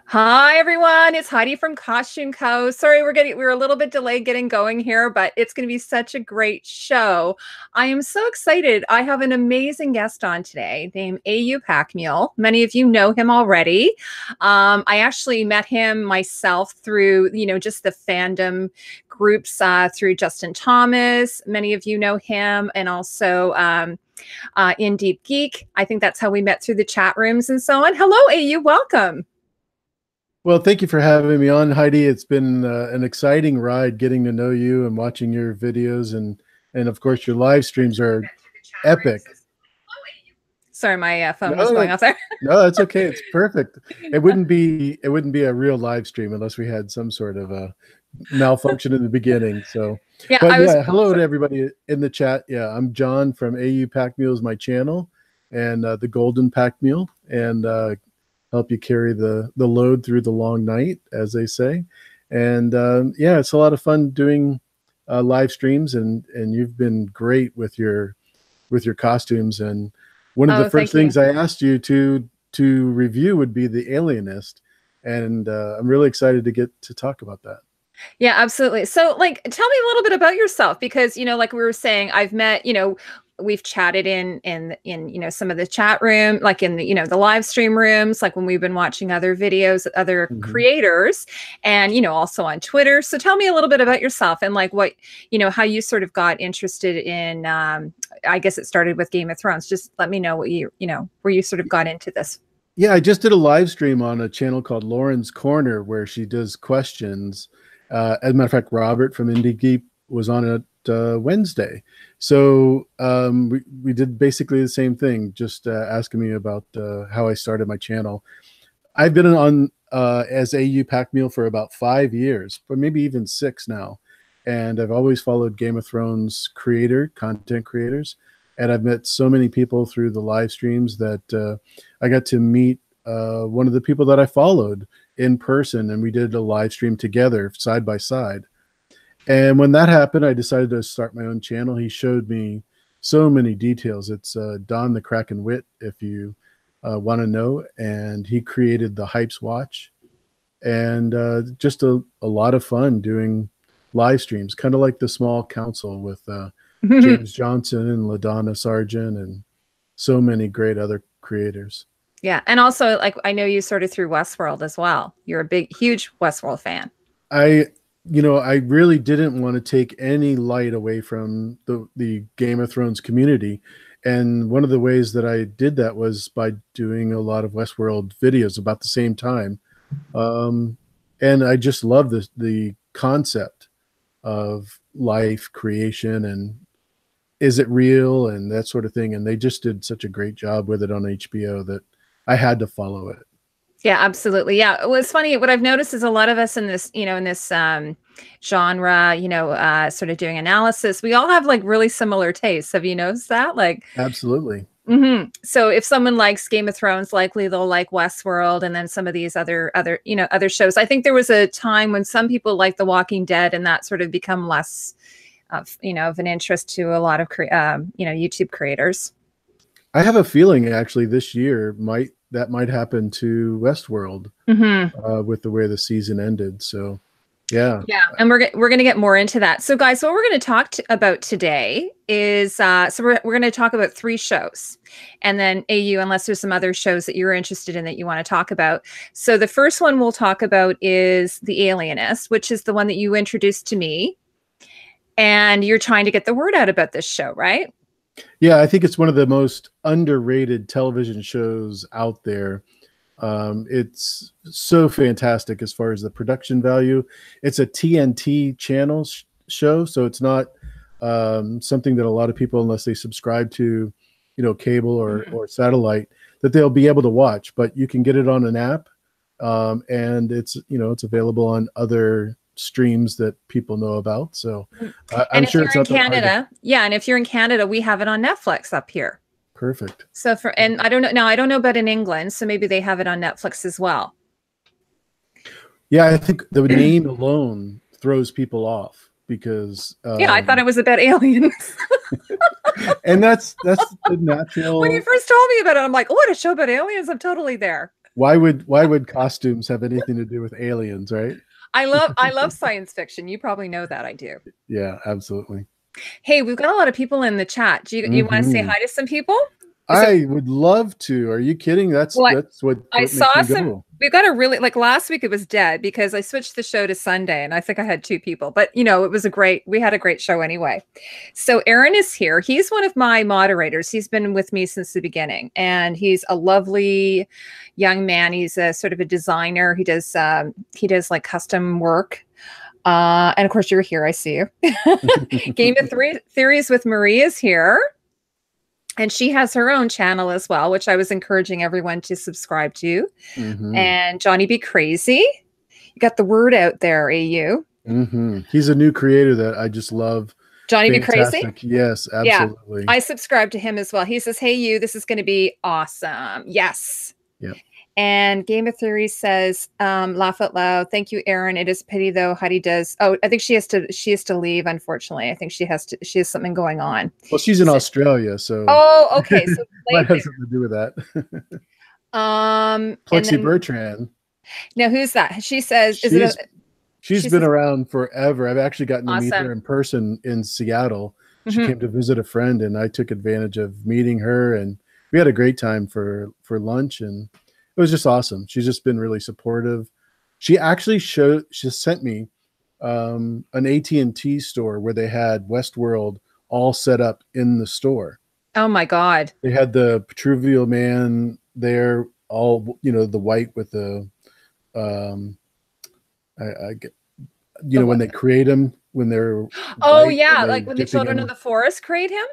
Hi everyone, it's Heidi from Costume Co. Sorry, we're a little bit delayed getting going here, but it's going to be such a great show. I am so excited. I have an amazing guest on today named AU Packmule. Many of you know him already. I actually met him myself through, just the fandom groups through Justin Thomas. Many of you know him, and also in Deep Geek. I think that's how we met through the chat rooms and so on. Hello, AU. Welcome. Well, thank you for having me on, Heidi. It's been an exciting ride getting to know you and watching your videos, and of course your live streams are epic. Sorry, my phone was No, going off there. no, that's okay. It's perfect. It wouldn't be a real live stream unless we had some sort of a malfunction in the beginning. So, Yeah, but yeah, hello to everybody in the chat. Yeah, I'm John from AU Packmule is my channel, and the Golden Packmule, and help you carry the load through the long night, as they say. And yeah, it's a lot of fun doing live streams, and you've been great with your costumes. And one of the first things I asked you to review would be the Alienist, and I'm really excited to get to talk about that. Yeah, absolutely. So, like, tell me a little bit about yourself, because like we were saying, I've met, we've chatted in some of the chat room, like in the the live stream rooms, like when we've been watching other videos, other creators, and also on Twitter. So tell me a little bit about yourself and like what how you sort of got interested in. I guess it started with Game of Thrones. Just let me know what where you sort of got into this. Yeah, I just did a live stream on a channel called Lauren's Corner where she does questions. As a matter of fact, Robert from Indie Geek was on it Wednesday. So we did basically the same thing, just asking me about how I started my channel. I've been on as AU Packmule for about 5 years, but maybe even 6 now. And I've always followed Game of Thrones content creators. And I've met so many people through the live streams that I got to meet one of the people that I followed in person, and we did a live stream together side by side. And when that happened, I decided to start my own channel. He showed me so many details. It's Don the Kraken Wit, if you want to know. And he created the Hypes Watch, and just a lot of fun doing live streams, kind of like the Small Council with James Johnson and LaDonna Sargent and so many great other creators. Yeah, and also, like, I know you sort of through Westworld as well. You're a huge Westworld fan. I really didn't want to take any light away from the Game of Thrones community. And one of the ways that I did that was by doing a lot of Westworld videos about the same time. And I just love the concept of life creation and is it real and that sort of thing. And they just did such a great job with it on HBO that I had to follow it. Yeah, absolutely. Yeah. Well, it's funny. What I've noticed is a lot of us in this, in this genre, sort of doing analysis, we all have like really similar tastes. Have you noticed that? Like, absolutely. So if someone likes Game of Thrones, likely they'll like Westworld, and then some of these other shows. I think there was a time when some people liked The Walking Dead, and that sort of become less of an interest to a lot of YouTube creators. I have a feeling actually this year that might happen to Westworld with the way the season ended. So yeah, and we're going to get more into that. So guys, what we're going to talk about today is so we're going to talk about 3 shows, and then AU, unless there's some other shows that you're interested in that you want to talk about. So the first one we'll talk about is The Alienist, which is the one that you introduced to me, and you're trying to get the word out about this show, right? Yeah, I think it's one of the most underrated television shows out there. It's so fantastic as far as the production value. It's a TNT channel show, so it's not something that a lot of people, unless they subscribe to, cable or satellite, that they'll be able to watch. But you can get it on an app, and it's available on other streams that people know about. So I'm sure it's not in Canada. Yeah, and if you're in Canada, we have it on Netflix up here. Perfect. So and I don't know now. I don't know about in England, so maybe they have it on Netflix as well. Yeah, I think the name alone throws people off because yeah, I thought it was about aliens. And that's the natural. When you first told me about it, I'm like, oh, what, a show about aliens? I'm totally there. why would costumes have anything to do with aliens, right? I love science fiction. You probably know that I do. Yeah, absolutely. Hey, we've got a lot of people in the chat. Do you want to say Hmm. hi to some people? Is it I would love to. Are you kidding? That's well, that's what I makes saw me some. go. We got a really like last week it was dead because I switched the show to Sunday and I think I had two people, but it was we had a great show anyway. So Aaron is here. He's one of my moderators. He's been with me since the beginning and he's a lovely young man. He's a sort of a designer. He does like custom work. And of course you're here. I see you. Game of Theories with Marie is here. And she has her own channel as well, which I was encouraging everyone to subscribe to. And Johnny Be Crazy. You got the word out there, AU. He's a new creator that I just love. Johnny Be Crazy? Fantastic. Yes, absolutely. Yeah, I subscribe to him as well. He says, hey, you, this is going to be awesome. Yes. Yeah. And Game of Theory says, laugh out loud. Thank you, Aaron. It is pity though. Heidi does. Oh, I think she has to leave, unfortunately. I think she has something going on. Well, she's in Australia, so oh, okay. So might have something to do with that. Plexi Bertrand. Now who's that? She says, she's been around forever. I've actually gotten to meet her in person in Seattle. She came to visit a friend and I took advantage of meeting her and we had a great time for lunch and it was just awesome. She's just been really supportive. She actually sent me an AT&T store where they had Westworld all set up in the store. Oh my God. They had the Petruvial man there, all, the white with the, when they create him, when they're. Oh yeah. Like when the children of the forest create him.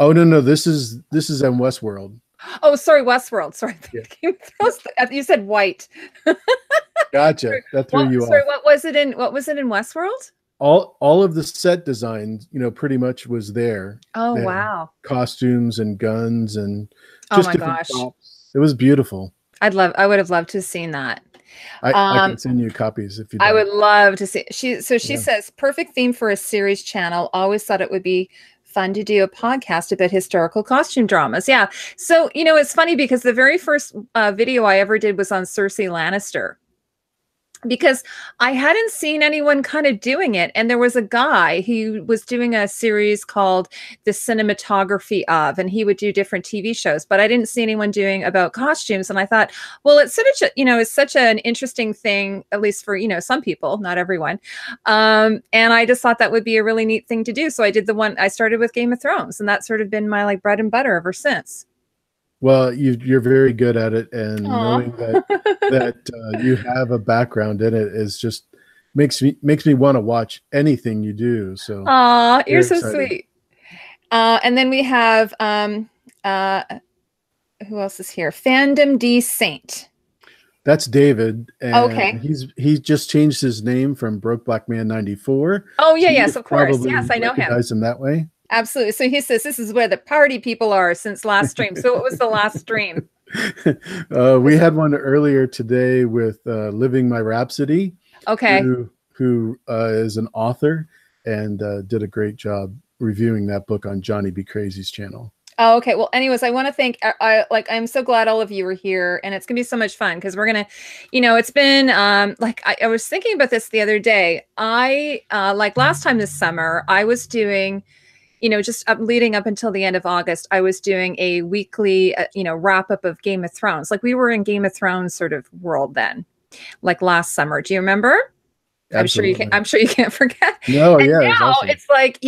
Oh, no. This is in Westworld. Oh, sorry, Westworld. Sorry, yeah. You said white. Gotcha. That threw you off. Sorry, what was it in Westworld? All of the set design, pretty much was there. Oh wow! Costumes and guns and just my gosh, props. It was beautiful. I would have loved to have seen that. I can send you copies if you. I would love to see. She says perfect theme for a series channel. Always thought it would be fun to do a podcast about historical costume dramas. Yeah. So, it's funny because the very first video I ever did was on Cersei Lannister because I hadn't seen anyone kind of doing it. And there was a guy who was doing a series called The Cinematography of, and he would do different TV shows, but I didn't see anyone doing about costumes. And I thought, well, it's such an interesting thing, at least for, some people, not everyone. And I just thought that would be a really neat thing to do. So I did I started with Game of Thrones and that's sort of been my bread and butter ever since. Well, you're very good at it, and knowing that you have a background in it is just makes me want to watch anything you do. So, you're so sweet. And then we have who else is here? Fandom D Saint. That's David. And okay. He's just changed his name from Broke Black Man 94. Oh yeah, yes, of course. Yes, I know him. Recognize him that way. Absolutely. So he says this is where the party people are since last stream. So what was the last stream? We had one earlier today with Living My Rhapsody. Okay. Who is an author and did a great job reviewing that book on Johnny Be Crazy's channel. Oh, okay. Well, anyways, I want to thank, I'm so glad all of you are here and it's going to be so much fun because we're going to, it's been, I was thinking about this the other day. Last time this summer, I was doing, just leading up until the end of August, I was doing a weekly, wrap up of Game of Thrones. Like we were in Game of Thrones sort of world then, like last summer. Do you remember? Absolutely. I'm sure you can't forget. No, and yeah. Now awesome. It's like,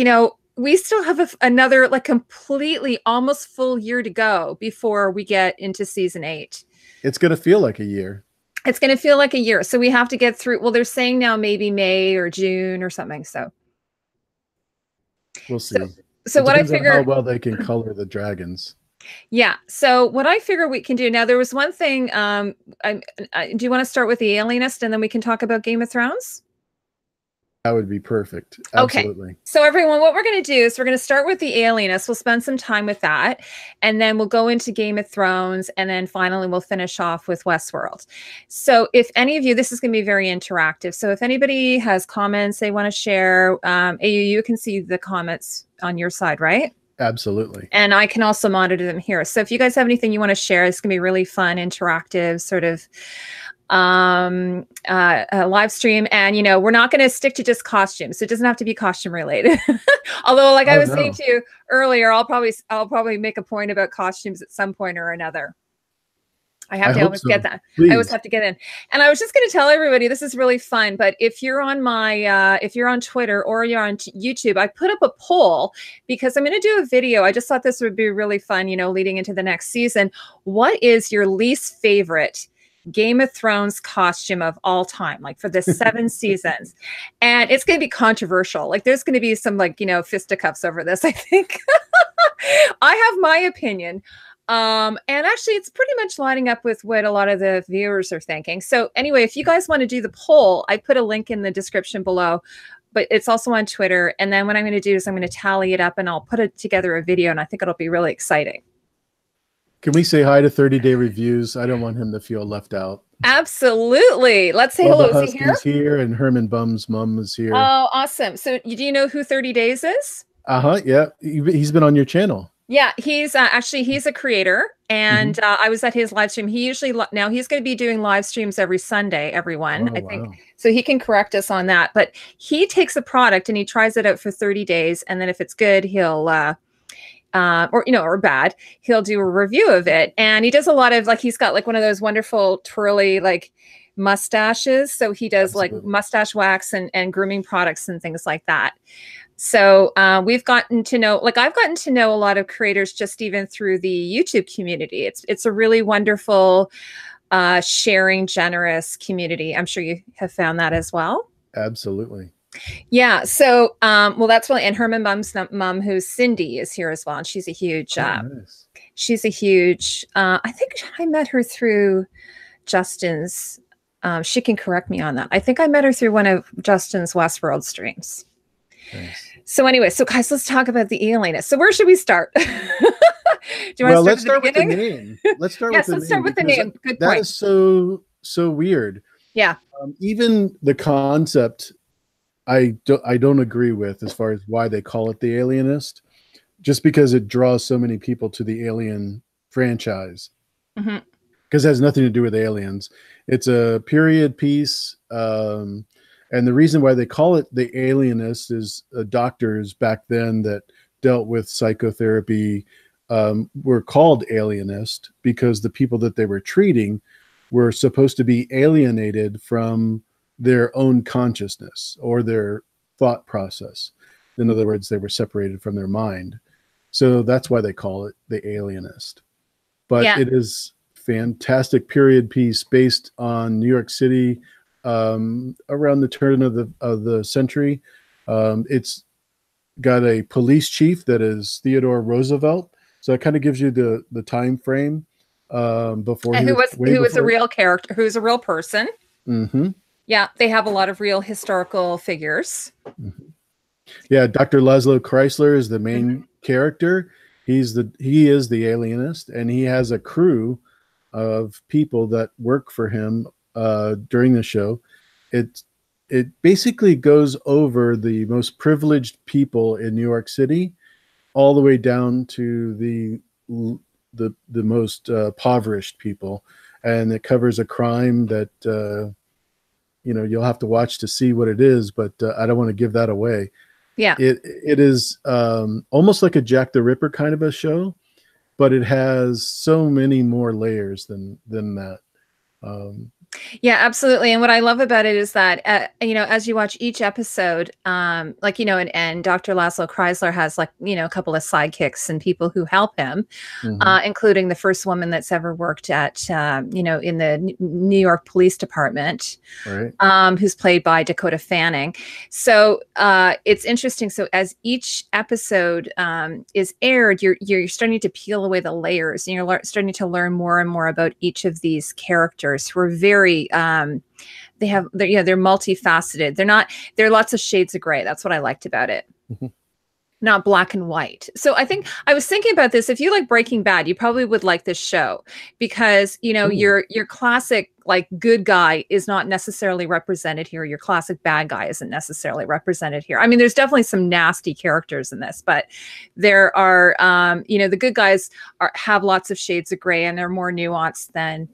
we still have another completely almost full year to go before we get into season 8. It's going to feel like a year. It's going to feel like a year. So we have to get through. Well, they're saying now maybe May or June or something. So we'll see. So what I figure how well they can color the dragons. Yeah. So what I figure we can do now, there was one thing. Do you want to start with the Alienist and then we can talk about Game of Thrones? That would be perfect. Absolutely. Okay. So everyone, what we're going to do is we're going to start with the Alienist. We'll spend some time with that. And then we'll go into Game of Thrones. And then finally, we'll finish off with Westworld. So if any of you, this is going to be very interactive. So if anybody has comments they want to share, AU, you can see the comments on your side, right? Absolutely. And I can also monitor them here. So if you guys have anything you want to share, it's going to be really fun, interactive sort of live stream. And, you know, we're not going to stick to just costumes. So it doesn't have to be costume related. Although, like I was saying to you earlier, I'll probably make a point about costumes at some point or another. I always get that. Please. I always have to get in. And I was just going to tell everybody, this is really fun, but if you're on my, if you're on Twitter or you're on YouTube, I put up a poll because I'm going to do a video. I just thought this would be really fun, you know, leading into the next season. What is your least favorite Game of Thrones costume of all time, like for the 7 seasons? And it's going to be controversial. Like there's going to be some, like, you know, fisticuffs over this, I think. I have my opinion. And actually it's pretty much lining up with what a lot of the viewers are thinking. So anyway, if you guys want to do the poll, I put a link in the description below, but it's also on Twitter. And then what I'm going to do is I'm going to tally it up and I'll put it together a video, and I think it'll be really exciting. Can we say hi to 30-day reviews? I don't want him to feel left out. Absolutely. Let's say hello. Is he here? And Herman Bum's mom is here. Oh, awesome. So do you know who 30 Days is? Yeah. He's been on your channel. Yeah, he's actually, he's a creator, and I was at his live stream. He usually, now he's going to be doing live streams every Sunday, everyone, I think. Wow. So he can correct us on that. But he takes a product and he tries it out for 30 days. And then if it's good, he'll, or, you know, or bad, he'll do a review of it. And he does a lot of, like, he's got like one of those wonderful twirly, like, mustaches. So he does like mustache wax and grooming products and things like that. So we've gotten to know, like I've gotten to know a lot of creators just even through the YouTube community. It's a really wonderful, sharing, generous community. I'm sure you have found that as well. Absolutely. Yeah. So, well, that's really, and Herman Bum's mom, who's Cindy, is here as well. And she's a huge, nice. She's a huge, I think I met her through Justin's, she can correct me on that. I think I met her through one of Justin's Westworld streams. Nice. So anyway, so guys, let's talk about the Alienist. So where should we start? Do you want to start with the name? Let's start with the name. Yes, let's start with the name. Good point. That is so weird. Yeah. Even the concept, I don't agree with as far as why they call it the Alienist, just because it draws so many people to the Alien franchise. Because it has nothing to do with aliens. It's a period piece. And the reason why they call it the Alienist is doctors back then that dealt with psychotherapy were called alienist because the people that they were treating were supposed to be alienated from their own consciousness or their thought process. In other words, they were separated from their mind. So that's why they call it the Alienist. But it is fantastic period piece based on New York City around the turn of the century. It's got a police chief that is Theodore Roosevelt, so it kind of gives you the time frame before. And who was a real character, who's a real person. Yeah, they have a lot of real historical figures. Yeah, Dr. Laszlo Chrysler is the main character. He is the Alienist, and he has a crew of people that work for him during the show. It basically goes over the most privileged people in New York City, all the way down to the most impoverished people, and it covers a crime that you know, you'll have to watch to see what it is, but I don't want to give that away. Yeah, it is almost like a Jack the Ripper kind of a show, but it has so many more layers than that. Yeah, absolutely. And what I love about it is that, you know, as you watch each episode, like, you know, and Dr. Laszlo Chrysler has, like, you know, a couple of sidekicks and people who help him, including the first woman that's ever worked at, you know, in the New York Police Department, who's played by Dakota Fanning. So it's interesting. So as each episode is aired, you're starting to peel away the layers, and you're starting to learn more and more about each of these characters who are very they're multifaceted. There are lots of shades of gray. That's what I liked about it. not black and white. So I think I was thinking about this. If you like Breaking Bad, you probably would like this show because, you know, Ooh. your classic like good guy is not necessarily represented here. Your classic bad guy isn't necessarily represented here. I mean, there's definitely some nasty characters in this, but there are, you know, the good guys have lots of shades of gray and they're more nuanced than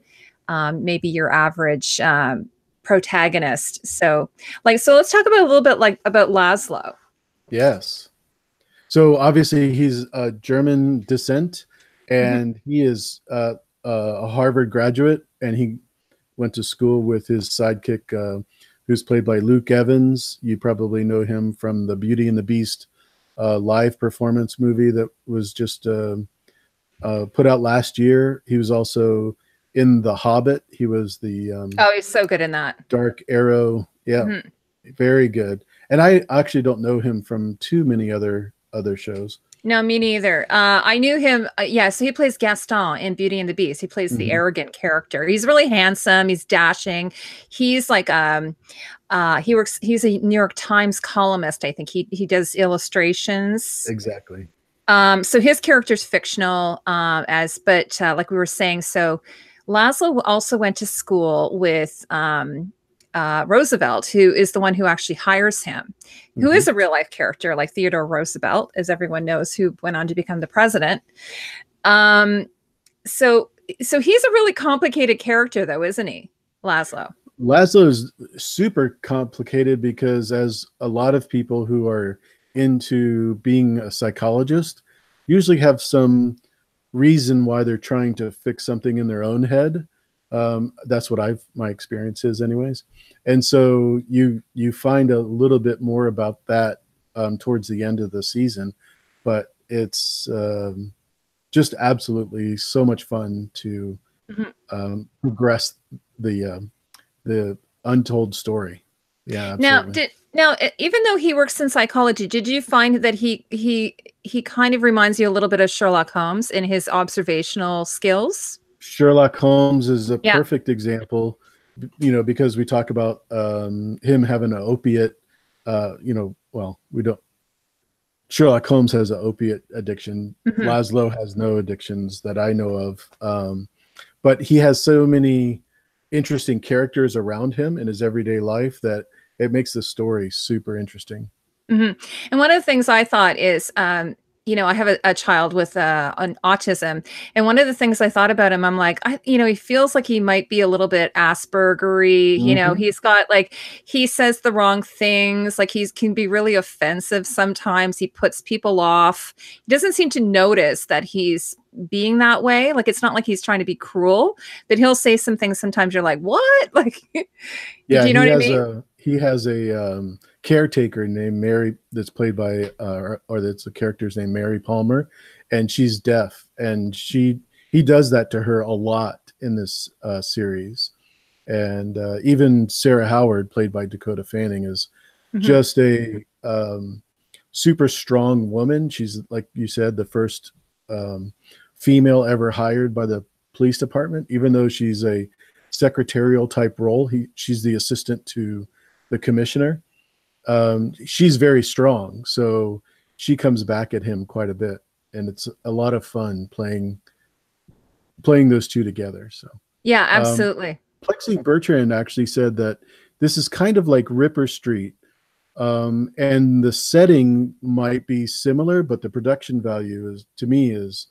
maybe your average protagonist. So so let's talk about a little bit like about Laszlo. Yes. So obviously he's a German descent, Mhm. and he is a Harvard graduate, and he went to school with his sidekick, who's played by Luke Evans. You probably know him from the Beauty and the Beast live performance movie that was just put out last year. He was also in The Hobbit. He was the Oh, he's so good in that. Dark Arrow. Yeah, Mhm. very good. And I actually don't know him from too many other shows. No, me neither. I knew him. Yeah, so he plays Gaston in Beauty and the Beast. He plays the Mhm. arrogant character. He's really handsome. He's dashing. He's like he's a New York Times columnist. I think he does illustrations. Exactly. So his character's fictional, but like we were saying, so Laszlo also went to school with Roosevelt, who is the one who actually hires him, who Mm-hmm. is a real life character, like Theodore Roosevelt, as everyone knows, who went on to become the president. Um, so he's a really complicated character, though, isn't he, Laszlo? Laszlo is super complicated because, as a lot of people who are into being a psychologist usually have some reason why they're trying to fix something in their own head. That's what my experience is, anyways. And so you find a little bit more about that towards the end of the season, but it's just absolutely so much fun to progress the untold story. Yeah, Now, absolutely. even though he works in psychology, did you find that he kind of reminds you a little bit of Sherlock Holmes in his observational skills? Sherlock Holmes is a Yeah. perfect example, because we talk about him having an opiate. Well, we don't. Sherlock Holmes has an opiate addiction. Mhm. Laszlo has no addictions that I know of, but he has so many interesting characters around him in his everyday life that it makes the story super interesting. Mhm. And one of the things I thought is, I have a child with an autism, and one of the things I thought about him, I'm like, he feels like he might be a little bit Aspergery. Hmm. He's got like he says the wrong things, like he can be really offensive sometimes. He puts people off. He doesn't seem to notice that he's being that way. Like it's not like he's trying to be cruel, but he'll say some things. Sometimes you're like, what? Like, Yeah, do you know what I mean? he has a caretaker named Mary that's played by or that's the character's name Mary Palmer, and she's deaf, and he does that to her a lot in this series. And even Sarah Howard, played by Dakota Fanning, is Mhm. just a super strong woman. She's, like you said, the first female ever hired by the police department, even though she's a secretarial type role. She's the assistant to the commissioner. She's very strong, so she comes back at him quite a bit, and it's a lot of fun playing those two together. So Yeah, um, absolutely. Plexi Bertrand actually said that this is kind of like Ripper Street, and the setting might be similar, but the production value to me is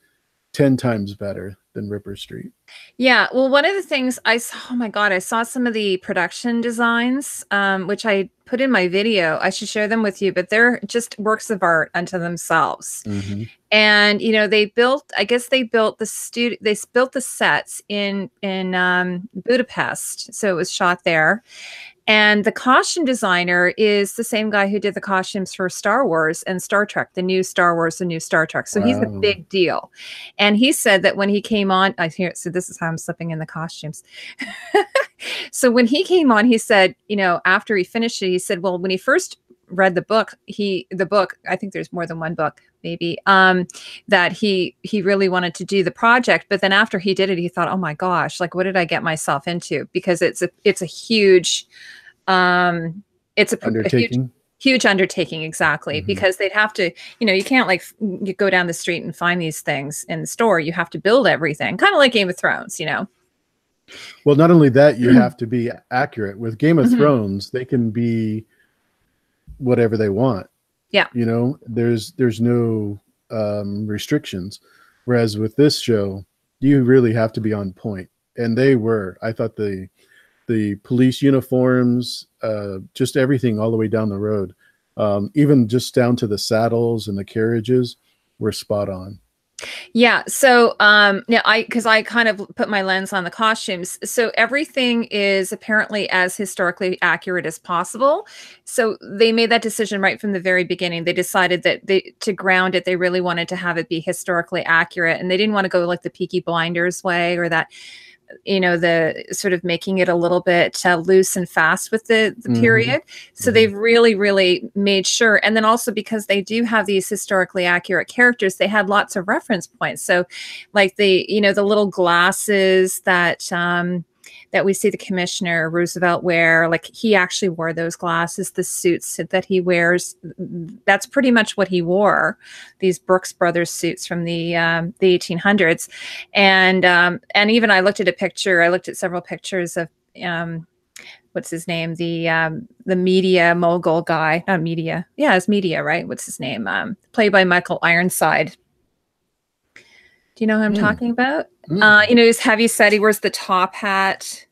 10 times better than Ripper Street. Yeah, well, one of the things I saw, oh my God, I saw some of the production designs, which I put in my video. I should share them with you, but they're just works of art unto themselves. Mm-hmm. And I guess they built they built the sets in Budapest, so it was shot there. And the costume designer is the same guy who did the costumes for Star Wars and Star Trek, the new Star Wars, the new Star Trek. So he's a Wow. big deal. And he said that when he came on, so this is how I'm slipping in the costumes. So when he came on, he said, after he finished it, he said, well, when he first read the book, I think there's more than one book, maybe, that he really wanted to do the project. But then after he did it, he thought, oh my gosh, like what did I get myself into? Because it's a huge, it's a huge, Undertaking. Huge undertaking, exactly, because they'd have to, you can't like you go down the street and find these things in the store. You have to build everything, kind of like Game of Thrones, Well, not only that, you have to be accurate. With Game of Mhm. Thrones, they can be whatever they want. Yeah. There's no restrictions. Whereas with this show, you really have to be on point. And they were. I thought the police uniforms, just everything all the way down the road, even just down to the saddles and the carriages, were spot on. Yeah. So, because I kind of put my lens on the costumes. So everything is apparently as historically accurate as possible. So they made that decision right from the very beginning. They decided that to ground it, they really wanted to have it be historically accurate, and they didn't want to go like the Peaky Blinders way, or that, the sort of making it a little bit loose and fast with the period. So they've really, really made sure. And then also because they do have these historically accurate characters, they had lots of reference points. So like the little glasses that that we see the Commissioner Roosevelt wear, like he actually wore those glasses. The suits that he wears, that's pretty much what he wore. These Brooks Brothers suits from the 1800s, and even I looked at a picture. I looked at several pictures of what's his name, the media mogul guy, not media, yeah, it's media, right? What's his name? Played by Michael Ironside. Do you know who I'm talking about? His heavy set. He wears the top hat.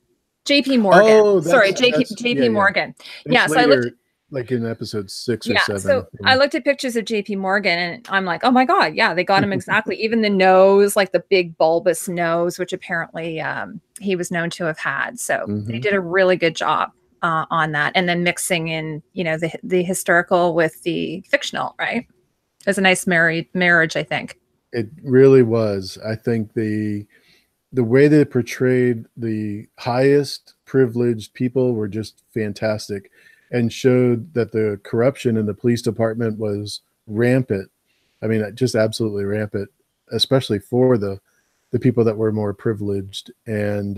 JP Morgan. Oh, sorry, JP Morgan. Yeah. So later, I looked, like in episode 6 or 7. So I looked at pictures of JP Morgan and I'm like, oh my God, yeah, they got him exactly. Even the nose, like the big bulbous nose, which apparently he was known to have had. So they did a really good job on that. And then mixing in, the historical with the fictional, right? It was a nice marriage, I think. It really was. I think the way they portrayed the highest privileged people were just fantastic, and showed that the corruption in the police department was rampant. I mean, just absolutely rampant, especially for the people that were more privileged. And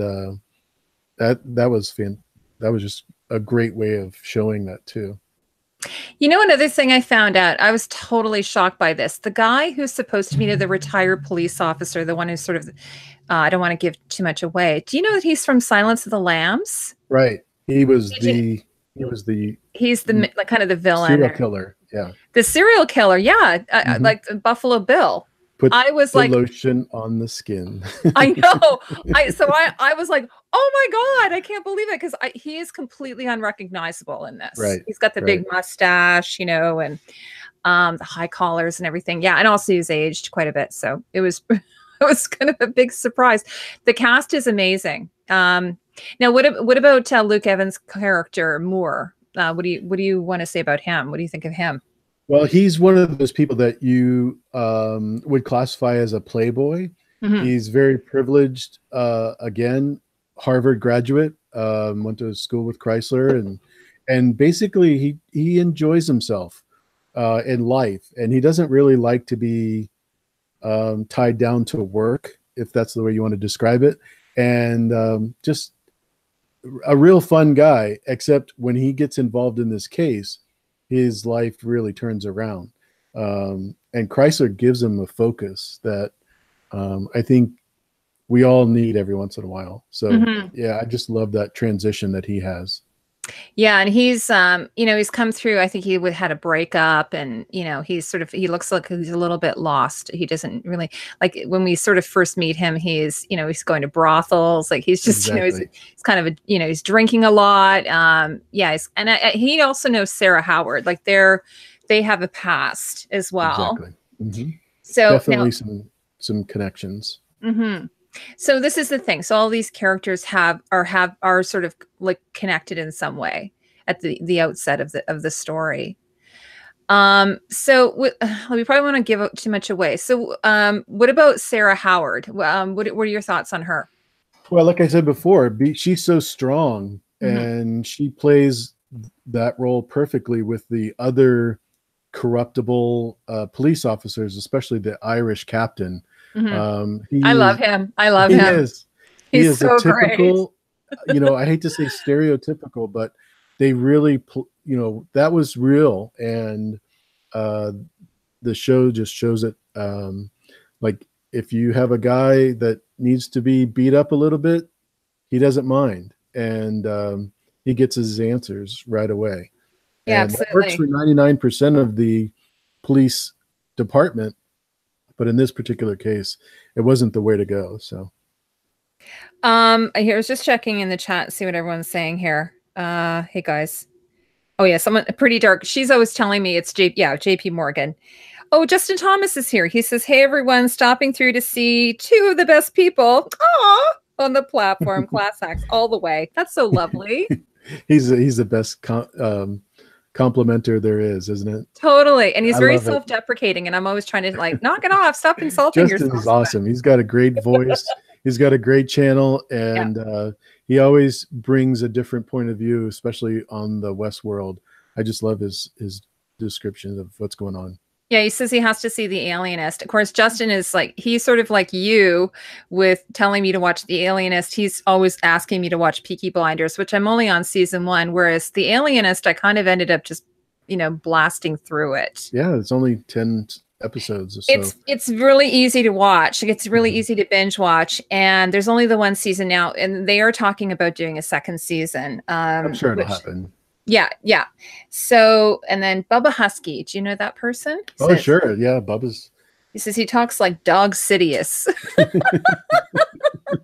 that was that was just a great way of showing that too. Another thing I found out, I was totally shocked by this. The guy who's supposed to be the retired police officer, the one who's sort of, I don't want to give too much away. Do you know that he's from Silence of the Lambs? Right. He's the like, kind of the villain. Serial killer. Yeah. The serial killer. Yeah. Like Buffalo Bill. I was like, lotion on the skin. I know. I was like, oh my God, I can't believe it, because he is completely unrecognizable in this. Right. He's got the big mustache, and the high collars and everything. Yeah, and also he's aged quite a bit, so it was it was kind of a big surprise. The cast is amazing. Now, what about Luke Evans' character Moore? What do you want to say about him? What do you think of him? Well, he's one of those people that you would classify as a playboy. He's very privileged. Again, Harvard graduate, went to school with Chrysler, and basically he enjoys himself in life, and he doesn't really like to be tied down to work, if that's the way you want to describe it. And just a real fun guy, except when he gets involved in this case, his life really turns around. And Chrysler gives him a focus that I think we all need every once in a while. So yeah, I just love that transition that he has. Yeah, and he's he's come through. I think he had a breakup, and he looks like he's a little bit lost. He doesn't really, like, when we sort of first meet him, he's he's going to brothels, like he's just Exactly. he's kind of he's drinking a lot. He also knows Sarah Howard. Like they have a past as well. Exactly. So definitely some connections. So this is the thing. So all these characters are sort of like connected in some way at the outset of the story. So we probably want to give too much away. So what about Sarah Howard? What are your thoughts on her? Well, like I said before, she's so strong, and she plays that role perfectly with the other corruptible police officers, especially the Irish captain. I love him. He is so a typical, great. I hate to say stereotypical, but they really, that was real. And the show just shows it. Like if you have a guy that needs to be beat up a little bit, he doesn't mind. And he gets his answers right away. Yeah, And that works absolutely. for 99% of the police department. But in this particular case, it wasn't the way to go. So, I was just checking in the chat, see what everyone's saying here. Hey guys. Oh yeah, someone pretty dark. She's always telling me it's JP Morgan. Oh, Justin Thomas is here. He says, "Hey everyone, stopping through to see two of the best people on the platform, class acts all the way." That's so lovely. he's the best complimenter there is, isn't it? Totally. And he's I very love it. self-deprecating, and I'm always trying to like knock it off, stop insulting Justin yourself. is awesome. He's got a great voice. He's got a great channel, and he always brings a different point of view, especially on the Westworld. I just love his description of what's going on. Yeah, he says he has to see The Alienist. Of course, Justin is like, he's sort of like you with telling me to watch The Alienist. He's always asking me to watch Peaky Blinders, which I'm only on season 1, whereas The Alienist, I kind of ended up just, blasting through it. Yeah, it's only 10 episodes or so. It's really easy to watch. It's really easy to binge watch, and there's only the 1 season now, and they are talking about doing a 2nd season. I'm sure it'll happen. Yeah. So, and then Bubba Husky, do you know that person? Oh, sure. Yeah, Bubba's. He says he talks like Dog Sidious.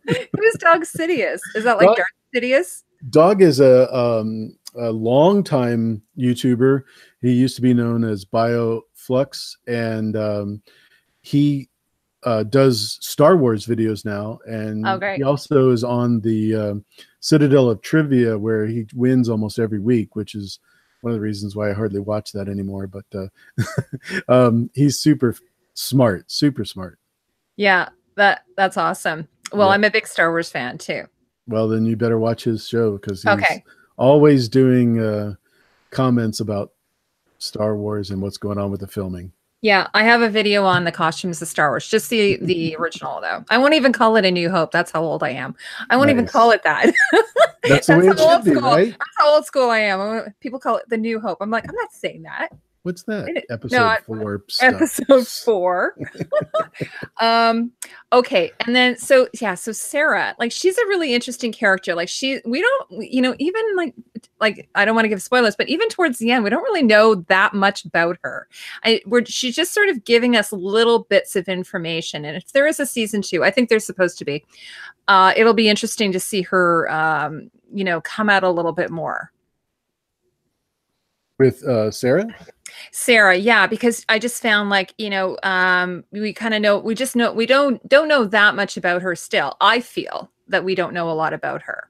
Who's Dog Sidious? Is that like Darth Sidious? Dog is a long-time YouTuber. He used to be known as Bioflux, and he does Star Wars videos now. And he also is on the Citadel of Trivia, where he wins almost every week, which is one of the reasons why I hardly watch that anymore. But he's super smart. Yeah, that's awesome. Well, I'm a big Star Wars fan too. Well, then you better watch his show, because he's always doing comments about Star Wars and what's going on with the filming. Yeah, I have a video on the costumes of Star Wars, just the original though. I won't even call it A New Hope. That's how old I am. I won't even call it that. That's the way it should be, right? That's how old school I am. People call it The New Hope. I'm like, I'm not saying that. What's that? Episode 4 stuff. Episode 4. Okay. And then, so Sarah, like, she's a really interesting character. Like we don't, even like, I don't want to give spoilers, but even towards the end, we don't really know that much about her. She's just sort of giving us little bits of information. And if there is a season 2, I think there's supposed to be, it'll be interesting to see her, come out a little bit more. With Sarah, yeah, because I just found like, we kind of know, we don't know that much about her still. I feel that we don't know a lot about her.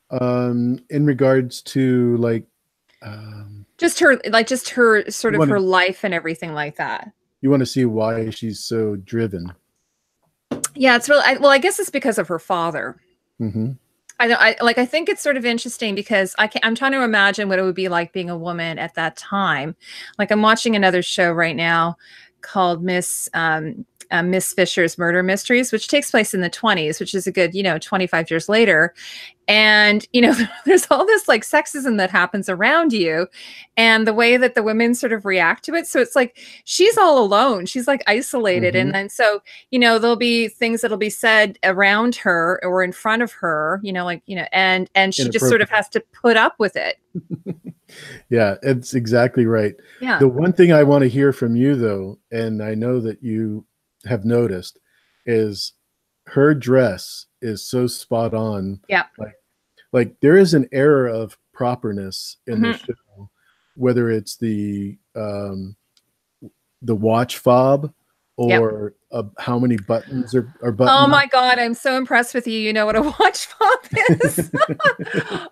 In regards to like, just her sort of her life and everything like that. You want to see why she's so driven. Yeah, it's really, I guess it's because of her father. Mm-hmm. I think it's sort of interesting because I'm trying to imagine what it would be like being a woman at that time. Like, I'm watching another show right now called Miss Fisher's Murder Mysteries, which takes place in the 20s, which is a good, 25 years later. And, there's all this like sexism that happens around you and the way that the women sort of react to it. So it's like, she's all alone. She's like isolated. Mm-hmm. And then, so, there'll be things that'll be said around her or in front of her, and she just sort of has to put up with it. Yeah, it's exactly right. Yeah. The one thing I want to hear from you though, and I know that you have noticed, is her dress is so spot on. Yeah. Like there is an air of properness in the show, whether it's the watch fob or how many buttons are buttons. Oh my God, I'm so impressed with you. You know what a watch fob is.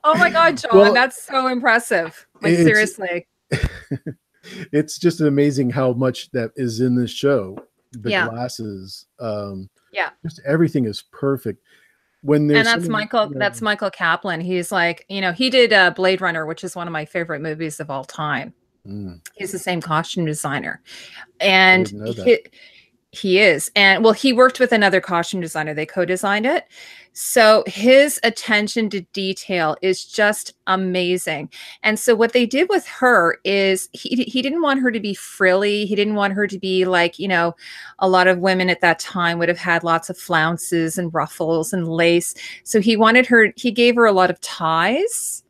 Oh my God, John, that's so impressive. Like, seriously. It's just amazing how much that is in this show. The glasses, just everything is perfect. When there's that's Michael Kaplan. He's like, he did Blade Runner, which is one of my favorite movies of all time. He's the same costume designer, and He is. And well, he worked with another costume designer. They co-designed it. So his attention to detail is just amazing. And so what they did with her is he didn't want her to be frilly. He didn't want her to be like, you know, a lot of women at that time would have had lots of flounces and ruffles and lace. So he wanted her, he gave her a lot of ties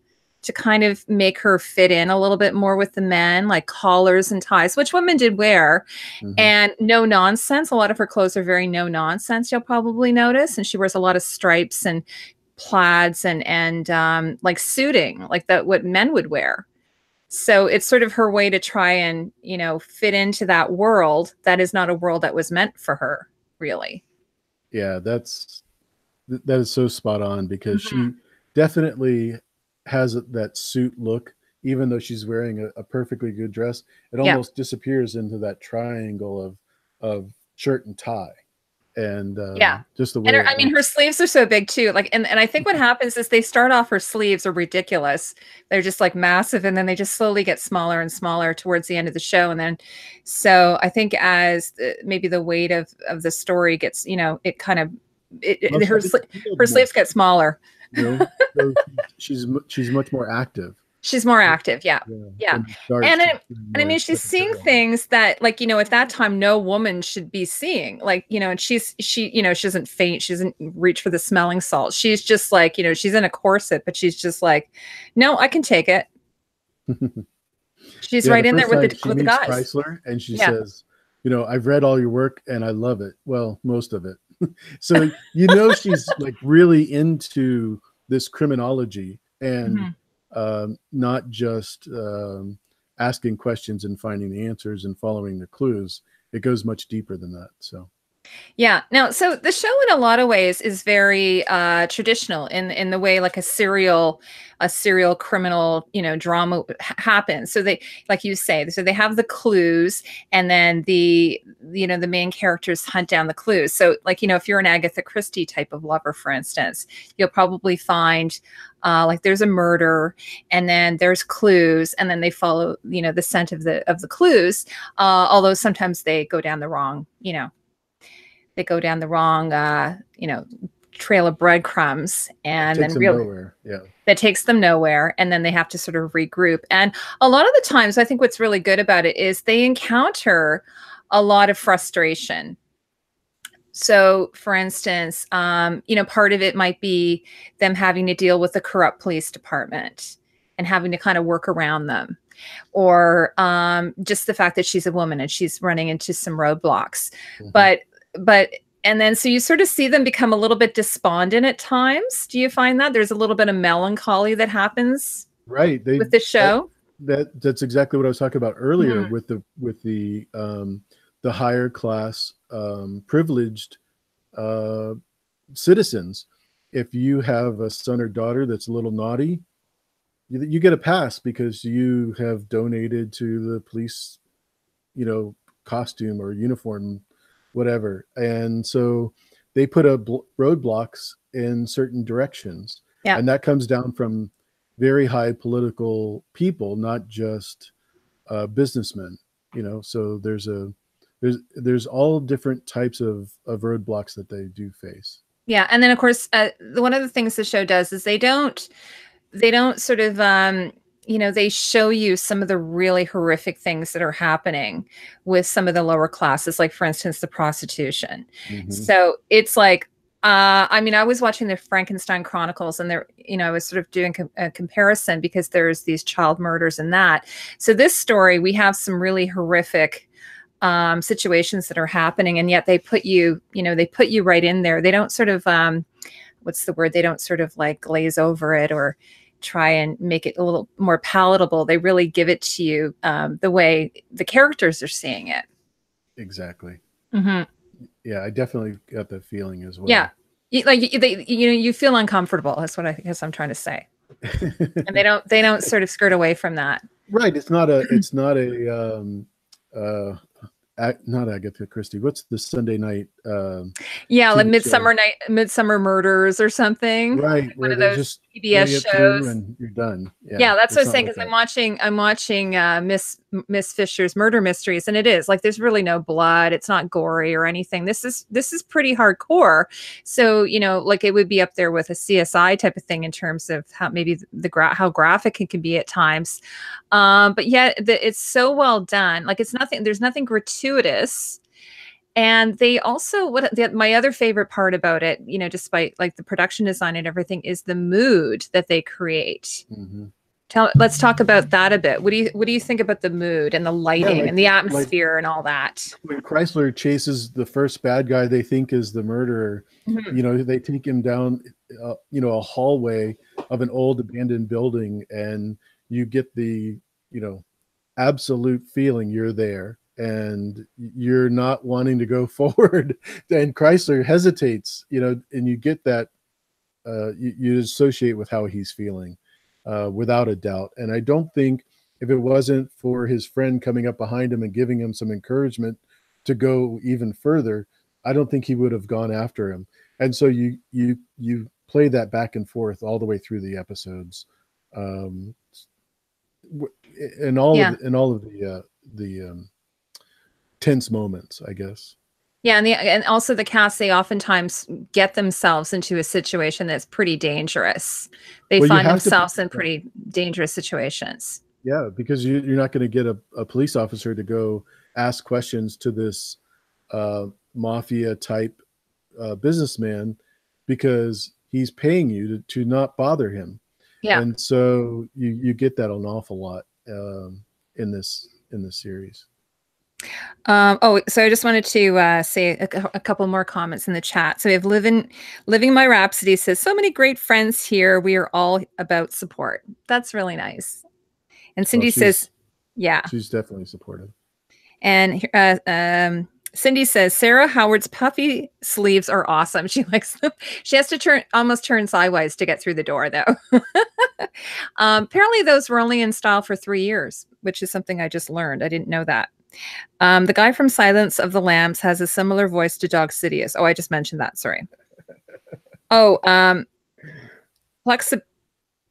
to kind of make her fit in a little bit more with the men, like collars and ties, which women did wear. And no nonsense. A lot of her clothes are very no nonsense, you'll probably notice. And she wears a lot of stripes and plaids and like suiting, like that what men would wear. So it's sort of her way to try and, you know, fit into that world that is not a world that was meant for her, really. Yeah, that is so spot on, because she definitely has that suit look. Even though she's wearing a perfectly good dress, it almost disappears into that triangle of shirt and tie. And just the way and I mean, her sleeves are so big too. Like, and I think what happens is they start off, her sleeves are ridiculous. They're just like massive, and then they just slowly get smaller and smaller towards the end of the show. And then, so I think as maybe the weight of the story gets, you know, it kind of her sleeves get smaller. You know? So she's much more active. She's more active. Yeah. And I mean, she's seeing things that, like, you know, at that time, no woman should be seeing, like, you know, and she, you know, she doesn't faint. She doesn't reach for the smelling salt. She's just like, you know, she's in a corset, but she's just like, no, I can take it. She's right in there with the guys. Chrysler, and she says, you know, I've read all your work and I love it. Well, most of it. So, you know, she's like really into this criminology, and not just asking questions and finding the answers and following the clues. It goes much deeper than that. So yeah. Now, so the show in a lot of ways is very traditional in the way like a serial criminal, you know, drama happens. So they, like you say, so they have the clues, and then the, you know, the main characters hunt down the clues. So like, you know, if you're an Agatha Christie type of lover, for instance, you'll probably find like there's a murder, and then there's clues, and then they follow, you know, the scent of the clues. Although sometimes they go down the wrong, you know, you know, trail of breadcrumbs, and then really that takes them nowhere. And then they have to sort of regroup. And a lot of the times, I think what's really good about it is they encounter a lot of frustration. So for instance, you know, part of it might be them having to deal with the corrupt police department and having to kind of work around them, or just the fact that she's a woman and she's running into some roadblocks. But and then so you sort of see them become a little bit despondent at times. Do you find that there's a little bit of melancholy that happens with the show? That's exactly what I was talking about earlier with the higher class privileged citizens. If you have a son or daughter that's a little naughty, you get a pass because you have donated to the police, you know, costume or uniform, whatever. And so they put roadblocks in certain directions. Yeah. And that comes down from very high political people, not just businessmen, you know. So there's all different types of roadblocks that they do face. Yeah. And then of course, one of the things the show does is they don't sort of, you know, they show you some of the really horrific things that are happening with some of the lower classes, like for instance, the prostitution. So it's like, I mean, I was watching the Frankenstein Chronicles, and there, you know, I was sort of doing a comparison because there's these child murders in that. So this story, we have some really horrific situations that are happening, and yet they put you, you know, they put you right in there. They don't sort of, what's the word? They don't sort of like glaze over it or try and make it a little more palatable. They really give it to you the way the characters are seeing it. Exactly. Yeah, I definitely got that feeling as well. Yeah, you know, you feel uncomfortable. That's what I guess I'm trying to say. And they don't sort of skirt away from that. Right. It's not Agatha Christie. What's the Sunday night? Yeah, like Midsummer Murders or something. Right. One of those. PBS getting it through, shows. and you're done. Yeah, Yeah, that's what I it's was not saying like because that. I'm watching Miss Fisher's Murder Mysteries, and it is like there's really no blood. It's not gory or anything. This is pretty hardcore. So like it would be up there with a CSI type of thing in terms of how maybe how graphic it can be at times. But yeah, it's so well done. Like it's nothing. There's nothing gratuitous. And they also my other favorite part about it, despite like the production design and everything, is the mood that they create. Mm-hmm. Let's talk about that a bit. What do you think about the mood and the Yeah, lighting and the like atmosphere and all that? when Chrysler chases the first bad guy they think is the murderer, Mhm. they take him down, a hallway of an old abandoned building, and you get the, absolute feeling you're there and you're not wanting to go forward. And Chrysler hesitates, and you get that, you associate with how he's feeling, without a doubt. And I don't think if it wasn't for his friend coming up behind him and giving him some encouragement to go even further, I don't think he would have gone after him. And so you play that back and forth all the way through the episodes, um, and Yeah. all of the tense moments, I guess. Yeah, and also the cast, they oftentimes get themselves into a situation that's pretty dangerous. They Well, you find have to, themselves in yeah, pretty dangerous situations. yeah, because you're not going to get a police officer to go ask questions to this, mafia type, businessman, because he's paying you to not bother him. Yeah. And so you get that an awful lot, in this series. So I just wanted to say a couple more comments in the chat. So we have Living My Rhapsody says, so many great friends here. We are all about support. That's really nice. And Well, Cindy says, yeah. she's definitely supportive. And Cindy says, Sarah Howard's puffy sleeves are awesome. She likes them. She has to almost turn sideways to get through the door, though. Apparently, those were only in style for 3 years, which is something I just learned. I didn't know that. The guy from Silence of the Lambs has a similar voice to Dog Sidious. Oh, I just mentioned that. Sorry. Oh, Plexa,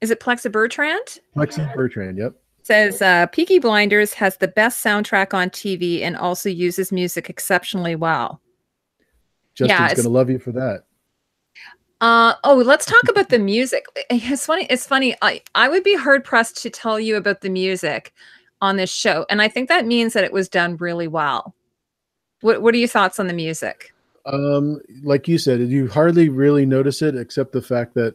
is it Plexa Bertrand? Lexi Bertrand, yep. Says Peaky Blinders has the best soundtrack on TV and also uses music exceptionally well. Yeah, Justin's going to love you for that. let's talk about the music. It's funny. It's funny. I would be hard pressed to tell you about the music on this show, and I think that means that it was done really well. What are your thoughts on the music? Like you said, you hardly really notice it, except the fact that,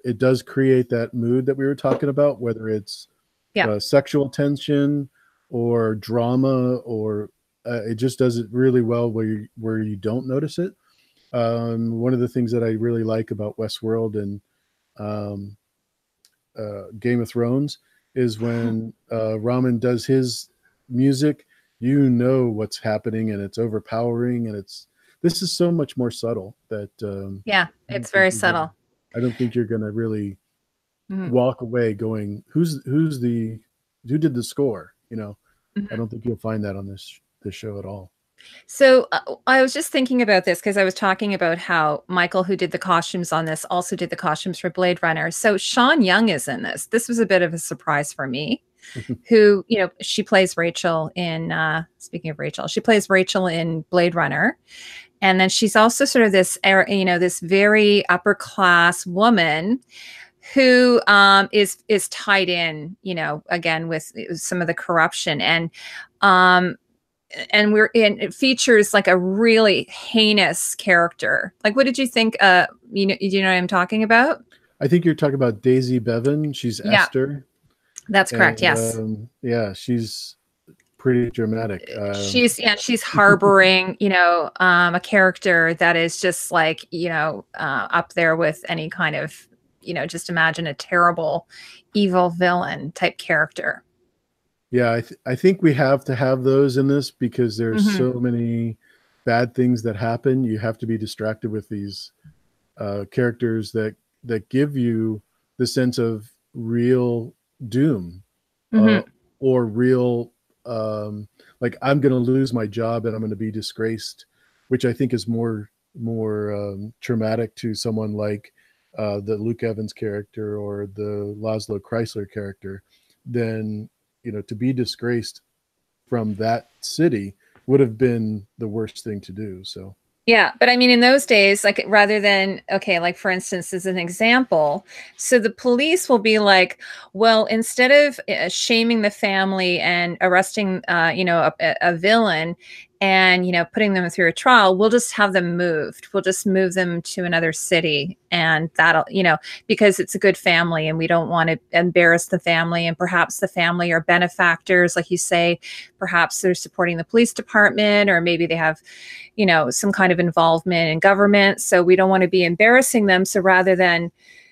it does create that mood that we were talking about, whether it's, Yeah. sexual tension or drama, or, it just does it really well where you don't notice it. One of the things that I really like about Westworld and, um, Game of Thrones is when, Ramen does his music, what's happening, and it's overpowering, and this is so much more subtle that, Yeah, I don't it's think very subtle. I don't think you're gonna really Mhm. walk away going, who did the score? I Mhm. don't think you'll find that on this show at all. So I was just thinking about this because I was talking about how Michael, who did the costumes on this, also did the costumes for Blade Runner. So Sean Young is in this. This was a bit of a surprise for me. Who, she plays Rachel in, speaking of Rachel, she plays Rachel in Blade Runner. And then she's also sort of this very upper class woman who is tied in, again with some of the corruption. Um, it features like a really heinous character. Like, what did you think? Do you know what I'm talking about? I think you're talking about Daisy Bevan. She's Yeah, Esther, that's correct. and, Yes. yeah, she's pretty dramatic. She's harboring, a character that is just like, up there with any kind of, just imagine a terrible, evil villain type character. Yeah, I think we have to have those in this because there's Hmm. so many bad things that happen. You have to be distracted with these, characters that give you the sense of real doom, uh, Hmm. or real, like I'm going to lose my job and I'm going to be disgraced, which I think is more traumatic to someone like, the Luke Evans character or the Laszlo Chrysler character, then, you know, to be disgraced from that city would have been the worst thing to do. So Yeah, but I mean, in those days, like rather than, okay, like for instance, as an example, so the police will be like, well, instead of shaming the family and arresting, a villain and, putting them through a trial, we'll just have them moved. We'll just move them to another city and that'll, because it's a good family and we don't want to embarrass the family. And perhaps the family are benefactors, like you say, perhaps they're supporting the police department, or maybe they have, some kind of involvement in government. So we don't want to be embarrassing them. So rather than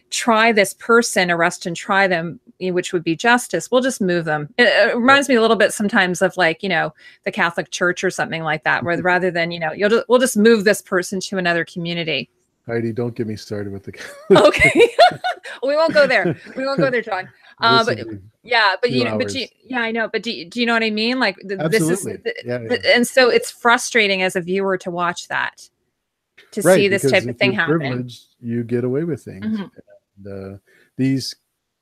try this person, arrest and try them, which would be justice, we'll just move them. It reminds me a little bit sometimes of like, the Catholic Church or something like that, where rather than, we'll just move this person to another community. Heidi, don't get me started with the okay. We won't go there. We won't go there, John. But yeah, but I know. But do you know what I mean? Like Absolutely. And so it's frustrating as a viewer to watch that, to see this type of thing happen. You get away with things. Mm-hmm. And,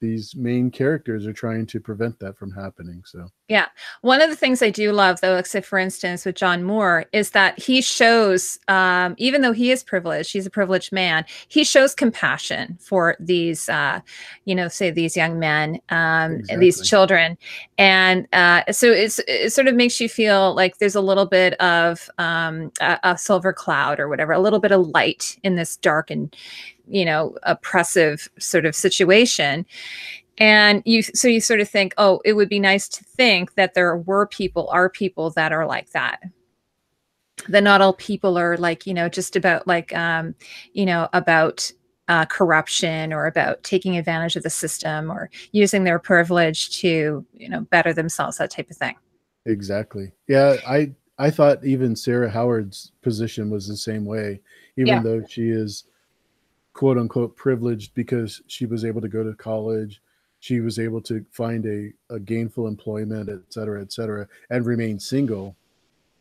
these main characters are trying to prevent that from happening. So yeah, one of the things I do love, though, except for instance with John Moore, is that he shows, even though he is privileged, he's a privileged man, he shows compassion for these, say these young men, and these children, and so it sort of makes you feel like there's a little bit of a silver cloud or whatever, a little bit of light in this dark and oppressive sort of situation. And you sort of think, oh, it would be nice to think that there are people that are like that. That not all people are like, just about like, about corruption or about taking advantage of the system or using their privilege to, better themselves, that type of thing. Exactly. Yeah. I thought even Sarah Howard's position was the same way, even though she is quote unquote privileged because she was able to go to college, she was able to find a gainful employment, et cetera, and remain single.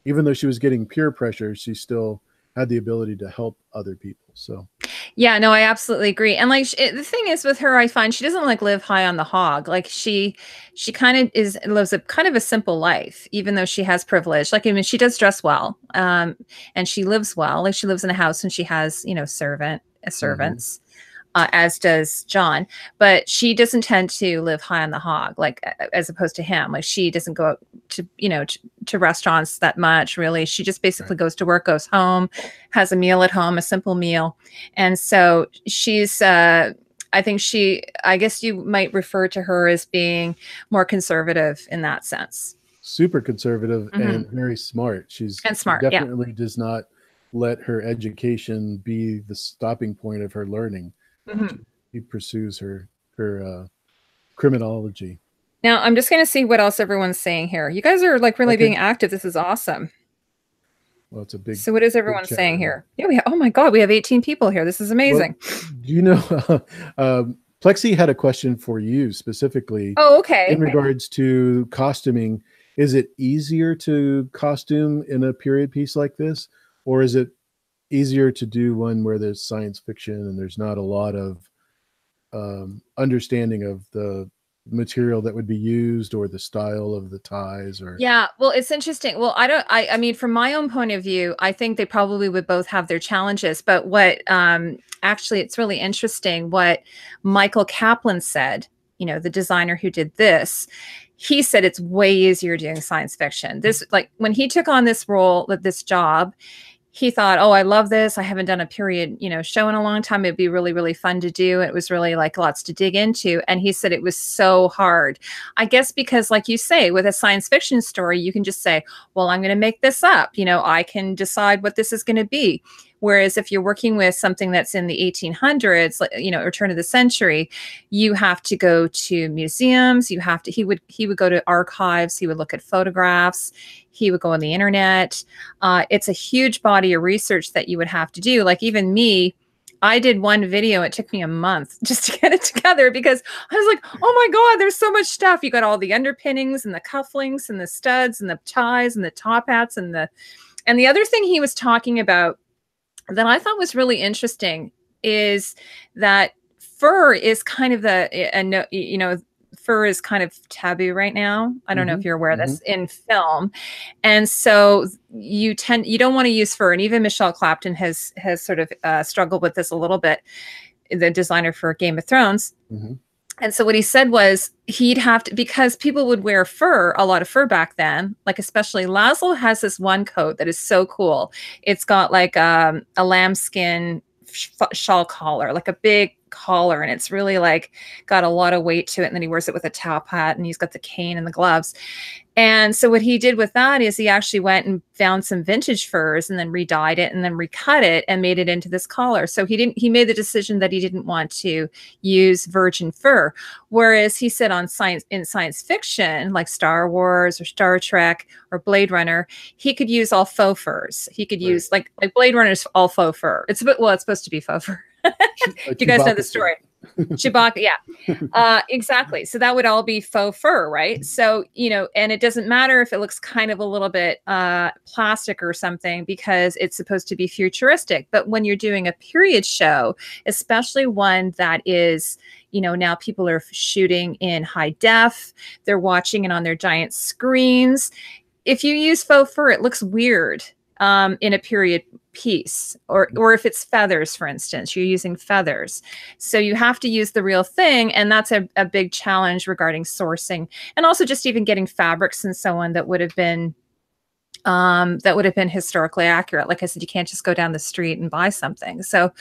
Even though she was getting peer pressure, she still had the ability to help other people. So yeah, no, I absolutely agree. And like the thing is with her, I find she doesn't like live high on the hog. Like she kind of lives a kind of a simple life, even though she has privilege. Like, I mean, she does dress well, and she lives well. Like she lives in a house and she has, servants, as does John, but she doesn't tend to live high on the hog, like as opposed to him. Like she doesn't go out to, to restaurants that much, really. She just basically goes to work, goes home, has a meal at home, a simple meal. And so she's, I guess you might refer to her as being more conservative in that sense. Super conservative and very smart. She definitely does not let her education be the stopping point of her learning. She pursues her criminology. Now I'm just going to see what else everyone's saying here. You guys are like really being active. This is awesome. Well, it's a big. So what is everyone saying here? Yeah, oh my God, we have 18 people here. This is amazing. Well, do you know, Plexi had a question for you specifically. Oh, okay. In regards to costuming, is it easier to costume in a period piece like this, or is it easier to do one where there's science fiction and there's not a lot of understanding of the material that would be used or the style of the ties? Or yeah, well, it's interesting. Well, I mean, from my own point of view, I think they probably would both have their challenges. But what actually, it's really interesting what Michael Kaplan said, the designer who did this. He said it's way easier doing science fiction. This, like when he took on this role, this job, he thought, oh, I love this. I haven't done a period, show in a long time. It'd be really, really fun to do. It was really like lots to dig into. And he said it was so hard. I guess because like you say, with a science fiction story, you can just say, well, I'm going to make this up. I can decide what this is going to be. Whereas if you're working with something that's in the 1800s, or turn of the century, you have to go to museums. He would go to archives. He would look at photographs. He would go on the internet. It's a huge body of research that you would have to do. Like even me, I did one video. It took me a month just to get it together because I was like, oh my God, there's so much stuff. You got all the underpinnings and the cufflinks and the studs and the ties and the top hats and the other thing he was talking about that I thought was really interesting is that fur is kind of fur is kind of taboo right now. I don't know if you're aware of this in film. And so you don't want to use fur. And even Michelle Clapton has sort of struggled with this a little bit, the designer for Game of Thrones. And so what he said was he'd have to, because people would wear fur, a lot of fur back then, like especially Laszlo has this one coat that is so cool. It's got like a lambskin shawl collar, like a big collar, and it's really like got a lot of weight to it. And then he wears it with a top hat, and he's got the cane and the gloves. And so what he did with that is he actually went and found some vintage furs and then re-dyed it and then recut it and made it into this collar. So he made the decision that he didn't want to use virgin fur. Whereas he said in science fiction, like Star Wars or Star Trek or Blade Runner, he could use all faux furs. He could use like Blade Runner's all faux fur. It's supposed to be faux fur. You guys know the story. Chewbacca, yeah. Exactly. So that would all be faux fur, right? So, and it doesn't matter if it looks kind of a little bit plastic or something, because it's supposed to be futuristic. But when you're doing a period show, especially one that is, now people are shooting in high def, they're watching it on their giant screens. If you use faux fur, it looks weird in a period piece, or if it's feathers, for instance, you're using feathers. So you have to use the real thing. And that's a big challenge regarding sourcing, and also just even getting fabrics and so on that would have been historically accurate. Like I said, you can't just go down the street and buy something. So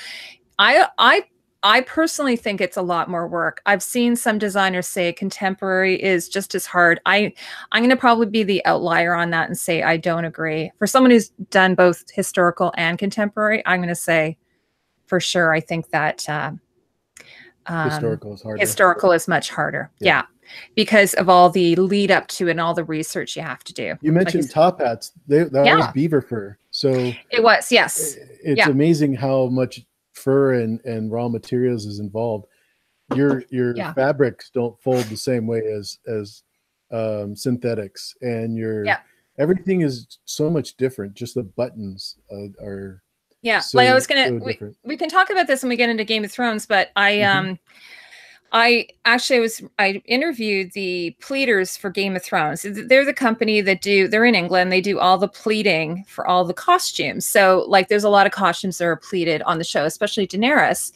I personally think it's a lot more work. I've seen some designers say contemporary is just as hard. I'm going to probably be the outlier on that and say I don't agree. For someone who's done both historical and contemporary, I'm going to say for sure I think that historical is harder. Historical is much harder. Yeah. Because of all the lead up to it and all the research you have to do. You mentioned top hats. That was beaver fur. So it was, yes. It's amazing how much fur and raw materials is involved. Your fabrics don't fold the same way as synthetics, and everything is so much different. Just the buttons are like I was gonna we can talk about this when we get into Game of Thrones, but I interviewed the pleaters for Game of Thrones. They're the company that they're in England. They do all the pleating for all the costumes. So like there's a lot of costumes that are pleated on the show, especially Daenerys.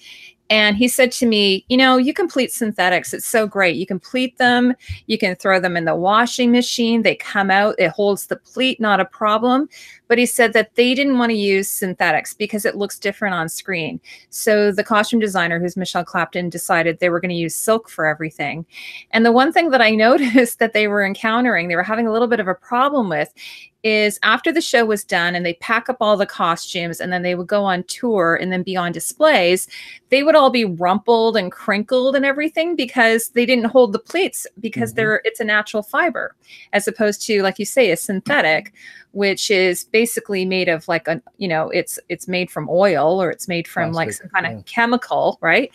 And he said to me, you can pleat synthetics. It's so great. You can pleat them. You can throw them in the washing machine. They come out. It holds the pleat, not a problem. But he said that they didn't want to use synthetics because it looks different on screen. So the costume designer, who's Michelle Clapton, decided they were going to use silk for everything. And the one thing that I noticed that they were having a little bit of a problem with, is after the show was done and they pack up all the costumes and then they would go on tour and then be on displays, they would all be rumpled and crinkled and everything because they didn't hold the pleats, because it's a natural fiber, as opposed to, like you say, a synthetic, which is basically made of like it's made from oil, or it's made from like some kind of chemical, right?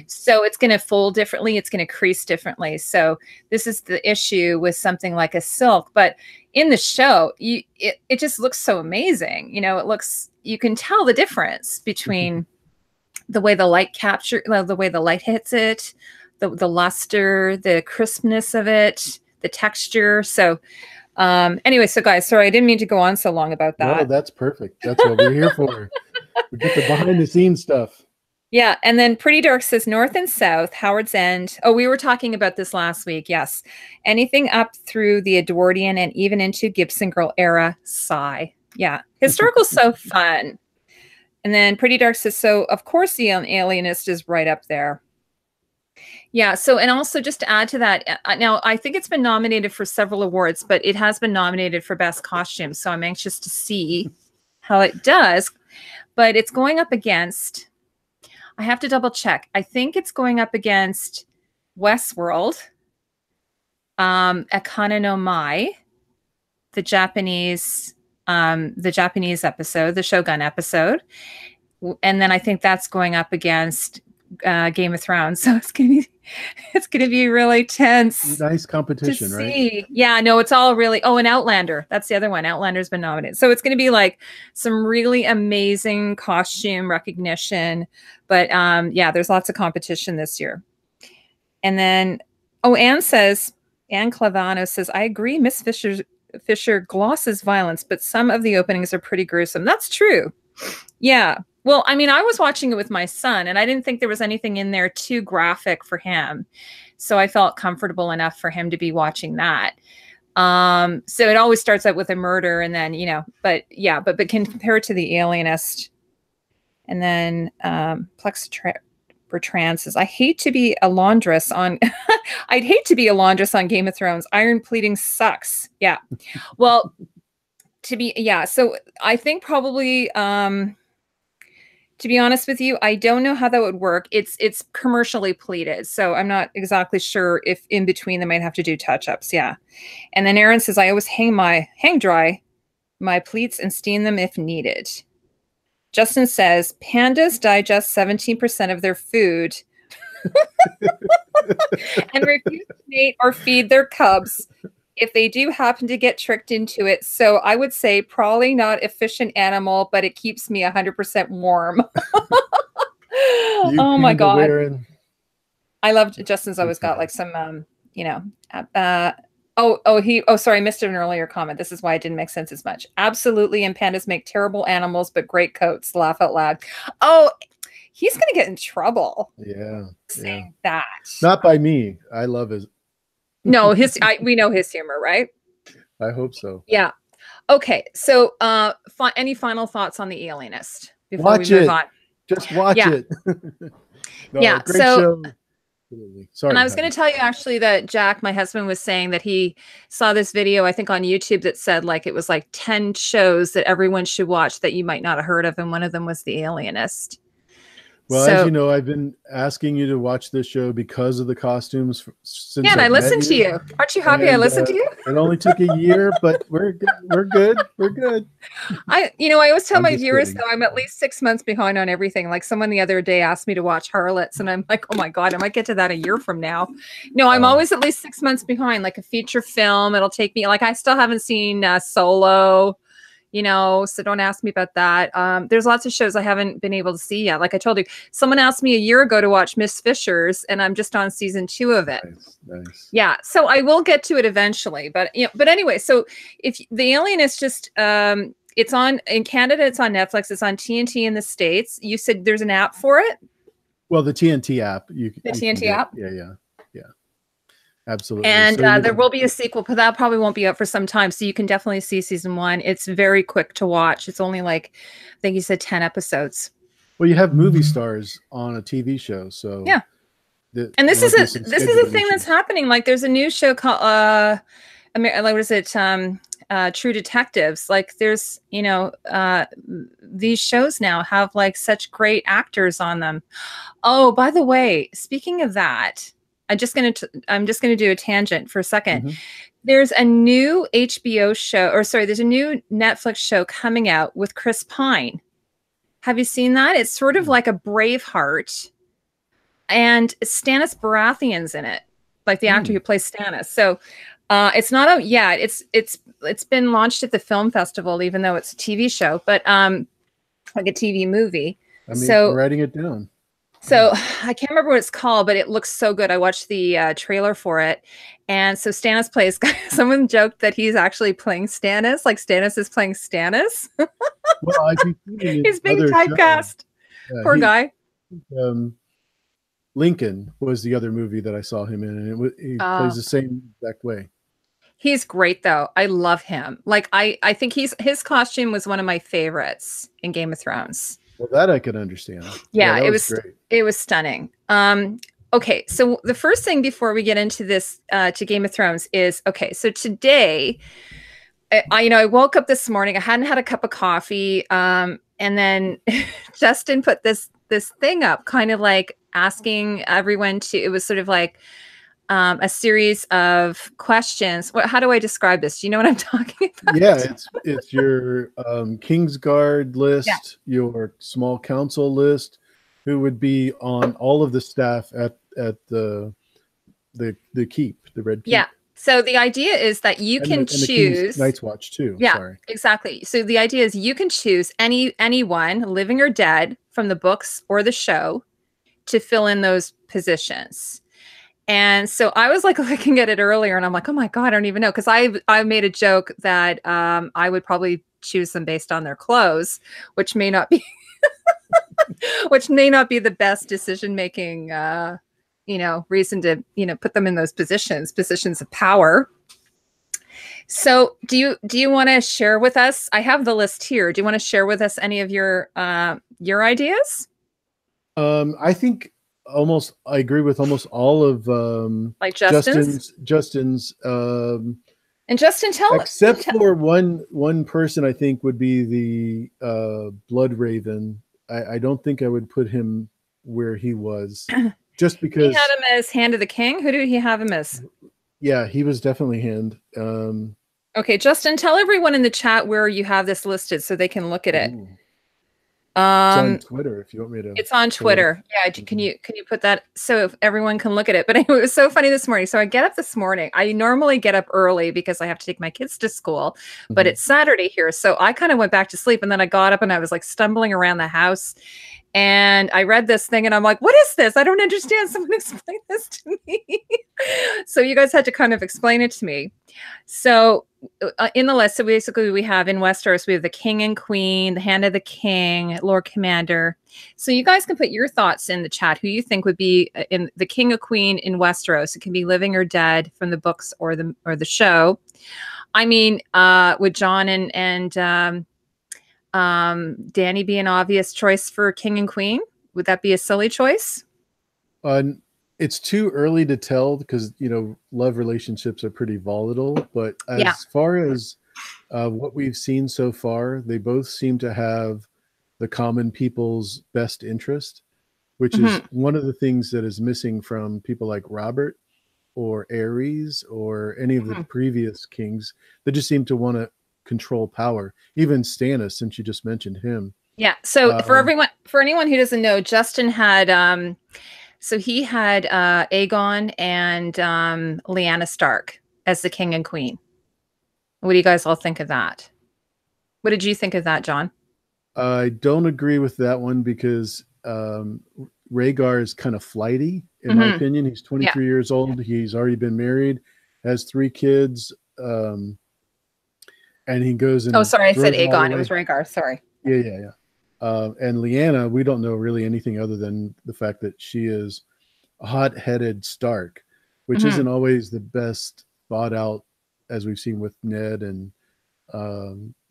So it's going to fold differently. It's going to crease differently. So this is the issue with something like a silk. But in the show, it just looks so amazing. You can tell the difference between the way the light the way the light hits it, the luster, the crispness of it, the texture. So anyway, so guys, sorry, I didn't mean to go on so long about that. No, that's perfect. That's what we're here for. We get the behind the scenes stuff. Yeah. And then Pretty Dark says North and South, Howard's End. Oh, we were talking about this last week. Yes. Anything up through the Edwardian and even into Gibson Girl era, sigh. Yeah. Historical's so fun. And then Pretty Dark says, so of course the Alienist is right up there. Yeah. So, and also just to add to that, now I think it's been nominated for several awards, but it has been nominated for Best Costume. So I'm anxious to see how it does. But it's going up against, I have to double check. I think it's going up against Westworld, Akane no Mai, the Japanese episode, the Shogun episode. And then I think that's going up against Game of Thrones, so it's gonna be really tense. Nice competition, right? Yeah, no, it's all really. Oh, and Outlander. That's the other one. Outlander's been nominated, so it's gonna be like some really amazing costume recognition. But yeah, there's lots of competition this year. And then, oh, Anne Clavano says, I agree. Miss Fisher glosses violence, but some of the openings are pretty gruesome. That's true. Yeah. Well, I mean, I was watching it with my son, and I didn't think there was anything in there too graphic for him. So I felt comfortable enough for him to be watching that. So it always starts out with a murder, and then, you know, but yeah, but compared to The Alienist. And then Plex Bertrand says, I hate to be a laundress on I'd hate to be a laundress on Game of Thrones. Iron pleading sucks. Yeah. Well, so I think probably to be honest with you, I don't know how that would work. It's commercially pleated, so I'm not exactly sure if in between they might have to do touch-ups. Yeah. And then Aaron says, I always hang dry my pleats and steam them if needed. Justin says, pandas digest 17% of their food and refuse to mate or feed their cubs if they do happen to get tricked into it. So I would say probably not efficient animal, but it keeps me 100% warm. Oh my God. Wearing... I love Justin's always got like some, you know, sorry, I missed an earlier comment. This is why it didn't make sense as much. Absolutely. And pandas make terrible animals, but great coats. Laugh out loud. Oh, he's going to get in trouble. Yeah. Saying that. Not by me. I love his. No, we know his humor, right? I hope so. Yeah. Okay. So, any final thoughts on The Alienist before we move on? Just watch it. No, yeah. Great show. Sorry, and I was going to tell you actually that Jack, my husband, was saying that he saw this video, I think on YouTube, that said like it was like 10 shows that everyone should watch that you might not have heard of. And one of them was The Alienist. Well, as you know, I've been asking you to watch this show because of the costumes. Since and I listened to you. Aren't you happy I listened to you? It only took a year, but we're good. We're good. I always tell my viewers, though, I'm at least 6 months behind on everything. Like someone the other day asked me to watch Harlots, and I'm like, oh my God, I might get to that a year from now. No, I'm always at least 6 months behind, like a feature film. It'll take me, like I still haven't seen Solo. You know, so don't ask me about that. There's lots of shows I haven't been able to see yet. Like I told you, someone asked me a year ago to watch Miss Fisher's, and I'm just on season 2 of it. Nice. Yeah, so I will get to it eventually. But but anyway, so if The Alienist just it's on in Canada, it's on Netflix, it's on TNT in the States. You said there's an app for it? Well, the TNT app. The TNT app? Yeah. Absolutely. And there will be a sequel, but that probably won't be up for some time. So you can definitely see season 1. It's very quick to watch. It's only like, I think you said 10 episodes. Well, you have movie stars on a TV show. So yeah. And this is a thing that's happening. Like there's a new show called, what is it? True Detectives. Like there's, you know, these shows now have like such great actors on them. Oh, by the way, speaking of that, I'm just going to do a tangent for a second. Mm-hmm. There's a new HBO show, there's a new Netflix show coming out with Chris Pine. Have you seen that? It's sort of like a Braveheart, and Stannis Baratheon's in it, like the actor who plays Stannis. So it's not out yet. It's been launched at the film festival, even though it's a TV show, but like a TV movie. I'm writing it down. So I can't remember what it's called, but it looks so good. I watched the trailer for it. And so Stannis plays, someone joked that he's actually playing Stannis, like Stannis is playing Stannis. Well, I think he's being typecast. Poor guy. Lincoln was the other movie that I saw him in, and he plays the same exact way. He's great, though. I love him. Like I think his costume was one of my favorites in Game of Thrones. Well, that I could understand. Yeah, it was great. It was stunning. Okay, so the first thing before we get into this to Game of Thrones is, okay, so today, I woke up this morning, I hadn't had a cup of coffee, and then Justin put this thing up, kind of like asking everyone to, it was sort of like a series of questions. How do I describe this? Do you know what I'm talking about? Yeah, it's your Kingsguard list, your small council list, who would be on all of the staff at the keep, the Red Keep. Yeah. So the idea is that you can and the King's choose. Night's Watch too. Yeah, Sorry. exactly. So the idea is you can choose anyone, living or dead, from the books or the show to fill in those positions. And so I was like looking at it earlier and I'm like, oh my God, I don't even know. Because I made a joke that I would probably choose them based on their clothes, which may not be which may not be the best decision making reason to, put them in those positions of power. So do you want to share with us? I have the list here. Do you want to share with us any of your ideas? I think I agree with almost all of Like Justin's? Justin's And Justin, except for one person I think would be the Blood Raven. I don't think I would put him where he was, just because he had him as Hand of the King. Who did he have him as? Yeah, he was definitely Hand. Okay, Justin, tell everyone in the chat where you have this listed so they can look at it. Ooh. It's on Twitter if you want me to. It's on Twitter. Yeah, can you put that so if everyone can look at it? But anyway, it was so funny this morning. So I get up this morning. I normally get up early because I have to take my kids to school, but it's Saturday here. So I kind of went back to sleep and then I got up and I was like stumbling around the house and I read this thing and I'm like, what is this? I don't understand. Someone explain this to me. So you guys had to kind of explain it to me. So in the list, so basically we have in Westeros, we have the King and Queen, the Hand of the King, Lord Commander. So you guys can put your thoughts in the chat, who you think would be in the King or Queen in Westeros. It can be living or dead from the books or the show. I mean, would Jon and Dany be an obvious choice for King and Queen? Would that be a silly choice? It's too early to tell because, love relationships are pretty volatile. But as far as what we've seen so far, they both seem to have the common people's best interest, which is one of the things that is missing from people like Robert or Aerys or any of the previous kings that just seem to want to control power. Even Stannis, since you just mentioned him. Yeah. So for anyone who doesn't know, Justin had so he had Aegon and Lyanna Stark as the King and Queen. What do you guys all think of that? What did you think of that, John? I don't agree with that one because Rhaegar is kind of flighty, in my opinion. He's 23 years old. He's already been married, has 3 kids, and he goes and... Oh, sorry, I said Aegon. It was Rhaegar. Sorry. Yeah. And Lyanna, we don't know really anything other than the fact that she is a hot-headed Stark, which isn't always the best thought out, as we've seen with Ned and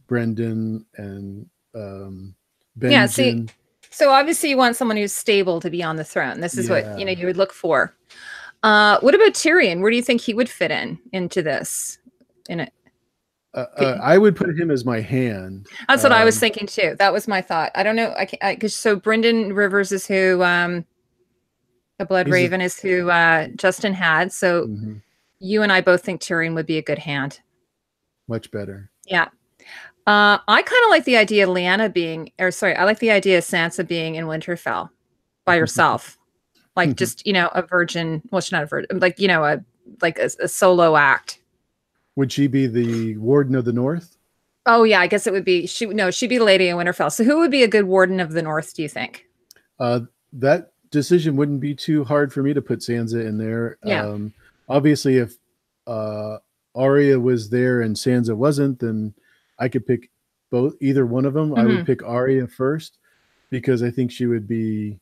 Brendan and Ben. Yeah, see, so obviously you want someone who's stable to be on the throne. This is what you would look for. What about Tyrion? Where do you think he would fit into this? I would put him as my hand. That's what I was thinking too. That was my thought. I don't know. Because so Brynden Rivers is who the Blood Raven is who Justin had. So you and I both think Tyrion would be a good hand. Much better. Yeah. I kind of like the idea of Lyanna I like the idea of Sansa being in Winterfell by herself. Like just, a virgin. Well, she's not a virgin. Like, a solo act. Would she be the Warden of the North? Oh yeah, I guess it would be she'd be the Lady of Winterfell. So who would be a good Warden of the North, do you think? That decision wouldn't be too hard for me to put Sansa in there. Yeah. Obviously, if Arya was there and Sansa wasn't, then I could pick either one of them. I would pick Arya first because I think she would be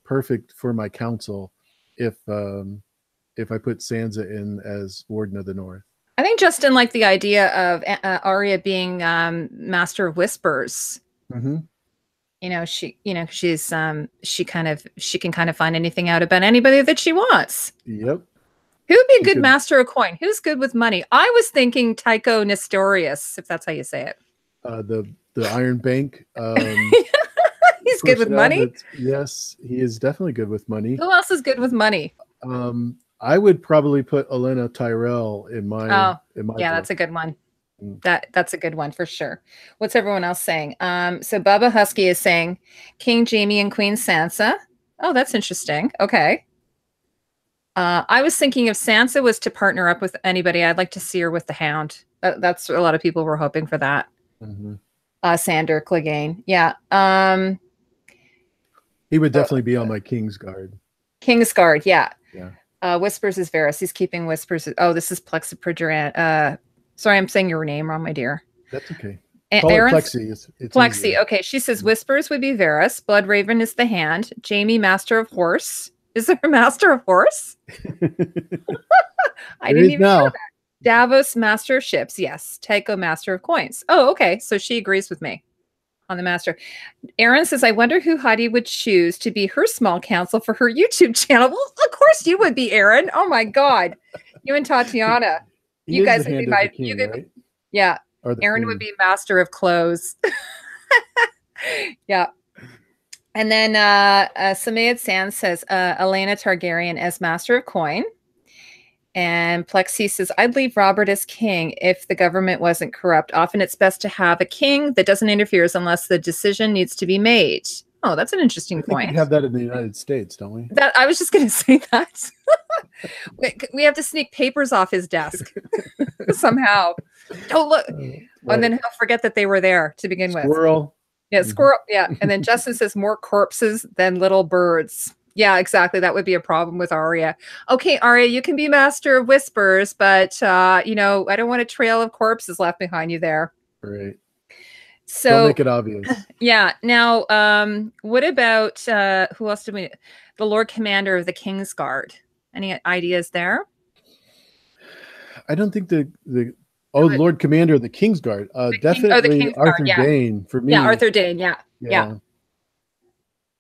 perfect for my council if I put Sansa in as Warden of the North. I think Justin liked the idea of Arya being Master of Whispers. She can kind of find anything out about anybody that she wants. Yep. Who would be a good Master of Coin? Who's good with money? I was thinking Tycho Nestorius, if that's how you say it. The Iron Bank. He's good with money. Yes, he is definitely good with money. Who else is good with money? I would probably put Olenna Tyrell in my. Yeah, that's a good one. That's a good one for sure. What's everyone else saying? So Bubba Husky is saying King Jamie and Queen Sansa. Oh, that's interesting. Okay. I was thinking if Sansa was to partner up with anybody, I'd like to see her with the Hound. That's a lot of people were hoping for that. Sandor Clegane. Yeah. He would definitely be on my Kingsguard. Kingsguard, yeah. Yeah. Whispers is Varys. He's keeping Whispers. Oh, this is Plexipriduran. Sorry, I'm saying your name wrong, my dear. That's okay. Call her Plexi. It's Plexi. Easier. Okay, she says Whispers would be Varys. Bloodraven is the Hand. Jamie, Master of Horse. Is there a Master of Horse? I didn't even know that. Davos, Master of Ships. Yes. Tycho, Master of Coins. Oh, okay. So she agrees with me on the Master. Aaron says, I wonder who Heidi would choose to be her small counsel for her YouTube channel. Well, of course you would be, Aaron. Oh my God. You and Tatiana. You guys would be my king, right? Yeah. Aaron would be Master of Clothes. Yeah. And then Samayed Sands says Elena Targaryen as Master of Coin. And Plexi says, I'd leave Robert as king if the government wasn't corrupt. Often it's best to have a king that doesn't interfere unless the decision needs to be made. Oh, that's an interesting point. We have that in the United States, don't we? That I was just going to say that. We have to sneak papers off his desk somehow. Oh, look. Right. And then he'll forget that they were there to begin with. Squirrel. Yeah, squirrel. Yeah. And then Justin says more corpses than little birds. Yeah, exactly. That would be a problem with Arya. Okay, Arya, you can be Master of Whispers, but, you know, I don't want a trail of corpses left behind you there. Right. So don't make it obvious. Yeah. Now, what about, who else did we, the Lord Commander of the Kingsguard? Any ideas there? I don't think the Lord Commander of the Kingsguard. Definitely Arthur Dane for me. Yeah, Arthur Dane. Yeah.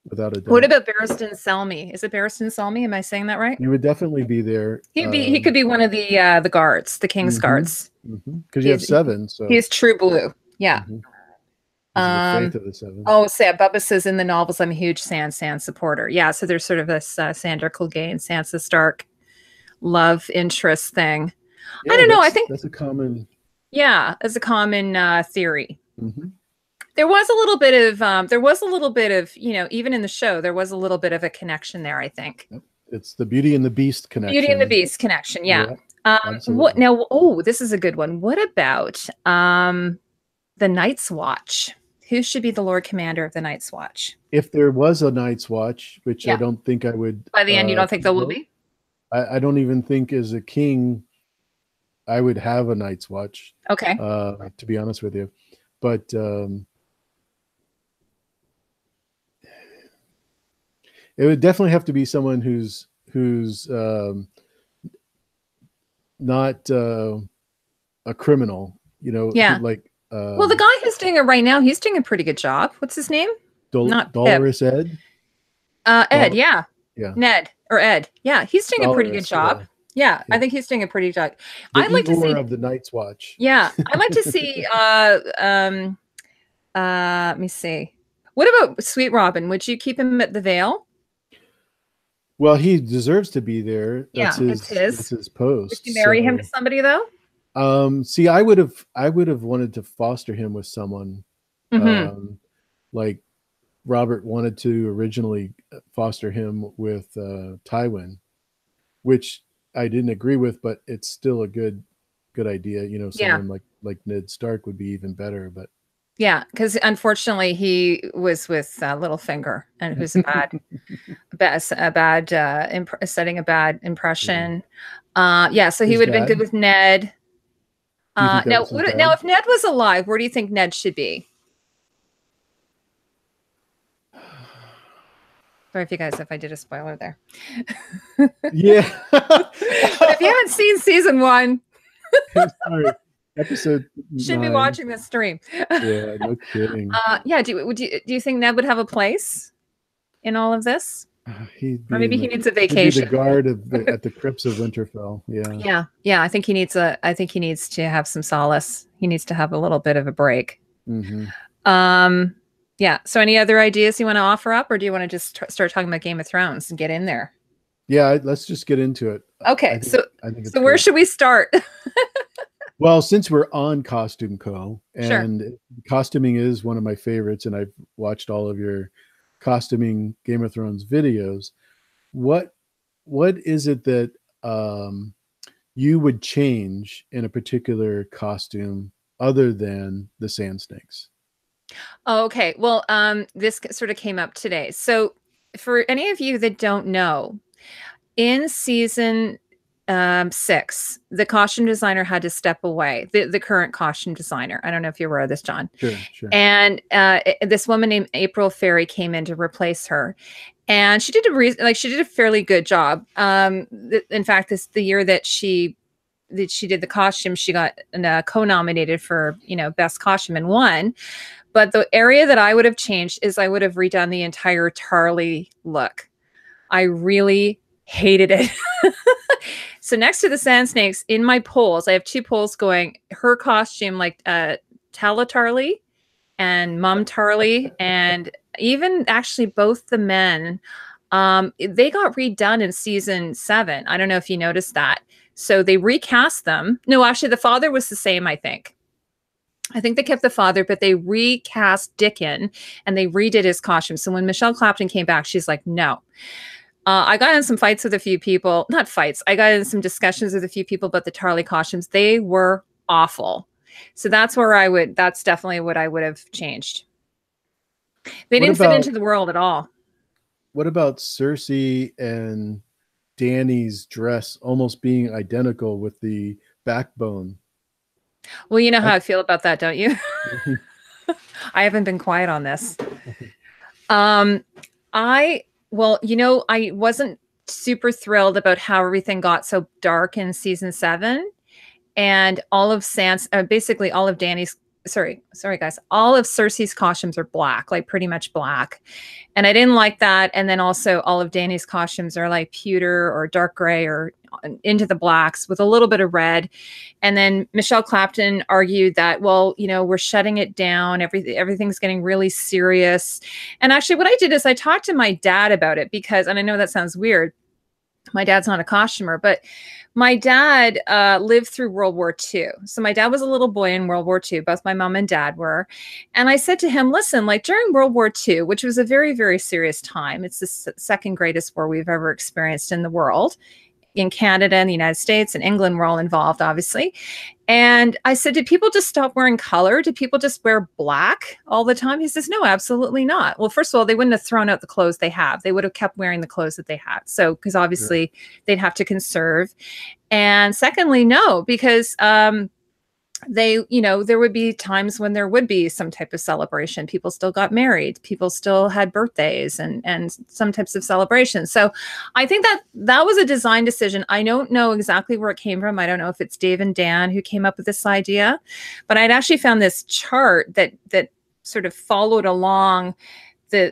Without a doubt. What about Barristan Selmy? Is it Barristan Selmy? Am I saying that right? He would definitely be there. He could be one of the guards, the King's guards. Because you have 7. So he's true blue. Yeah. The faith of the 7. Oh, Bubba says in the novels, I'm a huge Sansa supporter. Yeah, so there's sort of this Sandor Clegane, Sansa Stark love interest thing. Yeah, I don't know. I think that's a common. Yeah, as a common theory. There was a little bit of, you know, even in the show, there was a little bit of a connection there, I think. It's the Beauty and the Beast connection. Beauty and the Beast connection, yeah. What now? Oh, this is a good one. What about the Night's Watch? Who should be the Lord Commander of the Night's Watch? If there was a Night's Watch, which I don't think I would. By the end, you don't think there will be? I don't even think as a king I would have a Night's Watch. Okay. To be honest with you. But it would definitely have to be someone who's not a criminal, you know. Yeah. Like well, the guy who's doing it right now, he's doing a pretty good job. What's his name? Not Dolores Ed. Ed, yeah. Ned or Ed, yeah. He's doing a pretty good job. Yeah, I think he's doing a pretty job. I'd like to see of the Night's Watch. Yeah, I'd like to see. Let me see. What about Sweet Robin? Would you keep him at the Vale? Well, he deserves to be there. That's it's his post. Would you marry him to somebody though? See, I would have wanted to foster him with someone, like Robert wanted to originally foster him with Tywin, which I didn't agree with, but it's still a good idea. You know, someone like Ned Stark would be even better. But yeah, because unfortunately he was with Littlefinger, and who's setting a bad impression. So he would have been good with Ned. Now, if Ned was alive, where do you think Ned should be? Sorry if I did a spoiler there. Yeah. But if you haven't seen season 1, sorry. Episode should 9. Be watching this stream. Yeah, no kidding. Do you think Ned would have a place in all of this? Or maybe he needs a vacation. He'd be the guard at the crypts of Winterfell. Yeah. I think he needs to have some solace. He needs to have a little bit of a break. Yeah. So any other ideas you want to offer up, or do you want to just start talking about Game of Thrones and get in there? Yeah, let's just get into it. Okay. So where should we start? Well, since we're on Costume Co. Sure. and costuming is one of my favorites, and I've watched all of your costuming Game of Thrones videos, what what is it that you would change in a particular costume other than the Sand Snakes? Oh, okay. Well, this sort of came up today. So, for any of you that don't know, in season 6, the costume designer had to step away. The current costume designer. I don't know if you're aware of this, John. Sure, sure. And this woman named April Ferry came in to replace her, and she did she did a fairly good job. In fact, this the year that she did the costume, she got co-nominated for best costume and won. But the area that I would have changed is I would have redone the entire Tarly look. I really hated it. So next to the Sand Snakes, in my polls, I have 2 polls going. Her costume, like Tala Tarly and Mum Tarly, and even actually both the men, they got redone in season 7. I don't know if you noticed that. So they recast them. No, actually, the father was the same, I think. I think they kept the father, but they recast Dickon and they redid his costume. So when Michelle Clapton came back, she's like, no. I got in some fights with a few people, not fights. I got in some discussions with a few people about the Tarly costumes. They were awful. So that's definitely what I would have changed. They didn't fit into the world at all. What about Cersei and Dany's dress almost being identical with the backbone? Well, you know how I feel about that, don't you? I haven't been quiet on this. I wasn't super thrilled about how everything got so dark in season 7, and all of basically all of Dany's, sorry guys, all of Cersei's costumes are black, like pretty much black. And I didn't like that. And then also all of Dany's costumes are like pewter or dark gray or into the blacks with a little bit of red. And then Michelle Clapton argued that, well, we're shutting it down. Everything's getting really serious. And actually what I did is I talked to my dad about it because, and I know that sounds weird, my dad's not a costumer, but my dad lived through World War II. So my dad was a little boy in World War II. Both my mom and dad were. And I said to him, listen, like during World War II, which was a very, very serious time, it's the second greatest war we've ever experienced in the world. In Canada and the United States and England were all involved, obviously. And I said, did people just stop wearing color? Did people just wear black all the time? He says, no, absolutely not. Well, first of all, they wouldn't have thrown out the clothes they have. They would have kept wearing the clothes that they had. So, because obviously they'd have to conserve. And secondly, no, because there would be times when there would be some type of celebration. People still got married. People still had birthdays and some types of celebrations. So I think that was a design decision. I don't know exactly where it came from. I don't know if it's Dave and Dan who came up with this idea, but I'd actually found this chart that sort of followed along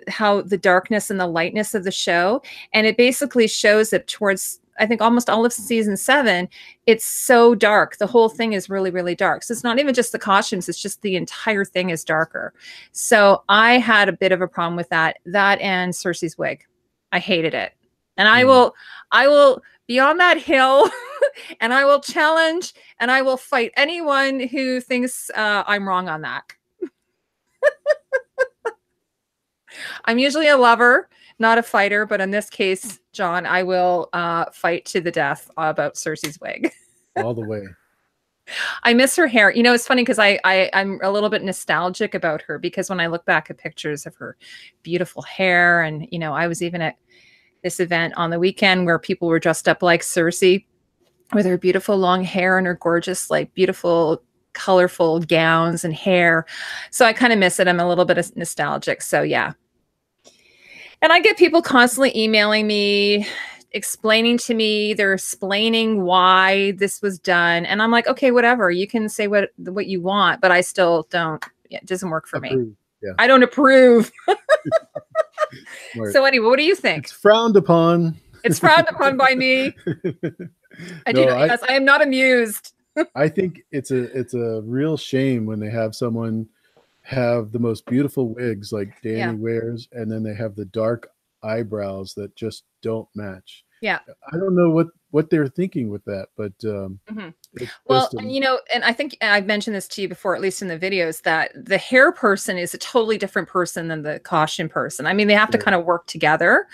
how the darkness and the lightness of the show. And it basically shows that towards, I think, almost all of season 7, it's so dark. The whole thing is really, really dark. So it's not even just the costumes, it's just the entire thing is darker. So I had a bit of a problem with that and Cersei's wig. I hated it. And I will be on that hill and I will challenge and I will fight anyone who thinks I'm wrong on that. I'm usually a lover, not a fighter, but in this case, John, I will fight to the death about Cersei's wig. All the way. I miss her hair. It's funny because I'm a little bit nostalgic about her because when I look back at pictures of her beautiful hair, and I was even at this event on the weekend where people were dressed up like Cersei with her beautiful long hair and her gorgeous, like beautiful, colorful gowns and hair. So I kind of miss it. I'm a little bit nostalgic. So yeah. And I get people constantly emailing me, explaining to me, they're explaining why this was done. And I'm like, okay, whatever. You can say what you want, but I still don't. It doesn't work for me. Yeah. I don't approve. So anyway, what do you think? It's frowned upon. It's frowned upon by me. Yes, I am not amused. I think it's a real shame when they have someone have the most beautiful wigs like Dany wears, and then they have the dark eyebrows that just don't match. Yeah. I don't know what they're thinking with that, but Hmm. it's Well, just and you know, and I think I've mentioned this to you before, at least in the videos, that the hair person is a totally different person than the costume person. I mean, they have to sure, kind of work together. of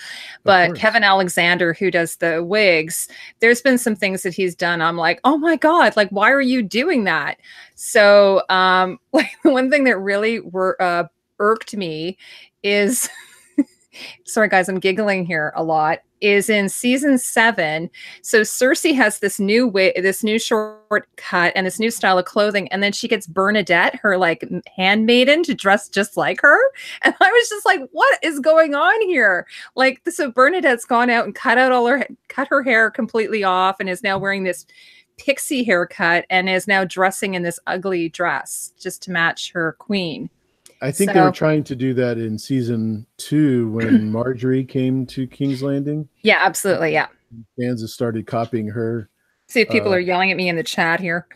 But course. Kevin Alexander, who does the wigs, there's been some things that he's done. I'm like, oh my God, like, why are you doing that? So, like, one thing that really irked me is sorry guys, I'm giggling here a lot, is in season 7. So Cersei has this new this new short cut and this new style of clothing, and then she gets Bernadette, her like handmaiden, to dress just like her. And I was just like, what is going on here? Like, so Bernadette's gone out and cut her hair completely off and is now wearing this pixie haircut and is now dressing in this ugly dress just to match her queen. I think they were So trying to do that in season 2 when Marjorie came to King's Landing. yeah, absolutely. Yeah. Fans have started copying her. See if people Uh, are yelling at me in the chat here.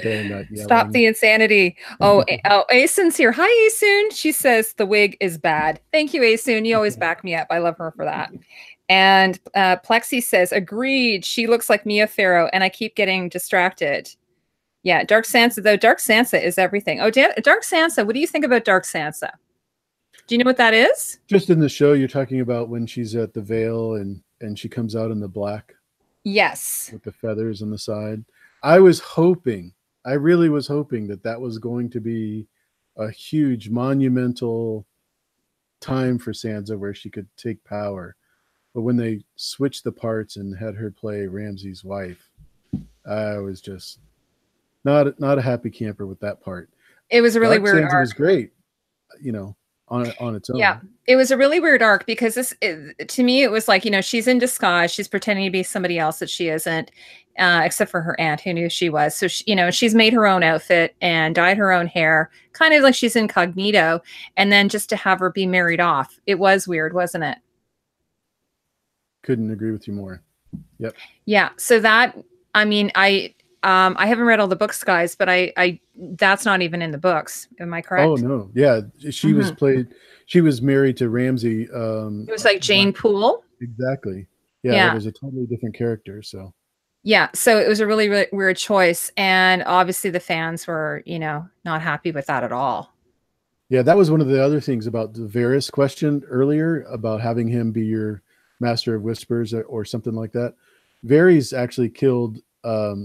they're not Stop yelling. the insanity. Oh, Asun's here. Hi, Asun. She says the wig is bad. Thank you, Asun. You always back me up. I love her for that. And Plexi says, agreed. She looks like Mia Farrow, and I keep getting distracted. Yeah, Dark Sansa, though. Dark Sansa is everything. Oh, Dark Sansa. What do you think about Dark Sansa? Do you know what that is? Just in the show, you're talking about when she's at the Vale and she comes out in the black Yes. with the feathers on the side. I was hoping, I really was hoping that that was going to be a huge monumental time for Sansa where she could take power. But when they switched the parts and had her play Ramsay's wife, I was just not a happy camper with that part. It was a really Dark weird Sansa arc. was great, you know, on its own. Yeah, it was a really weird arc because to me, it was like, you know, she's in disguise. She's pretending to be somebody else that she isn't, except for her aunt who knew she was. So, you know, she's made her own outfit and dyed her own hair, kind of like she's incognito. And then just to have her be married off, it was weird, wasn't it? Couldn't agree with you more. Yep. Yeah. So that, I mean, I haven't read all the books, guys, but I that's not even in the books. Am I Oh correct? no, yeah, she was played. She was married to Ramsay. It was like Jane Poole. Exactly. Yeah, that Yeah. was a totally different character. So Yeah, so it was a really, really weird choice, and obviously the fans were, you know, not happy with that at all. yeah, that was one of the other things about the Varys question earlier about having him be your master of whispers or something like that. Varys actually killed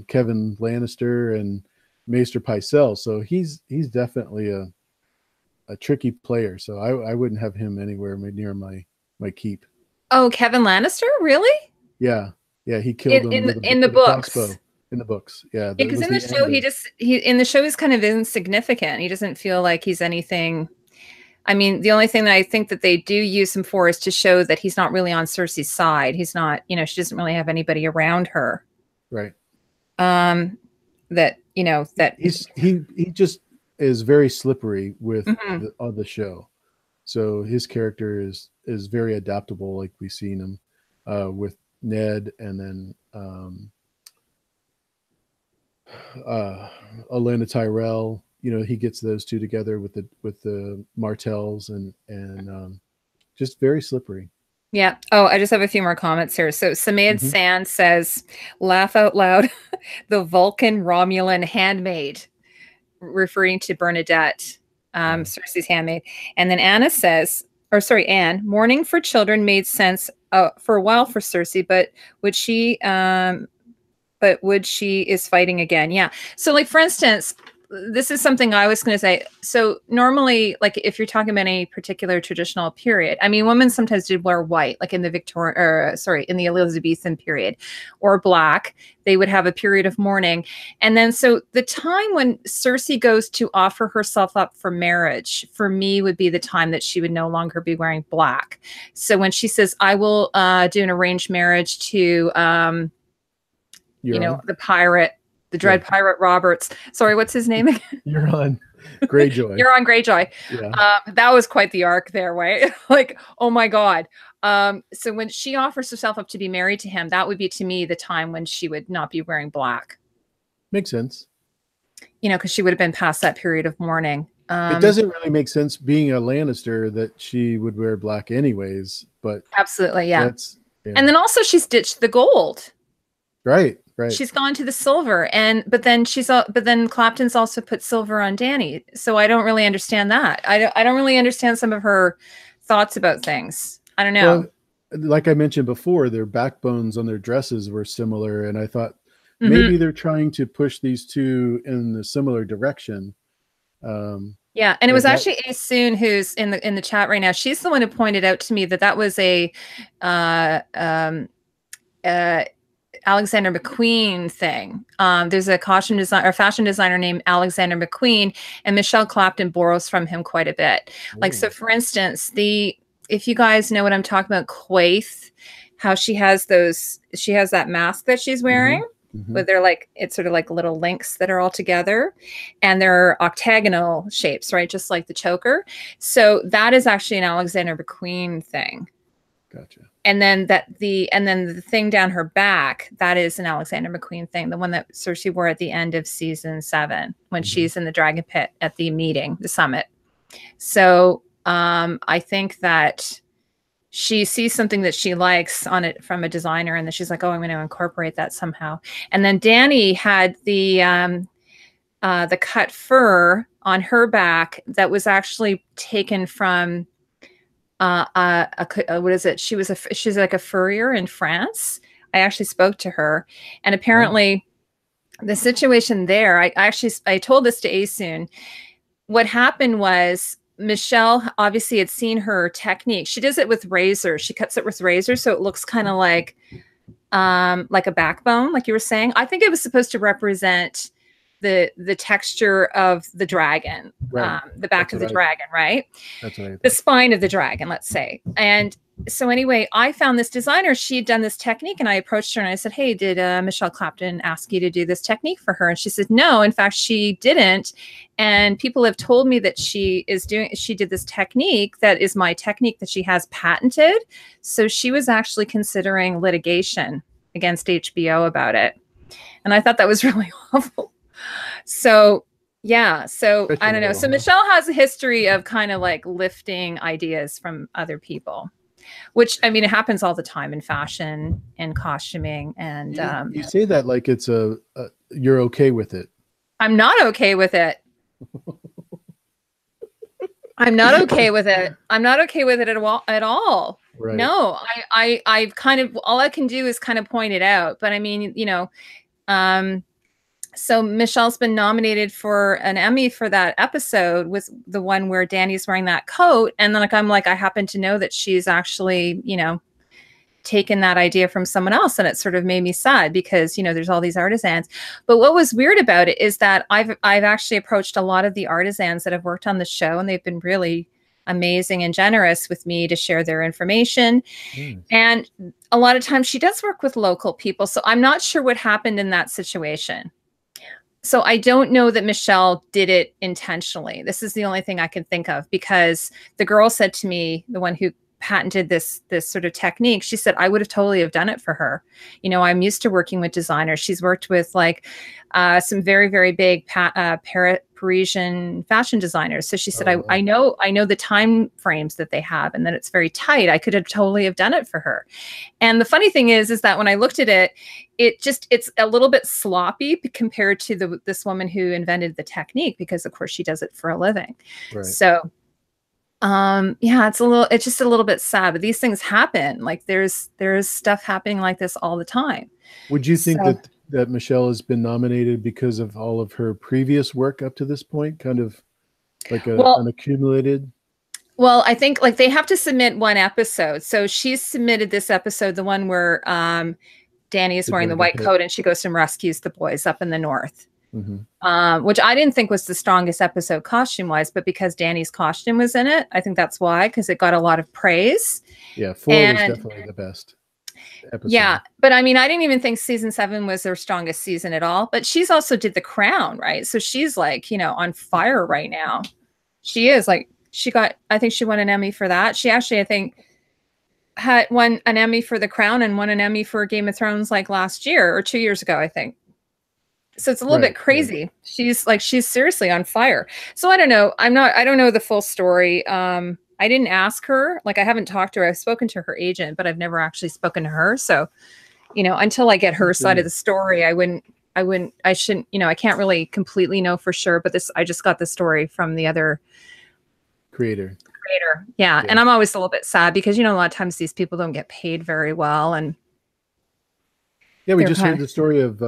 Kevin Lannister and Maester Pycelle, so he's definitely a tricky player. So I wouldn't have him anywhere near my keep. Oh, Kevin Lannister, really? Yeah, yeah, he In killed him in with in the a crossbow books? in the books. Yeah, Yeah, that because was in the the show end of. he in the show he's kind of insignificant. He doesn't feel like he's anything. I mean, the only thing that I think that they do use him for is to show that he's not really on Cersei's side. He's not, you know, she doesn't really have anybody around her. Right. That, you know, that He just is very slippery with mhm. the show. So his character is very adaptable, like we've seen him with Ned, and then Olenna Tyrell. You know, he gets those two together with the Martells and just very slippery. Yeah. Oh, I just have a few more comments here. So Samad Mm-hmm. Sand says, laugh out loud, the Vulcan Romulan handmaid, referring to Bernadette, Yeah. Cersei's handmaid. And then Anna says, or sorry, Anne, mourning for children made sense for a while for Cersei, would she is fighting again. Yeah. So like, for instance, this is something I was going to say. So normally, like if you're talking about any particular traditional period, I mean, women sometimes did wear white, like in the Victorian, or sorry, in the Elizabethan period, or black. They would have a period of mourning. And then, so the time when Cersei goes to offer herself up for marriage, for me, would be the time that she would no longer be wearing black. So when she says, I will do an arranged marriage to, you You're know, on. the pirate, the Yeah, Dread Pirate Roberts. Sorry, what's his name again? you're on. Greyjoy. You're on Greyjoy. Yeah, That was quite the arc there, right? Like, oh my God. So when she offers herself up to be married to him, that would be to me the time when she would not be wearing black. makes sense. You know, because she would have been past that period of mourning. It doesn't really make sense being a Lannister that she would wear black anyways, but Absolutely, yeah. that's yeah. And then also she's ditched the gold. Right. She's gone to the silver, but then Clapton's also put silver on Danny. So I don't really understand that. I don't really understand some of her thoughts about things. I don't know. Well, like I mentioned before, their backbones on their dresses were similar, and I thought maybe they're trying to push these two in a similar direction. Yeah, and it was actually Asun who's in the chat right now. She's the one who pointed out to me that was a Alexander McQueen thing. There's a costume designer or fashion designer named Alexander McQueen, and Michelle Clapton borrows from him quite a bit. Ooh. Like, so for instance, if you guys know what I'm talking about, Quaith, how she has that mask that she's wearing, but they're like, it's sort of like little links that are all together, and they're octagonal shapes, right? Just like the choker. So that is actually an Alexander McQueen thing. Gotcha. And then the thing down her back, that is an Alexander McQueen thing, the one that Cersei wore at the end of season 7 when she's in the dragon pit at the meeting, the summit. So I think that she sees something that she likes on it from a designer, and then she's like, oh, I'm going to incorporate that somehow. And then Danny had the cut fur on her back that was actually taken from what is it? She's like a furrier in France. I actually spoke to her, and apparently the situation there, I told this to Asun. What happened was Michelle obviously had seen her technique. She does it with razors. She cuts it with razors, so it looks kind of like a backbone, like you were saying. I think it was supposed to represent the texture of the dragon, right. The back of the dragon, right? That's right. The spine of the dragon, let's say. And so anyway, I found this designer. She had done this technique, and I approached her and I said, hey, did Michelle Clapton ask you to do this technique for her? And she said, no, in fact, she didn't. And people have told me that she did this technique that is my technique that she has patented. So she was actually considering litigation against HBO about it. And I thought that was really awful. So yeah, so I don't know. So Michelle has a history of kind of like lifting ideas from other people, which, I mean, it happens all the time in fashion and costuming. And you say that like it's you're okay with it. I'm not okay with it. I'm not okay with it. I'm not okay with it at all. Right. No, I've kind of, all I can do is kind of point it out. But I mean, you know, so Michelle's been nominated for an Emmy for that episode, with the one where Danny's wearing that coat. And then I happen to know that she's actually, you know, taken that idea from someone else. And it sort of made me sad because, you know, there's all these artisans. But what was weird about it is that I've actually approached a lot of the artisans that have worked on the show, and they've been really amazing and generous with me to share their information. And a lot of times she does work with local people. So I'm not sure what happened in that situation. So I don't know that Michelle did it intentionally. This is the only thing I can think of, because the girl said to me, the one who patented this sort of technique, she said, I would have totally have done it for her. You know, I'm used to working with designers. She's worked with like some very, very big Parisian fashion designers. So she said, I know the time frames that they have, and that it's very tight. I could have totally have done it for her. And the funny thing is that when I looked at it, it's a little bit sloppy compared to this woman who invented the technique, because of course she does it for a living. Right. So yeah, it's just a little bit sad, but these things happen. Like there's stuff happening like this all the time. Would you think that Michelle has been nominated because of all of her previous work up to this point, kind of like an accumulated? Well, I think like they have to submit one episode. So she's submitted this episode, the one where Danny is wearing the white coat and she goes and rescues the boys up in the north. Which I didn't think was the strongest episode costume wise, but because Danny's costume was in it, I think that's why, because it got a lot of praise. Yeah, 4 was definitely the best episode. Yeah, but I mean, I didn't even think season 7 was their strongest season at all. But she's also did The Crown, right? So she's like, you know, on fire right now. She is like, I think she won an Emmy for that. She actually, I think, had won an Emmy for The Crown and won an Emmy for Game of Thrones like last year or 2 years ago, I think. So it's a little bit Right. crazy. She's seriously on fire. So I don't know. I don't know the full story. I didn't ask her. Like I haven't talked to her. I've spoken to her agent, but I've never actually spoken to her. So, until I get her side of the story, I shouldn't, I can't really completely know for sure, but I just got the story from the other creator. Yeah. And I'm always a little bit sad because, a lot of times these people don't get paid very well. And yeah, we just heard the story of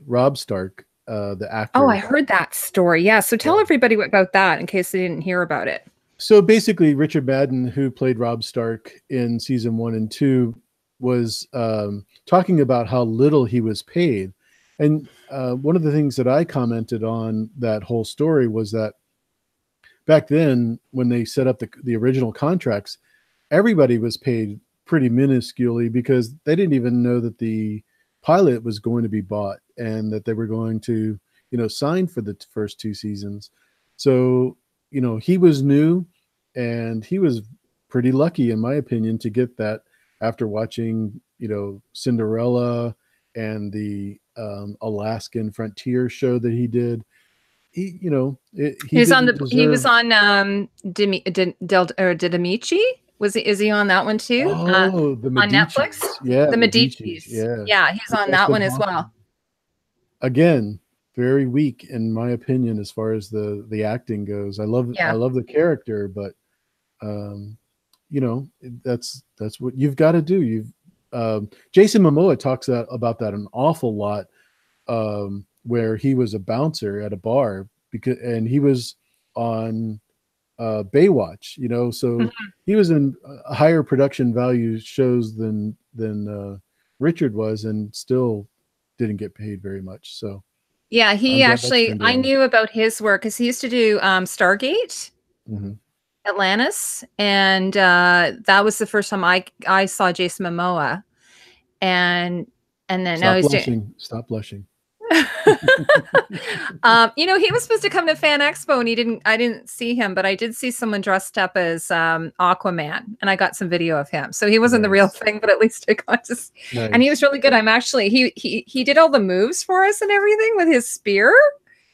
Rob Stark, the actor. Oh, I heard that story. Yeah. So tell everybody about that in case they didn't hear about it. So basically, Richard Madden, who played Rob Stark in season 1 and 2, was talking about how little he was paid. And one of the things that I commented on that whole story was that back then, when they set up the original contracts, everybody was paid pretty minusculely because they didn't even know that the pilot was going to be bought and that they were going to, sign for the first 2 seasons. So, he was new and he was pretty lucky, in my opinion, to get that after watching, Cinderella and the Alaskan Frontier show that he did. He was on Demichi. Is he on that one too? Oh, the Medicis. On Netflix? Yeah, the Medicis. Yeah, he's on that one as well. Again, very weak in my opinion as far as the acting goes. I love the character, but that's what you've got to do. Jason Momoa talks about that an awful lot, where he was a bouncer at a bar and he was on Baywatch, so he was in higher production value shows than Richard was, and still didn't get paid very much. So yeah, I knew about his work because he used to do Stargate, Atlantis, and that was the first time I saw Jason Momoa, and then Stop blushing. He was supposed to come to Fan Expo and I didn't see him, but I did see someone dressed up as Aquaman, and I got some video of him. So he wasn't the real thing, but at least I got to see. Nice. And he was really good. I'm actually he did all the moves for us and everything with his spear.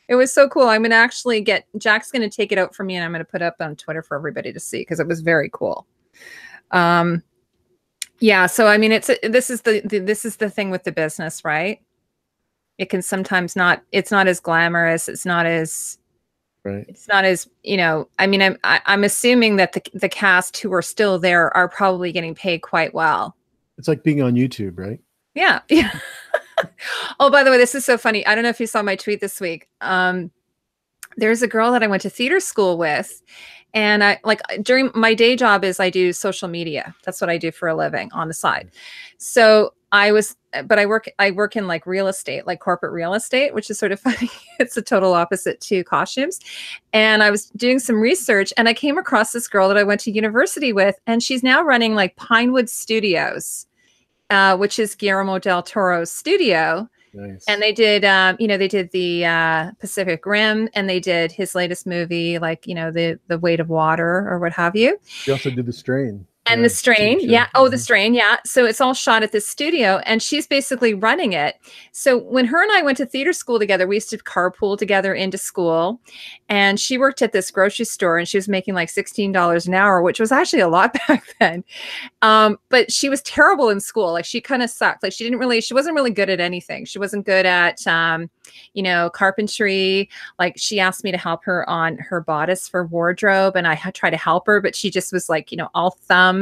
It was so cool. I'm gonna actually Jack's gonna take it out for me and I'm gonna put it up on Twitter for everybody to see because it was very cool. Yeah, so I mean this is the thing with the business, right? It can sometimes it's not as glamorous. It's not as, I mean, I'm assuming that the cast who are still there are probably getting paid quite well. It's like being on YouTube, right? Yeah. Yeah. Oh, by the way, this is so funny. I don't know if you saw my tweet this week. There's a girl that I went to theater school with, and during my day job I do social media. That's what I do for a living on the side. So I work in like real estate, like corporate real estate, which is sort of funny. It's a total opposite to costumes. And I was doing some research and I came across this girl that I went to university with, and she's now running like Pinewood Studios, which is Guillermo del Toro's studio. Nice. And they did, they did the Pacific Rim, and they did his latest movie, like, the Weight of Water or what have you. She also did The Strain. And The Strain, yeah. Oh, The Strain, yeah. So it's all shot at this studio, and she's basically running it. So when her and I went to theater school together, we used to carpool together into school, and she worked at this grocery store, and she was making like $16 an hour, which was actually a lot back then. But she was terrible in school. Like she kind of sucked. Like she wasn't really good at anything. She wasn't good at, carpentry. Like she asked me to help her on her bodice for wardrobe, and I tried to help her, but she just was like, all thumbs.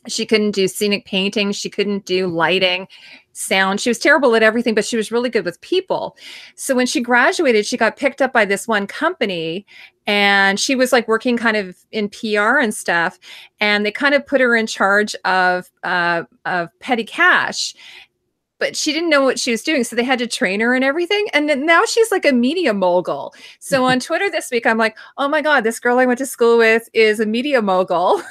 She couldn't do scenic painting. She couldn't do lighting, sound. She was terrible at everything, but she was really good with people. So when she graduated, she got picked up by this one company, and she was like working kind of in PR and stuff. And they kind of put her in charge of petty cash, but she didn't know what she was doing. So they had to train her and everything. And then now she's like a media mogul. So on Twitter this week, I'm like, oh my God, this girl I went to school with is a media mogul.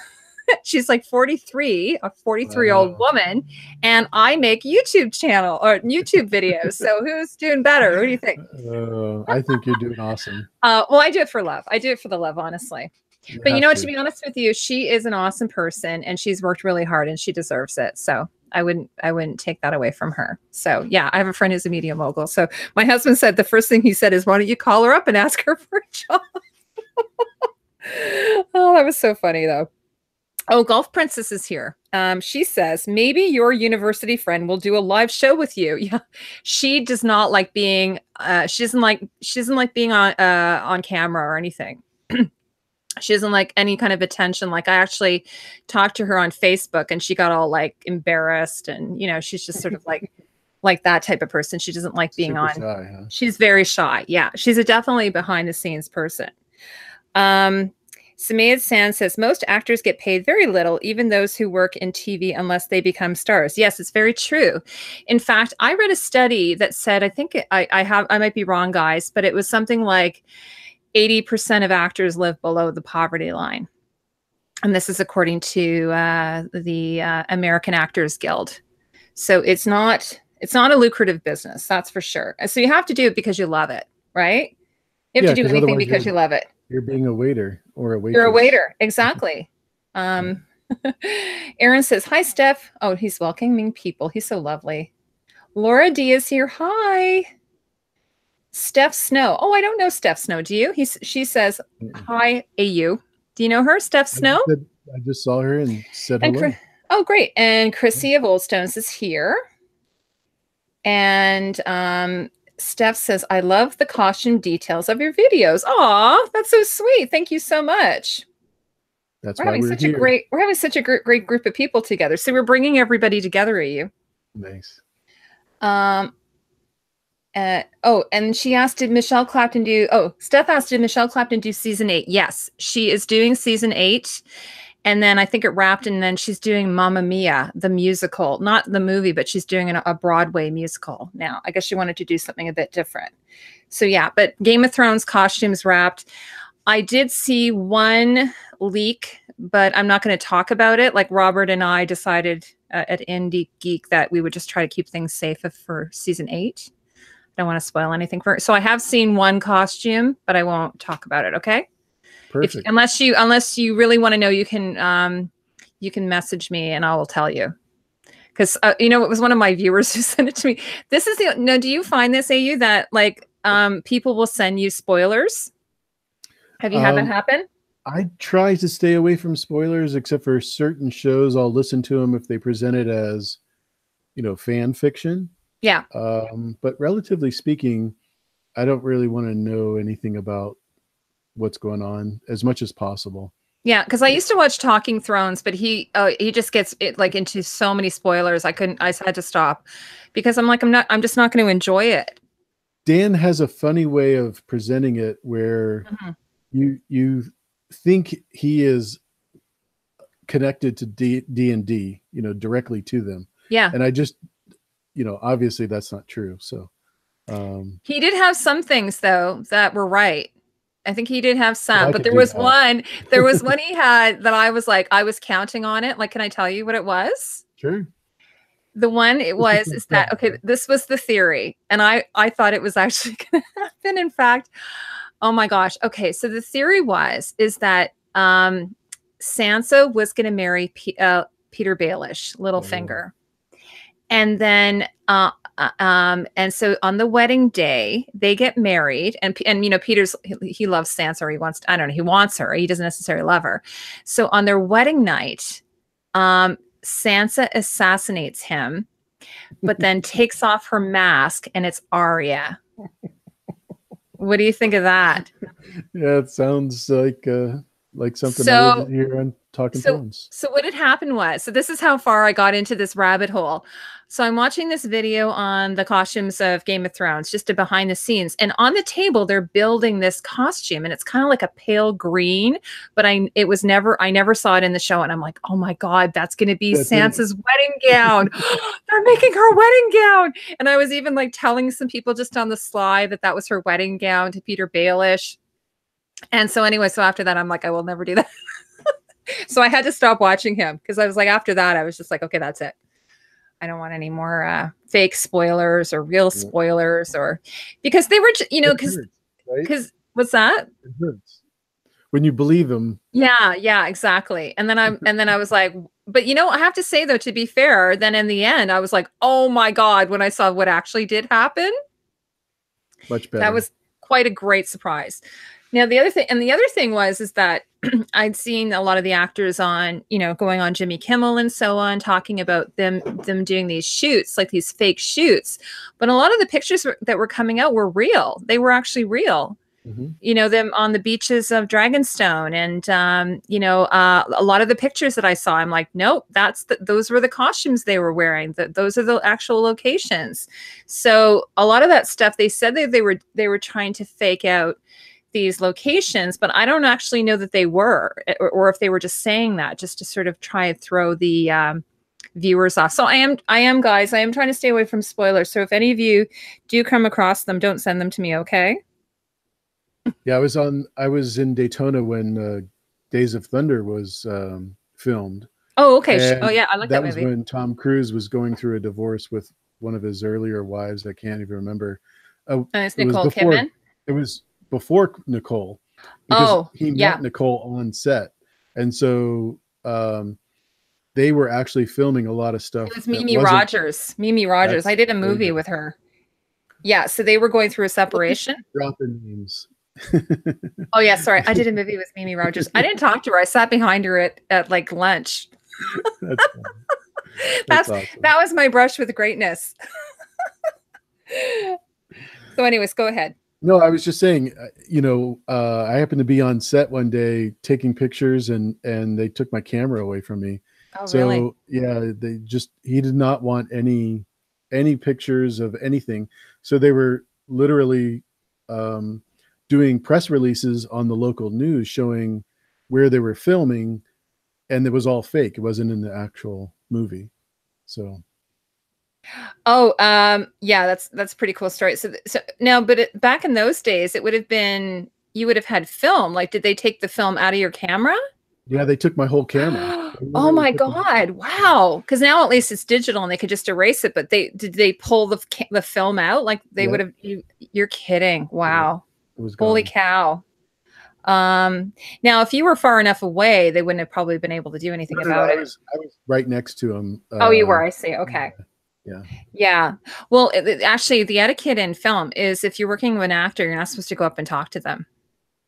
She's like 43, a 43-year-old woman, and I make YouTube videos. So who's doing better? What do you think? I think you're doing awesome. Well, I do it for love. I do it for the love, honestly. But to be honest with you, she is an awesome person, and she's worked really hard, and she deserves it. So I wouldn't take that away from her. So yeah, I have a friend who's a media mogul. So my husband said the first thing he said is, why don't you call her up and ask her for a job? Oh, that was so funny though. Oh, Golf Princess is here. She says, maybe your university friend will do a live show with you. Yeah. She does not like being, she doesn't like being on camera or anything. She doesn't like any kind of attention. Like I actually talked to her on Facebook and she got all like embarrassed and, you know, she's just sort of like that type of person. She doesn't like being Super on. shy, huh? She's very shy. Yeah. She's a definitely behind the scenes person. Samayed Sand says, most actors get paid very little, even those who work in TV, unless they become stars. Yes, it's very true. In fact, I read a study that said, I think I might be wrong, guys, but it was something like 80% of actors live below the poverty line. And this is according to the American Actors Guild. So it's not a lucrative business, that's for sure. So you have to do it because you love it, right? You have to do anything because you love it. You're being a waiter or a waitress. You're a waiter, exactly. Aaron says, hi, Steph. Oh, he's welcoming people. He's so lovely. Laura D is here. Hi. Steph Snow. Oh, I don't know Steph Snow. Do you? She says, hi, AU. Do you know her, Steph Snow? I just saw her and said hello. Oh, great. And Chrissy of Old Stones is here. And Steph says, I love the costume details of your videos. Aw, that's so sweet. Thank you so much. That's why we're here. We're having such a great group of people together. So we're bringing everybody together, AU. Nice. And she asked, did Michelle Clapton do, Steph asked, did Michelle Clapton do season 8? Yes, she is doing season 8. And then I think it wrapped, and then she's doing Mamma Mia, the musical, not the movie, but she's doing a Broadway musical now. I guess she wanted to do something a bit different. So yeah, but Game of Thrones costumes wrapped. I did see one leak, but I'm not going to talk about it. Like Robert and I decided at Indie Geek that we would just try to keep things safe for season 8. I don't want to spoil anything for it. So I have seen one costume, but I won't talk about it. Okay. Perfect. Unless you really want to know, you can message me and I will tell you. Because it was one of my viewers who sent it to me. This is do you find this, AU, that like people will send you spoilers? Have you had that happen? I try to stay away from spoilers, except for certain shows. I'll listen to them if they present it as, fan fiction. Yeah. But relatively speaking, I don't really want to know anything about what's going on as much as possible. Yeah, because I used to watch Talking Thrones, but he just gets it like into so many spoilers. I had to stop because I'm just not going to enjoy it. Dan has a funny way of presenting it where you think he is connected to D&D, directly to them. Yeah. And I just, obviously that's not true. So he did have some things though that were right. I think he did have some, but there was one he had that I was counting on it. Like, can I tell you what it was? Sure. The one is that, okay, this was the theory. And I thought it was actually going to happen. In fact, oh my gosh. Okay. So the theory is that Sansa was going to marry Peter Baelish, Littlefinger. And then, and so on the wedding day, they get married, and Peter's, he loves Sansa, or he wants her. He doesn't necessarily love her. So on their wedding night, Sansa assassinates him, but then takes off her mask, and it's Arya. What do you think of that? Yeah, it sounds like something I would hear on Talking Thrones. So what had happened was, so this is how far I got into this rabbit hole. So I'm watching this video on the costumes of Game of Thrones, just a behind the scenes. And on the table, they're building this costume, and it's kind of like a pale green, but I never saw it in the show. And I'm like, oh my God, that's going to be Sansa's wedding gown. They're making her wedding gown. And I was even like telling some people just on the sly that was her wedding gown to Peter Baelish. And so anyway, so after that, I'm like, I will never do that. So I had to stop watching him because I was like, after that, I was just like, okay, that's it. I don't want any more fake spoilers or real spoilers, or because they were, because what's that? When you believe them. Yeah, exactly. And then I was like, But you know, I have to say though, to be fair, then in the end, I was like, oh my God, when I saw what actually did happen, Much better. that was quite a great surprise. Now, the other thing is that I'd seen a lot of the actors on, you know, going on Jimmy Kimmel and so on, talking about them doing these shoots, like these fake shoots. But a lot of the pictures that were coming out were real. They were actually real. Mm-hmm. You know, them on the beaches of Dragonstone, and you know, a lot of the pictures that I saw, I'm like, nope, those were the costumes they were wearing. Those are the actual locations. So a lot of that stuff, they said that they were trying to fake out these locations, but I don't actually know that they were, or if they were just saying that just to sort of try and throw the viewers off. So I am guys, I am trying to stay away from spoilers. So if any of you do come across them, don't send them to me, okay? Yeah, I was in Daytona when Days of Thunder was filmed. Oh, okay. Oh yeah, I like that was movie. when Tom Cruise was going through a divorce with one of his earlier wives. I can't even remember. It's Nicole Kidman. It was before Nicole, because he met yeah. Nicole on set, and so they were actually filming a lot of stuff. It was Mimi Rogers. Mimi Rogers. I did a movie with her. Yeah, so they were going through a separation. Dropping names. Oh yeah, sorry. I did a movie with Mimi Rogers. I didn't talk to her. I sat behind her at like lunch. That's awesome. That was my brush with greatness. So anyways, go ahead. No, I was just saying, you know, I happened to be on set one day taking pictures, and they took my camera away from me. Oh, so really? Yeah, he did not want any pictures of anything. So they were literally doing press releases on the local news showing where they were filming, and it was all fake. It wasn't in the actual movie. So oh, yeah, that's a pretty cool story. So now, but back in those days, it would have been, you would have had film. Like, did they take the film out of your camera? Yeah, they took my whole camera. Oh my God. Wow. Because now at least it's digital and they could just erase it. But did they pull the film out? Like they would have, you're kidding. Wow. It was gone. Holy cow. Now, if you were far enough away, they wouldn't have probably been able to do anything about it. I was right next to him. Oh, you were. I see. Okay. Yeah. Yeah. Well, actually, the etiquette in film is if you're working with an actor, you're not supposed to go up and talk to them.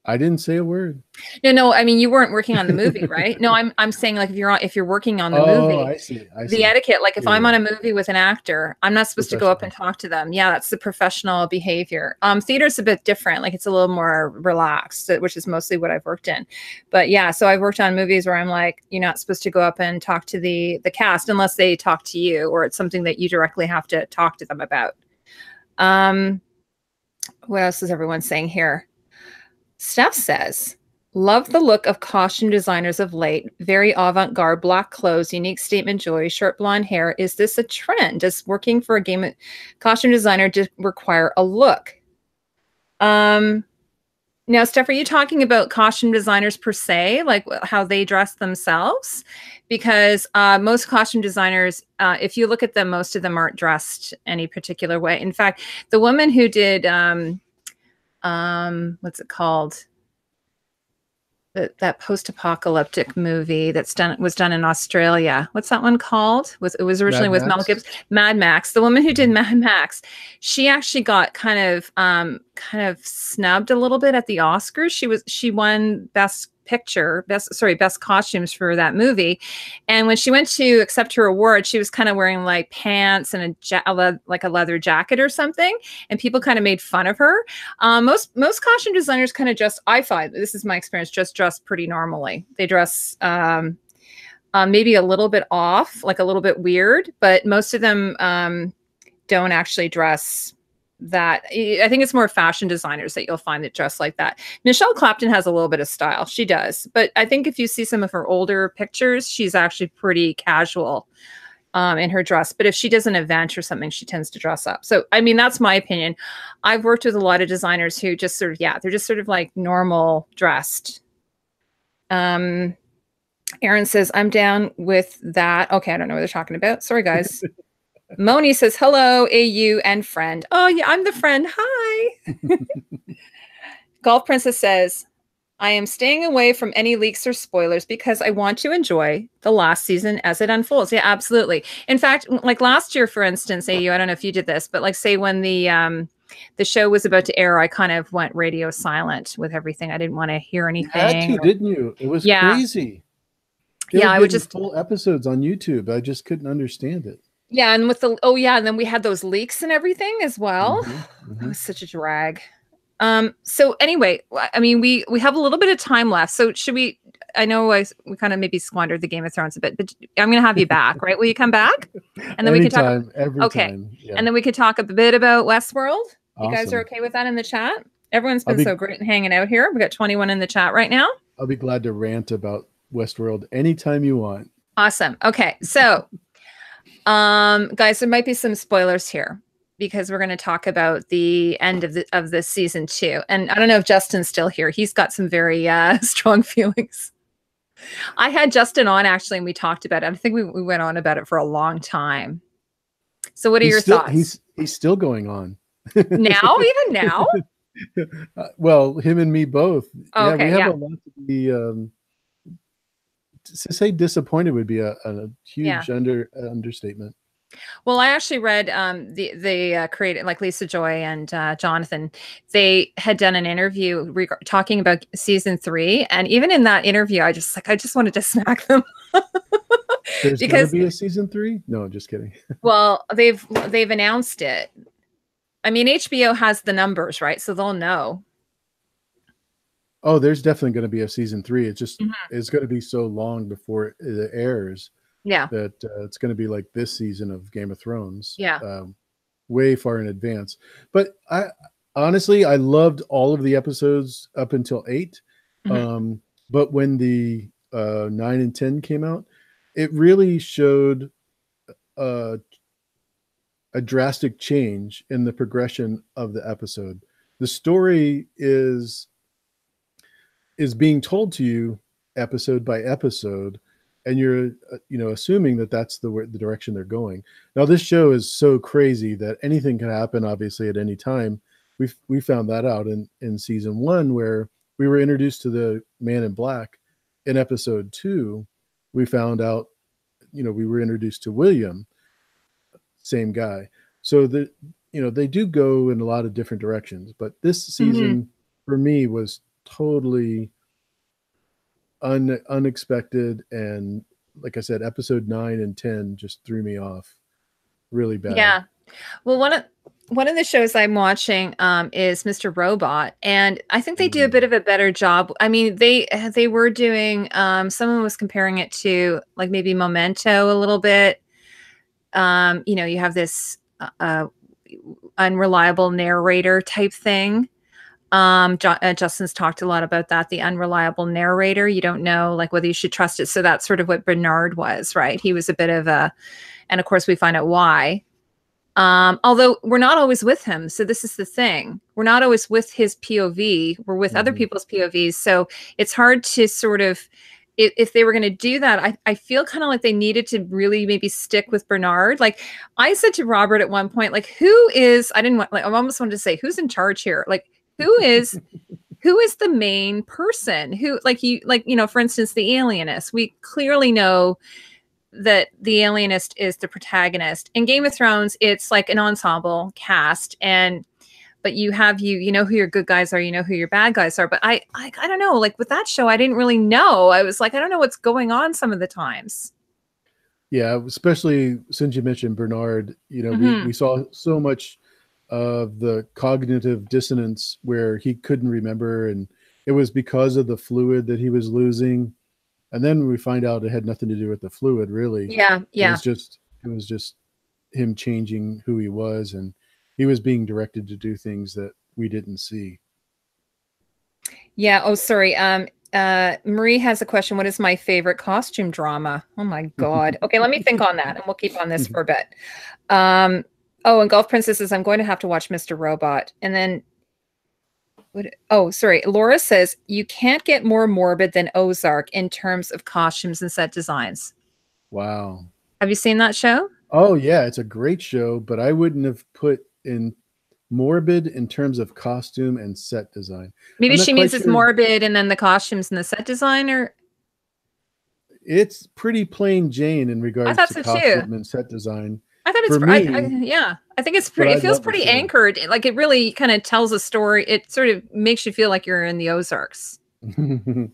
I didn't say a word. No. I mean, you weren't working on the movie, right? No, I'm saying like if you're working on the movie, I see. The etiquette, like if I'm on a movie with an actor, I'm not supposed to go up and talk to them. Yeah, that's the professional behavior. Theater's a bit different. Like it's a little more relaxed, which is mostly what I've worked in. But yeah, so I've worked on movies where I'm like, you're not supposed to go up and talk to the cast unless they talk to you or it's something that you directly have to talk to them about. What else is everyone saying here? Steph says, love the look of costume designers of late. Very avant-garde, black clothes, unique statement jewelry, short blonde hair. Is this a trend? Does working for a costume designer require a look? Now, Steph, are you talking about costume designers per se, like how they dress themselves? Because most costume designers, if you look at them, most of them aren't dressed any particular way. In fact, the woman who did... what's it called? That post-apocalyptic movie was done in Australia. What's that one called? It was originally with Mel Gibson. Mad Max. The woman who did Mad Max, she actually got kind of snubbed a little bit at the Oscars. She won best costumes for that movie. And when she went to accept her award, she was kind of wearing like pants and like a leather jacket or something. And people kind of made fun of her. Most costume designers kind of I find, this is my experience, just dress pretty normally. They dress maybe a little bit off, like a little bit weird, but most of them don't actually dress that. I think it's more fashion designers that you'll find that dress like that. Michelle Clapton has a little bit of style. She does. But I think if you see some of her older pictures, she's actually pretty casual in her dress. But if she does an event or something, she tends to dress up. So, I mean, that's my opinion. I've worked with a lot of designers who just sort of, they're just sort of like normal dressed. Aaron says, I'm down with that. Okay, I don't know what they're talking about. Sorry, guys. Moni says, hello, AU and friend. Oh, yeah, I'm the friend. Hi. Golf Princess says, I am staying away from any leaks or spoilers because I want to enjoy the last season as it unfolds. Yeah, absolutely. In fact, like last year, for instance, AU, I don't know if you did this, but like say when the show was about to air, I kind of went radio silent with everything. I didn't want to hear You had anything. to, didn't you? It was Yeah. crazy. They Yeah, were I would getting just full episodes on YouTube. I just couldn't understand it. yeah, and with the oh yeah, and then we had those leaks and everything as well. Hmm. That Hmm. was such a drag. So anyway, I mean, we have a little bit of time left. So should we? I know we kind of maybe squandered the Game of Thrones a bit, but I'm going to have you back, right? Will you come back? And then we can talk. Anytime, every Okay, time. Yeah. and then we could talk a bit about Westworld. You guys are Awesome. okay with that in the chat? Everyone's I'll been be so great and hanging out here. We got 21 in the chat right now. I'll be glad to rant about Westworld anytime you want. Awesome. Okay, so guys, there might be some spoilers here because we're going to talk about the end of this season 2. And I don't know if Justin's still here. He's got some very strong feelings. I had Justin on actually, and we talked about it. I think we went on about it for a long time. So what are your thoughts? He's still going on. Now, even now? Well, him and me both. Oh, Yeah, okay, we have yeah. a lot to be to say disappointed would be a huge understatement. Well, I actually read the created like Lisa Joy and Jonathan. They had done an interview talking about season 3, and even in that interview, I just wanted to smack them. There's going because to be a season 3? No, just kidding. well, they've announced it. I mean, HBO has the numbers, right? So they'll know. Oh, there's definitely going to be a season 3. It's just it's going to be so long before it airs. Yeah. That it's going to be like this season of Game of Thrones. Yeah. Way far in advance. But I honestly, I loved all of the episodes up until 8. But when the 9 and 10 came out, it really showed a drastic change in the progression of the episode. The story is being told to you episode by episode, and you're assuming that that's the direction they're going. Now this show is so crazy that anything can happen obviously at any time. We found that out in season 1, where we were introduced to the Man in Black. In episode 2 we found out we were introduced to William, same guy. So they do go in a lot of different directions, but this season for me was totally unexpected, and like I said, episode 9 and 10 just threw me off really bad. Yeah. Well, one of the shows I'm watching is Mr. Robot, and I think they do a bit of a better job. I mean, they were doing someone was comparing it to like maybe Memento a little bit. You have this unreliable narrator type thing. Justin's talked a lot about that, the unreliable narrator. You don't know like whether you should trust it. So that's sort of what Bernard was, right? He was a bit of and of course we find out why. Although we're not always with him. So this is the thing. We're not always with his POV. We're with other people's POVs. So it's hard to sort of, if they were going to do that, I feel kind of like they needed to really maybe stick with Bernard. Like I said to Robert at one point, like, I almost wanted to say, who's in charge here? Like, who is the main person who for instance, the Alienist, we clearly know that the Alienist is the protagonist. In Game of Thrones, it's like an ensemble cast, but you have you know who your good guys are, you know who your bad guys are. But I don't know, like with that show, I didn't really know. I was like, I don't know what's going on some of the times. Yeah, especially since you mentioned Bernard, we saw so much of the cognitive dissonance where he couldn't remember, and it was because of the fluid that he was losing. And then we find out it had nothing to do with the fluid, really. Yeah. It was just him changing who he was, and he was being directed to do things that we didn't see. Yeah. Oh, sorry. Marie has a question. What is my favorite costume drama? Oh my God. Okay, let me think on that, and we'll keep on this for a bit. Oh, and Golf Princess says, I'm going to have to watch Mr. Robot. And then, sorry. Laura says, you can't get more morbid than Ozark in terms of costumes and set designs. Wow. Have you seen that show? Oh, yeah. It's a great show, but I wouldn't have put in morbid in terms of costume and set design. Maybe I'm not she quite means it's sure. morbid and then the costumes and the set design, or It's pretty plain Jane in I regards thought to so too. costume and set design I thought it's, for me, yeah, I think it's but pretty, I it feels love the pretty show. anchored. Like it really kind of tells a story. It sort of makes you feel like you're in the Ozarks. Yeah.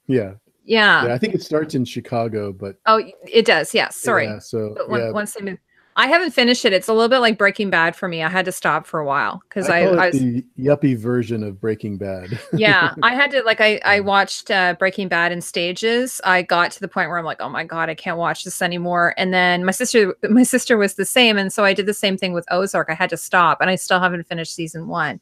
Yeah. Yeah, I think it starts in Chicago, but Oh, it does. Yes. Sorry. yeah, so But yeah, once they move, I haven't finished it. It's a little bit like Breaking Bad for me. I had to stop for a while because I call I it was, the yuppie version of Breaking Bad. yeah, I had to like, I Yeah. watched Breaking Bad in stages. I got to the point where I'm like, oh my God, I can't watch this anymore. And then my sister was the same. And so I did the same thing with Ozark. I had to stop and I still haven't finished season 1.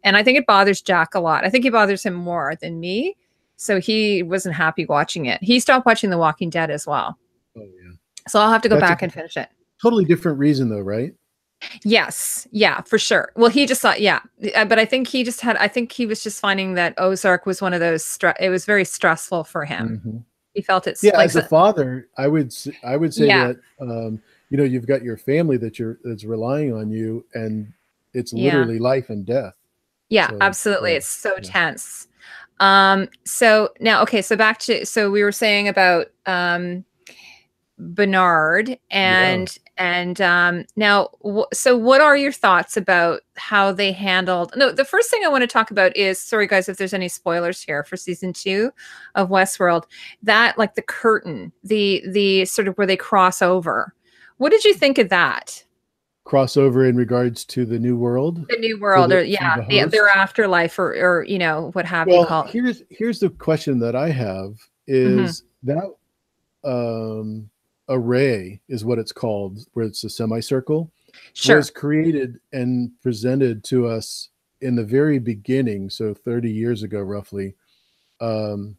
And I think it bothers Jack a lot. I think it bothers him more than me. So he wasn't happy watching it. He stopped watching The Walking Dead as well. Oh yeah. So I'll have to go That's a back and finish it. totally different reason though, right? Yes. Yeah, for sure. Well, he just thought, yeah. But I think I think he was just finding that Ozark was one of those, it was very stressful for him. Hmm. He felt it's Yeah, like, as a father, I would say yeah, that you've got your family that's relying on you, and it's yeah, literally life and death. yeah, So absolutely. yeah, It's so yeah, tense. So now, okay, so back to, so we were saying about, Bernard yeah. and now so what are your thoughts about how they handled, no, the first thing I want to talk about is, sorry guys if there's any spoilers here for season 2 of Westworld, that like the curtain, the sort of where they cross over, what did you think of that? Crossover in regards to the new world The new for world, or the yeah, their host. afterlife, or what have you Well, call it. here's the question that I have Hmm. is that array is what it's called, where it's a semicircle, was Sure. created and presented to us in the very beginning, so 30 years ago, roughly, um,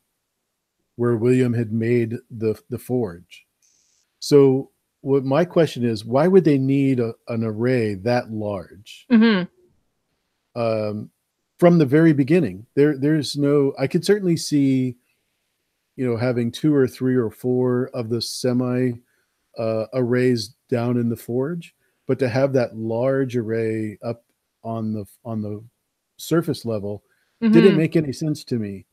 where William had made the forge. So, what my question is, why would they need an array that large? Hmm. Um, from the very beginning, there's no. I could certainly see, having 2 or 3 or 4 of the semi arrays down in the forge, but to have that large array up on the surface level didn't Hmm. make any sense to me.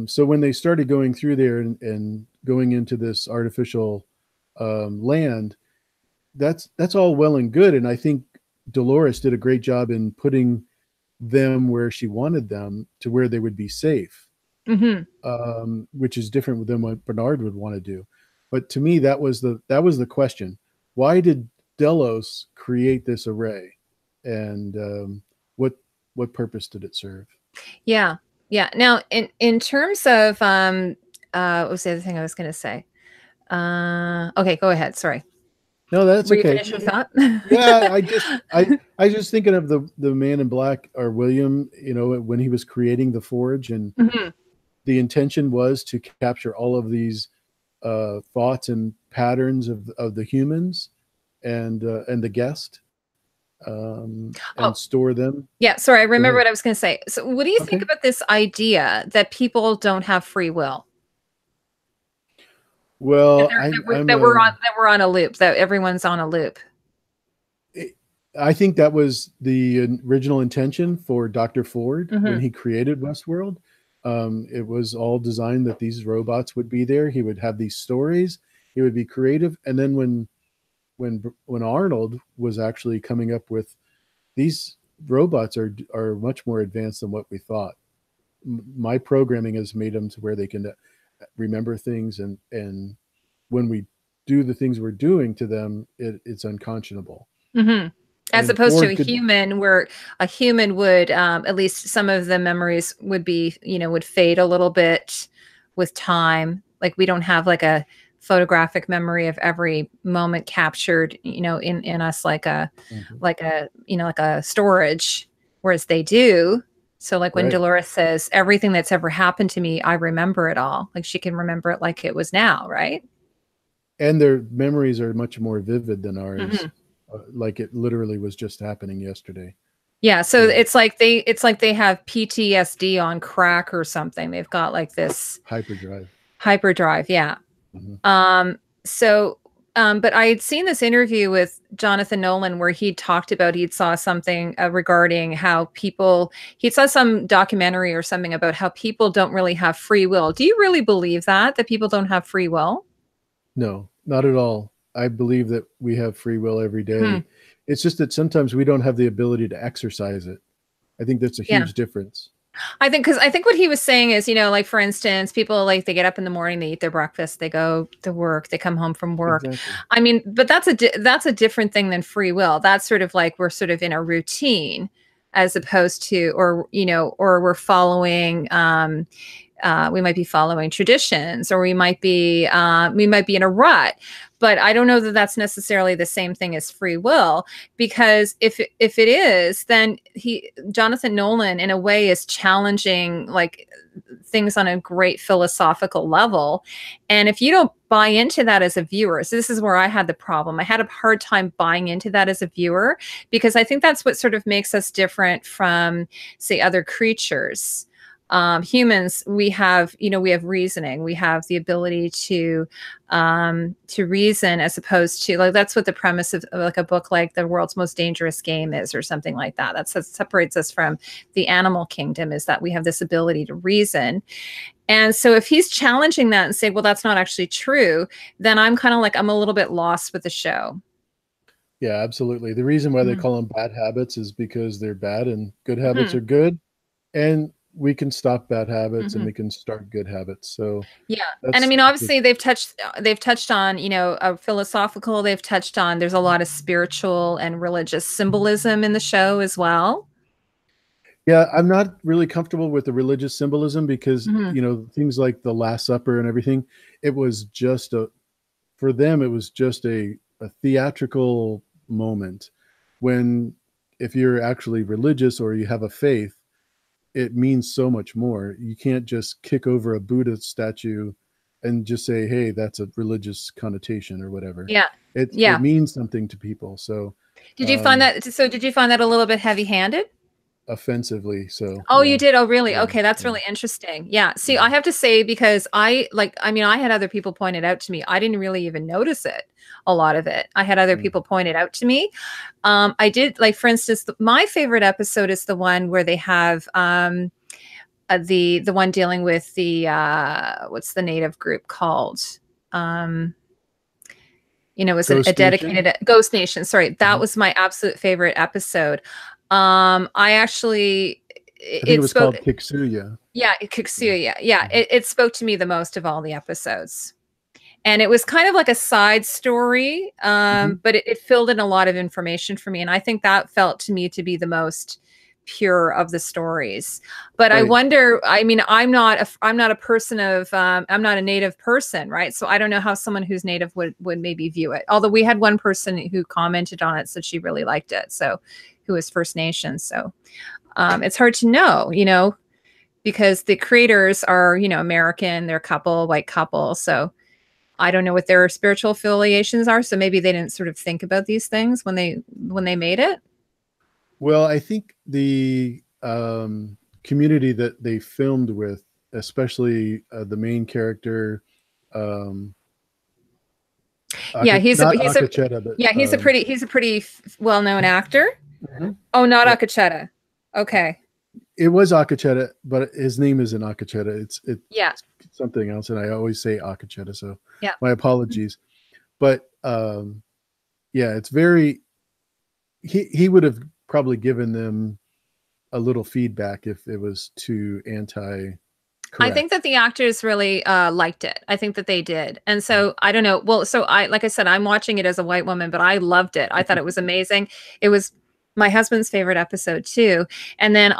So when they started going through there and going into this artificial land, that's all well and good, and I think Dolores did a great job in putting them where she wanted them to where they would be safe, Hmm. which is different than what Bernard would want to do. But to me, that was the question: why did Delos create this array, and what what purpose did it serve? Yeah. Yeah. Now, in terms of what was the other thing I was going to say? Okay, go ahead. Sorry. No, that's Were you okay. finished your thought? Yeah, I just thinking of the Man in Black, or William, when he was creating the forge, and Mhm. the intention was to capture all of these thoughts and patterns of the humans and the guest, and Oh, store them. yeah. Sorry, I Go remember ahead. what I was going to say. So, what do you think Okay. about this idea that people don't have free will? That Well, they're I, that we're, I'm that we're a. on that we're on a loop. That everyone's on a loop. I think that was the original intention for Dr. Ford when Hmm. he created Westworld. It was all designed that these robots would be there. He would have these stories. He would be creative, and then when Arnold was actually coming up with these robots are much more advanced than what we thought. My programming has made them to where they can remember things, and when we do the things we're doing to them, it's unconscionable. Hmm. As And opposed to Ford a could. human, where a human would, at least some of the memories would be, would fade a little bit with time. Like we don't have like a photographic memory of every moment captured, in us, Mhm. like a storage, whereas they do. So like when Right. Dolores says everything that's ever happened to me, I remember it all. Like she can remember it like it was now, right? And their memories are much more vivid than ours. Mhm. Like it literally was just happening yesterday. Yeah, so Yeah. it's like they have PTSD on crack or something. They've got like this Hyperdrive. hyperdrive. Yeah. Mhm. So but I had seen this interview with Jonathan Nolan where he talked about he'd saw something regarding how people, he saw some documentary or something about how people don't really have free will. Do you really believe that people don't have free will? No, not at all. I believe that we have free will every Hmm. day. It's just that sometimes we don't have the ability to exercise it. I think that's a Yeah. huge difference. Because I think what he was saying is, like for instance, people like they get up in the morning, they eat their breakfast, they go to work, they come home from work. Exactly. I mean, but that's a different thing than free will. That's sort of like we're sort of in a routine as opposed to, or we're following we might be following traditions, or we might be in a rut. But I don't know that that's necessarily the same thing as free will, because if it is, then Jonathan Nolan in a way is challenging like things on a great philosophical level. And if you don't buy into that as a viewer, so this is where I had the problem. I had a hard time buying into that as a viewer, because I think that's what sort of makes us different from, say, other creatures. Humans, we have reasoning, we have the ability to reason, as opposed to, like, that's what the premise of like a book like The World's Most Dangerous Game is, or something like that. That's what separates us from the animal kingdom, is that we have this ability to reason. And so if he's challenging that and saying, well, that's not actually true, then I'm kind of like, I'm a little bit lost with the show. Yeah, absolutely. The reason why they Mhm. call them bad habits is because they're bad and good habits Mhm. are good. And we can stop bad habits and Mhm. we can start good habits. So Yeah. And I that's mean, obviously they've touched on, philosophical, they've touched on, there's a lot of spiritual and religious symbolism in the show as well. yeah, I'm not really comfortable with the religious symbolism because, Mhm. things like the Last Supper and everything, it was just for them, it was just a theatrical moment when, if you're actually religious or you have a faith, it means so much more. You can't just kick over a Buddha statue and just say, hey, that's a religious connotation or whatever. Yeah. It Yeah. means something to people. So, Did you find um, that so did you find that a little bit heavy-handed? offensively. So, Oh, you yeah. did? Oh, really? Yeah. Okay, that's Yeah. really interesting. Yeah. See, Yeah. I have to say, because I mean, I had other people point it out to me. I didn't really even notice it, a lot of it. I had other Mm. people point it out to me. I did, like, for instance, my favorite episode is the one where they have the one dealing with the what's the native group called? Um, was a Ghost Nation. dedicated Ghost Nation. Sorry, that Mhm. was my absolute favorite episode. I actually I think it it was spoke. called Kiksuya. Yeah, Yeah. Kiksuya. Yeah, Mhm. it spoke to me the most of all the episodes. And it was kind of like a side story, Mhm. but it filled in a lot of information for me. And I think that felt to me to be the most pure of the stories. But I Right. wonder, I mean, I'm not a person of, I'm not a native person, right? So I don't know how someone who's native would maybe view it. Although we had one person who commented on it, said she really liked it. So who was First Nation. So it's hard to know, because the creators are, American, they're a couple, white couple. So I don't know what their spiritual affiliations are. So maybe they didn't sort of think about these things when they made it. Well, I think the community that they filmed with, especially the main character, um, Yeah, not Akacheta, but he's a pretty well-known actor. Mhm. Oh, not Yeah, Akacheta. Okay. it was Akacheta, but his name isn't Akacheta. It's Yeah. something else, and I always say Akacheta, so Yeah. my apologies. But yeah, it's very. He would have probably given them a little feedback if it was too anti I think that correct. the actors really liked it. I think that they did. And so I don't know. Well, so like I said, I'm watching it as a white woman, but I loved it. I thought it was amazing. It was my husband's favorite episode too. And then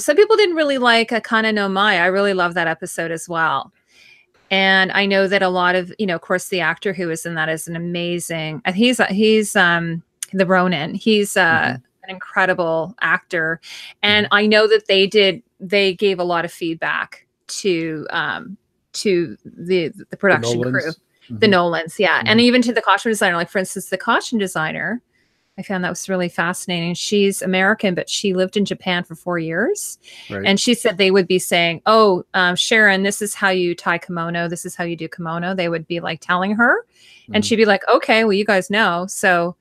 some people didn't really like Akana no Mai. I really love that episode as well. And I know that a lot of, of course, the actor who is in that is an amazing, and he's the Ronin. He's Mhm. an incredible actor. And Mhm. I know that they gave a lot of feedback to the The production crew, Nolans. the Mhm. Nolans. Yeah. And Mhm. even to the costume designer, like for instance, the costume designer, I found that was really fascinating. She's American, but she lived in Japan for 4 years. Right. And she said they would be saying, oh, Sharon, this is how you tie kimono. This is how you do kimono. They would be like telling her. And she'd be like, okay, well, you guys know. So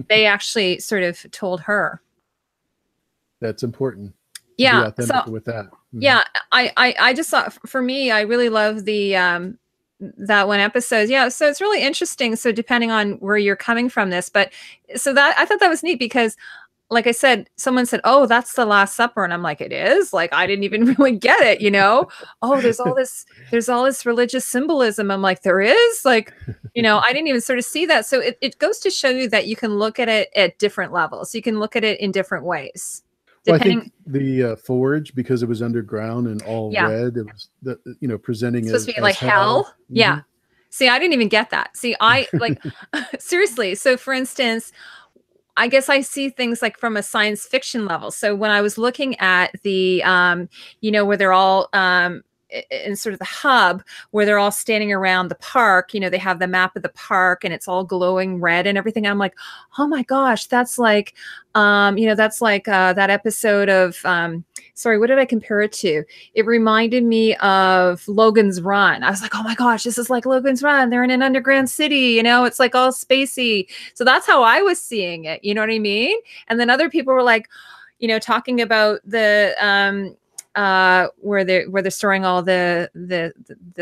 they actually sort of told her. That's important. Yeah. Be authentic with that. Yeah. I just thought, for me, I really love the that one episode. Yeah. So it's really interesting. So depending on where you're coming from this, but so that I thought that was neat because like I said, someone said, oh, that's the Last Supper. And I'm like, it is? Like, I didn't even really get it, you know? Oh, there's all this religious symbolism. I'm like, there is? Like, you know, I didn't even sort of see that. So it goes to show you that you can look at it at different levels. You can look at it in different ways. Well, I think the forge, because it was underground and all red, it was presenting it's supposed to be like hell. Yeah. See, I didn't even get that. See, I like seriously. So, for instance, I guess I see things like from a science fiction level. So when I was looking at the, where they're all in sort of the hub where they're all standing around the park, they have the map of the park and it's all glowing red and everything. I'm like, oh my gosh, that's like, that episode of, sorry, what did I compare it to? It reminded me of Logan's Run. I was like, oh my gosh, this is like Logan's Run. They're in an underground city, it's like all spacey. So that's how I was seeing it. You know what I mean? And then other people were like, talking about the, where they're storing all the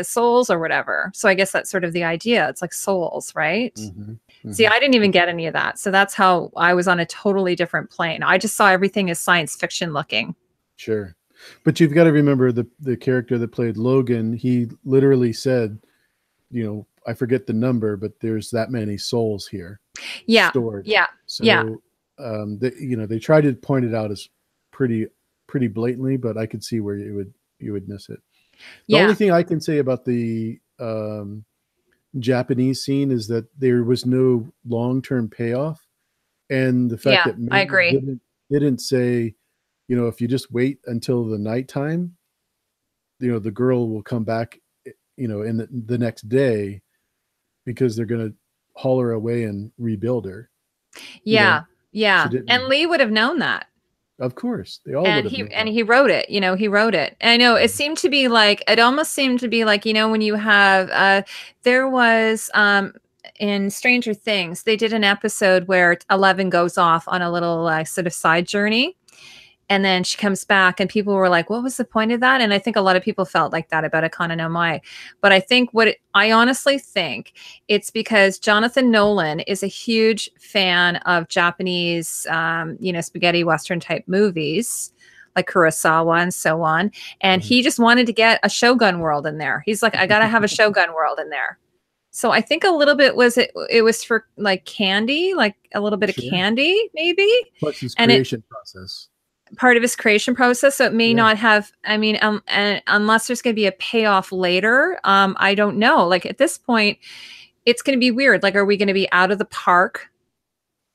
souls or whatever. So I guess that's sort of the idea. It's like souls, right? See, I didn't even get any of that. So that's how I was on a totally different plane. I just saw everything as science fiction looking. Sure. But you've got to remember the character that played Logan, he literally said, I forget the number, but there's that many souls here. Yeah. Stored. Yeah. So, yeah. They tried to point it out as pretty blatantly, but I could see where you would miss it. The only thing I can say about the Japanese scene is that there was no long-term payoff, and the fact that I agree. Didn't say, if you just wait until the nighttime, the girl will come back, in the next day, because they're going to haul her away and rebuild her. Yeah. And Lee would have known that. Of course, they all would have. He wrote it. He wrote it. I know it seemed to be like, it almost seemed to be like, when you have, there was in Stranger Things, they did an episode where 11 goes off on a little sort of side journey, and then she comes back, and people were like, "What was the point of that?" And I think a lot of people felt like that about Akane no Mai. But I think I honestly think it's because Jonathan Nolan is a huge fan of Japanese, spaghetti Western type movies like Kurosawa and so on. And he just wanted to get a Shogun world in there. He's like, I got to have a Shogun world in there. So I think a little bit it was for like candy, like a little bit of candy, maybe. Plus his creation process. Part of his creation process. So it may not have, unless there's going to be a payoff later. I don't know. Like at this point, it's going to be weird. Like, are we going to be out of the park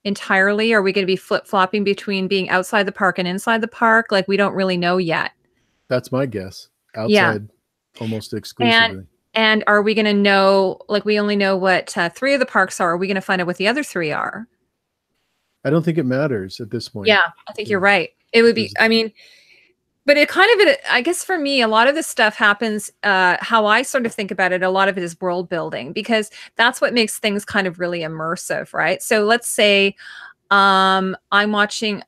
entirely? Are we going to be flip-flopping between being outside the park and inside the park? Like, we don't really know yet. That's my guess. Outside almost exclusively. And are we going to know, like, we only know what 3 of the parks are. Are we going to find out what the other 3 are? I don't think it matters at this point. Yeah, I think you're right. It would be, but it kind of, I guess for me, a lot of this stuff happens, how I sort of think about it, a lot of it is world building, because that's what makes things kind of really immersive, right? So let's say I'm watching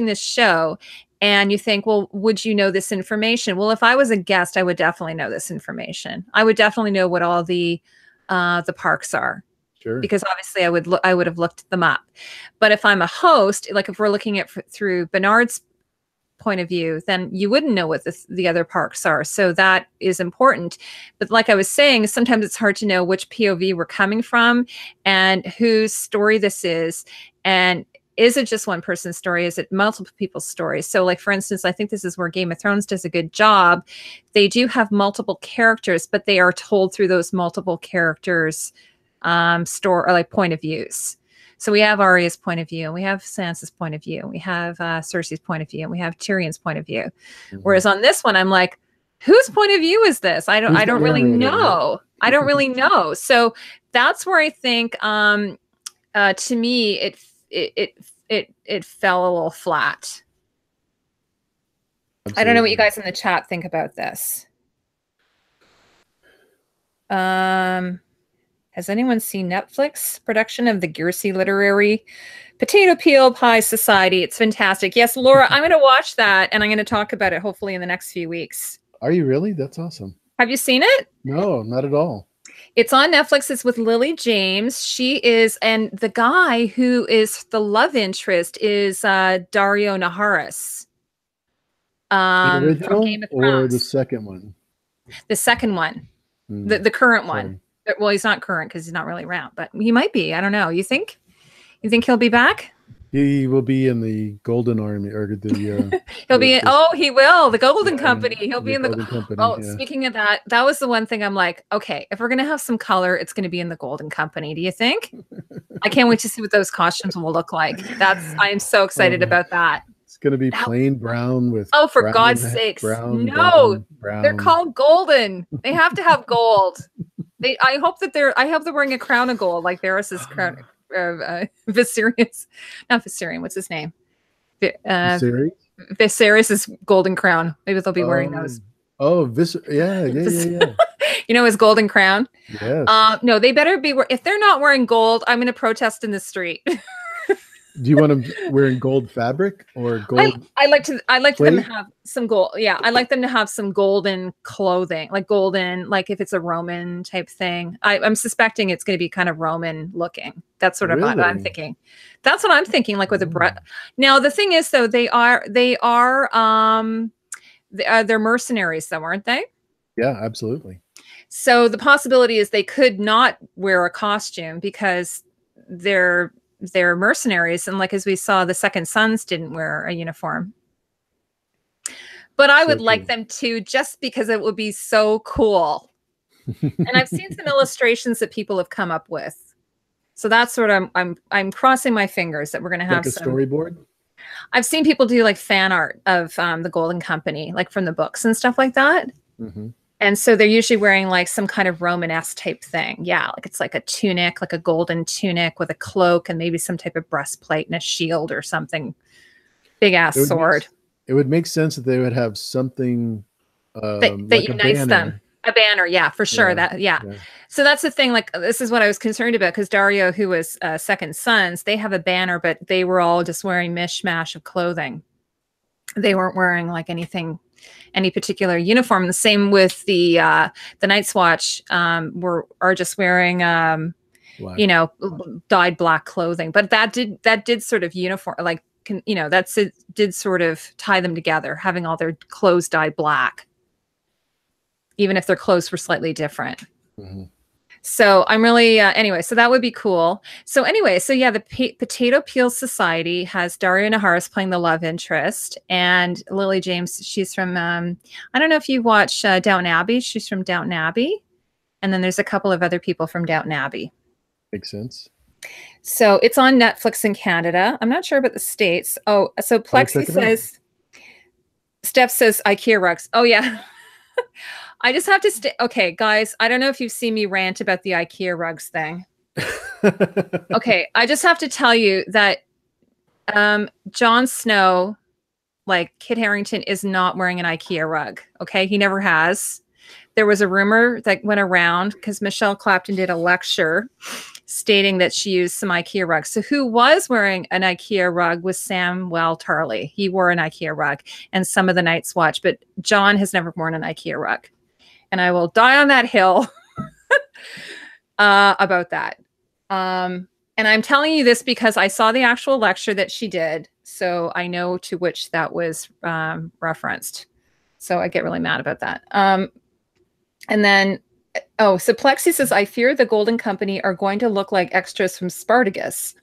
this show, and you think, well, would you know this information? Well, if I was a guest, I would definitely know this information. I would definitely know what all the parks are. Sure. Because obviously I would have looked them up. But if I'm a host, like if we're looking at through Bernard's point of view, then you wouldn't know what the other parks are. So that is important. But like I was saying, sometimes it's hard to know which POV we're coming from and whose story this is. And is it just one person's story? Is it multiple people's stories? So like, for instance, I think this is where Game of Thrones does a good job. They do have multiple characters, but they are told through those multiple characters or like point of views. So we have Arya's point of view, and we have Sansa's point of view, and we have Cersei's point of view, and we have Tyrion's point of view. Whereas on this one, I'm like, whose point of view is this? I don't really know. I don't really know. So that's where I think, to me, it fell a little flat. Absolutely. I don't know what you guys in the chat think about this. Has anyone seen Netflix production of the Gearsey Literary Potato Peel Pie Society? It's fantastic. Yes, Laura, I'm going to watch that, and I'm going to talk about it hopefully in the next few weeks. Are you really? That's awesome. Have you seen it? No, not at all. It's on Netflix. It's with Lily James. She is, and the guy who is the love interest is Dario Naharis. The original from Game of or Thrones. the second one? The second one, the current one. Well, he's not current because he's not really around, but he might be. I don't know. You think? You think he'll be back? He will be in the Golden Army or the. He'll be in. Oh, he will. The Golden Company. He'll be in the. Golden Company. Oh, yeah. Speaking of that, that was the one thing I'm like, okay, if we're gonna have some color, it's gonna be in the Golden Company. Do you think? I can't wait to see what those costumes will look like. I am so excited about that. It's going to be plain brown with. Oh, for God's sakes! No, they're called golden. They have to have gold. I hope they're wearing a crown of gold, like Varys's crown. Viserys, not Viserion. What's his name? Viserys' golden crown. Maybe they'll be wearing those. Oh, yeah. You know his golden crown. Yes. No, they better be. If they're not wearing gold, I'm going to protest in the street. Do you want them wearing gold fabric or gold? I like them to have some gold. Yeah, I like them to have some golden clothing, like golden, like if it's a Roman type thing. I'm suspecting it's going to be kind of Roman looking. That's sort of what I'm thinking. That's what I'm thinking. Like with a Now the thing is, though, they're mercenaries, though, aren't they? Yeah, absolutely. So the possibility is they could not wear a costume because they're mercenaries, and like as we saw, the Second Sons didn't wear a uniform. But I would like them to, just because it would be so cool. And I've seen some illustrations that people have come up with, so that's sort of I'm crossing my fingers that we're going to have like a storyboard. I've seen people do like fan art of the Golden Company, like from the books and stuff like that. And so they're usually wearing like some kind of Romanesque type thing. Yeah, like it's like a tunic, like a golden tunic with a cloak and maybe some type of breastplate and a shield or something. Big ass sword. It would make sense that they would have something that like unites them. A banner, yeah, for sure. Yeah. So that's the thing. Like this is what I was concerned about, because Dario, who was Second Sons, they have a banner, but they were all just wearing mishmash of clothing. They weren't wearing like any particular uniform. The same with the Night's Watch are just wearing you know, dyed black clothing. But that did sort of uniform, like, you know, did sort of tie them together, having all their clothes dyed black, even if their clothes were slightly different. So I'm really, anyway, so that would be cool. So anyway, so yeah, the Potato Peel Society has Dario Naharis playing the love interest, and Lily James, she's from, I don't know if you watch Downton Abbey. She's from Downton Abbey. And then there's a couple of other people from Downton Abbey. Makes sense. So it's on Netflix in Canada. I'm not sure about the States. Oh, so Plexi says, Steph says IKEA rugs. Oh yeah. I just have to stay. Okay, guys, I don't know if you've seen me rant about the IKEA rugs thing. Okay, I just have to tell you that Jon Snow, like Kit Harington, is not wearing an IKEA rug. Okay, he never has. There was a rumor that went around because Michelle Clapton did a lecture stating that she used some IKEA rugs. So who was wearing an IKEA rug was Samuel Tarly. He wore an IKEA rug and some of the Night's Watch, but John has never worn an IKEA rug. And I will die on that hill about that. And I'm telling you this because I saw the actual lecture that she did. So I know to which that was referenced. So I get really mad about that. And then, oh, so Plexi says, I fear the Golden Company are going to look like extras from Spartacus.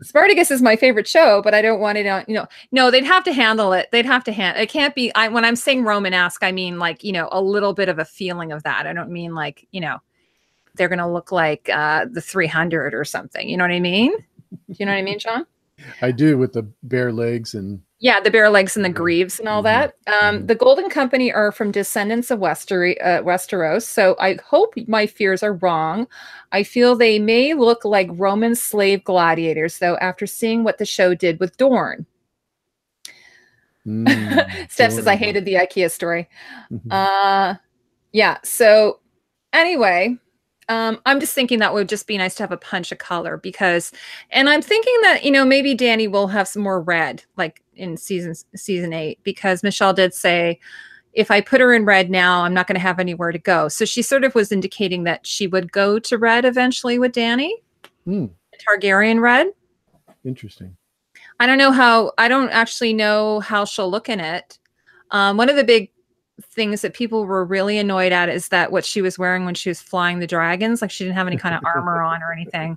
Spartacus is my favorite show, but I don't want it on, you know, no, they'd have to handle it. They'd have to handle it. Can't be, when I'm saying Romanesque, I mean like, you know, a little bit of a feeling of that. I don't mean like, you know, they're going to look like the 300 or something. You know what I mean? Do you know what I mean, John? I do, with the bare legs and Yeah, the bare legs and the Yeah. greaves and all Hmm. that. Hmm. The Golden Company are from descendants of Westeros, so I hope my fears are wrong. I feel they may look like Roman slave gladiators, though, after seeing what the show did with Dorne. Steph says, I Dorn. hated the IKEA story. Uh, yeah, so anyway, I'm just thinking that would just be nice to have a punch of color because, and I'm thinking that, maybe Danny will have some more red, like in season 8, because Michelle did say, if I put her in red now, I'm not going to have anywhere to go. So she sort of was indicating that she would go to red eventually with Danny, Targaryen red. Interesting. I don't actually know how she'll look in it. One of the big things that people were really annoyed at is that what she was wearing when she was flying the dragons, like she didn't have any kind of armor on or anything,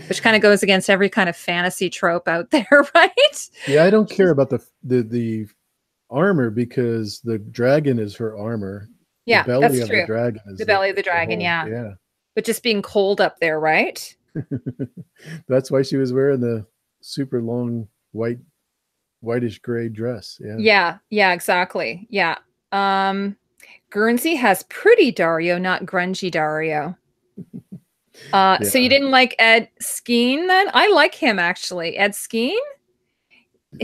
which kind of goes against every kind of fantasy trope out there, right? Yeah, I don't care about the armor because the dragon is her armor. The Yeah, belly that's of the true. dragon is The the belly of the dragon, whole. yeah. Yeah. But just being cold up there, right? That's why she was wearing the super long whitish gray dress. Yeah. Yeah, exactly. Yeah. Guernsey has pretty Dario, not grungy Dario. So you Yeah. didn't like Ed Skeen then? I like him actually. Ed Skeen,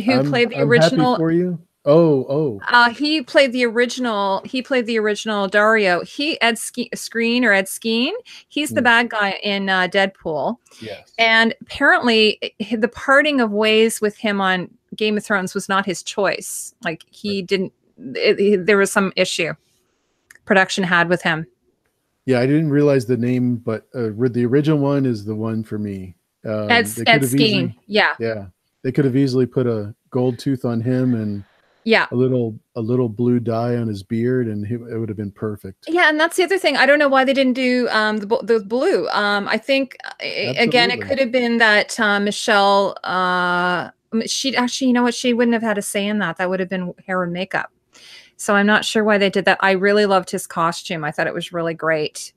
who played the I'm happy original. for you. Oh. He played the original. He played the original Dario. Screen or Ed Skeen. He's the Mm, bad guy in Deadpool. yes. And apparently, the parting of ways with him on Game of Thrones was not his choice. Like he didn't. There was some issue production had with him. Yeah, I didn't realize the name, but the original one is the one for me. They could Ed have easily, Skeen. Yeah, yeah, they could have easily put a gold tooth on him and yeah. a little blue dye on his beard, and it would have been perfect. Yeah, and that's the other thing. I don't know why they didn't do the blue. I think again, it Absolutely. could have been that Michelle. She actually, you know what? She wouldn't have had a say in that. That would have been hair and makeup. So I'm not sure why they did that. I really loved his costume. I thought it was really great.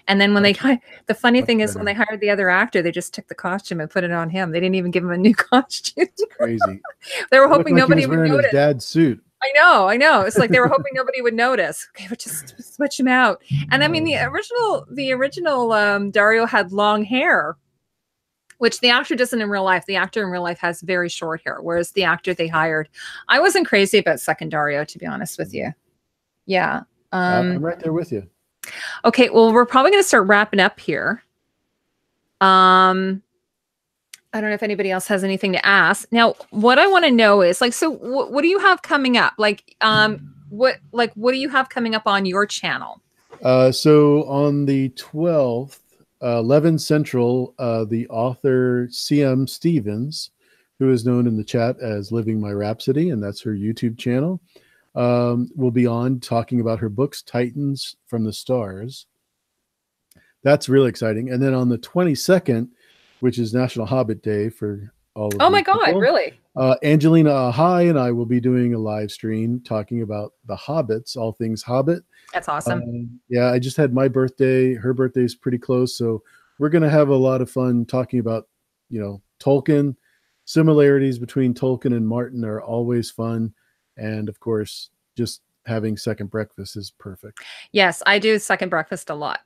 And then when Much the funny much thing is when they better. hired the other actor, they just took the costume and put it on him. They didn't even give him a new costume. It's crazy. They were It looked hoping like he nobody was would wearing his notice. dad's suit. I know. It's like they were hoping nobody would notice. Okay, we'll just switch him out. And I mean, the original Dario had long hair, which the actor doesn't in real life. The actor in real life has very short hair, whereas the actor they hired, I wasn't crazy about second Dario, to be honest with you. Yeah. I'm right there with you. Okay. Well, we're probably going to start wrapping up here. I don't know if anybody else has anything to ask. Now, what I want to know is like, so what do you have coming up? Like, what do you have coming up on your channel? So on the 12th, 11 Central, the author CM Stevens, who is known in the chat as Living My Rhapsody, and that's her YouTube channel, will be on talking about her books, Titans from the Stars. That's really exciting. And then on the 22nd, which is National Hobbit Day for all of Oh you my God, people, really? Angelina Ahai and I will be doing a live stream talking about the Hobbits, all things Hobbit. That's awesome. Yeah, I just had my birthday. Her birthday is pretty close, so we're going to have a lot of fun talking about, Tolkien. Similarities between Tolkien and Martin are always fun, and of course, just having second breakfast is perfect. Yes, I do second breakfast a lot.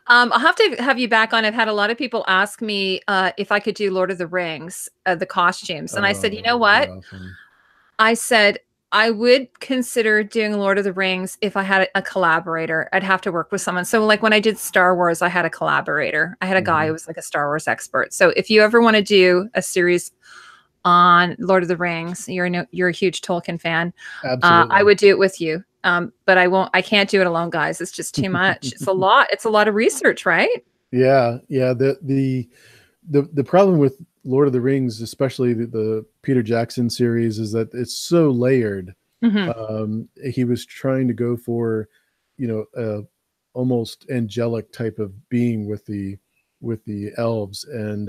I'll have to have you back on. I've had a lot of people ask me if I could do Lord of the Rings, the costumes. And I said, you know what? Awesome. I said, I would consider doing Lord of the Rings if I had a collaborator. I'd have to work with someone. So like when I did Star Wars, I had a collaborator. I had a guy who was like a Star Wars expert. So if you ever want to do a series on Lord of the Rings, you're a huge Tolkien fan. Absolutely. I would do it with you. But I can't do it alone, guys. It's just too much. It's a lot. It's a lot of research, right? Yeah. The problem with Lord of the Rings, especially the Peter Jackson series, is that it's so layered. He was trying to go for, almost angelic type of being with the elves, and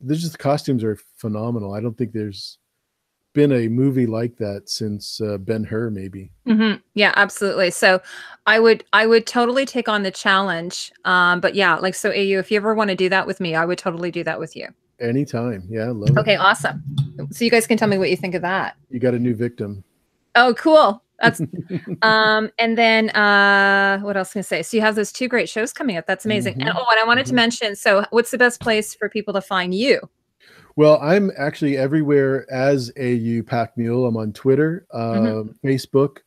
the costumes are phenomenal. I don't think there's been a movie like that since Ben-Hur, maybe. Yeah, absolutely. So I would totally take on the challenge. But yeah, like, so AU, if you ever want to do that with me, I would totally do that with you. Anytime. Yeah, love it. Okay, awesome. So you guys can tell me what you think of that. You got a new victim. Oh, cool. That's and then what else can I say? So you have those 2 great shows coming up. That's amazing. And I wanted to mention, so what's the best place for people to find you? Well, I'm actually everywhere as AU Packmule. I'm on Twitter, Facebook,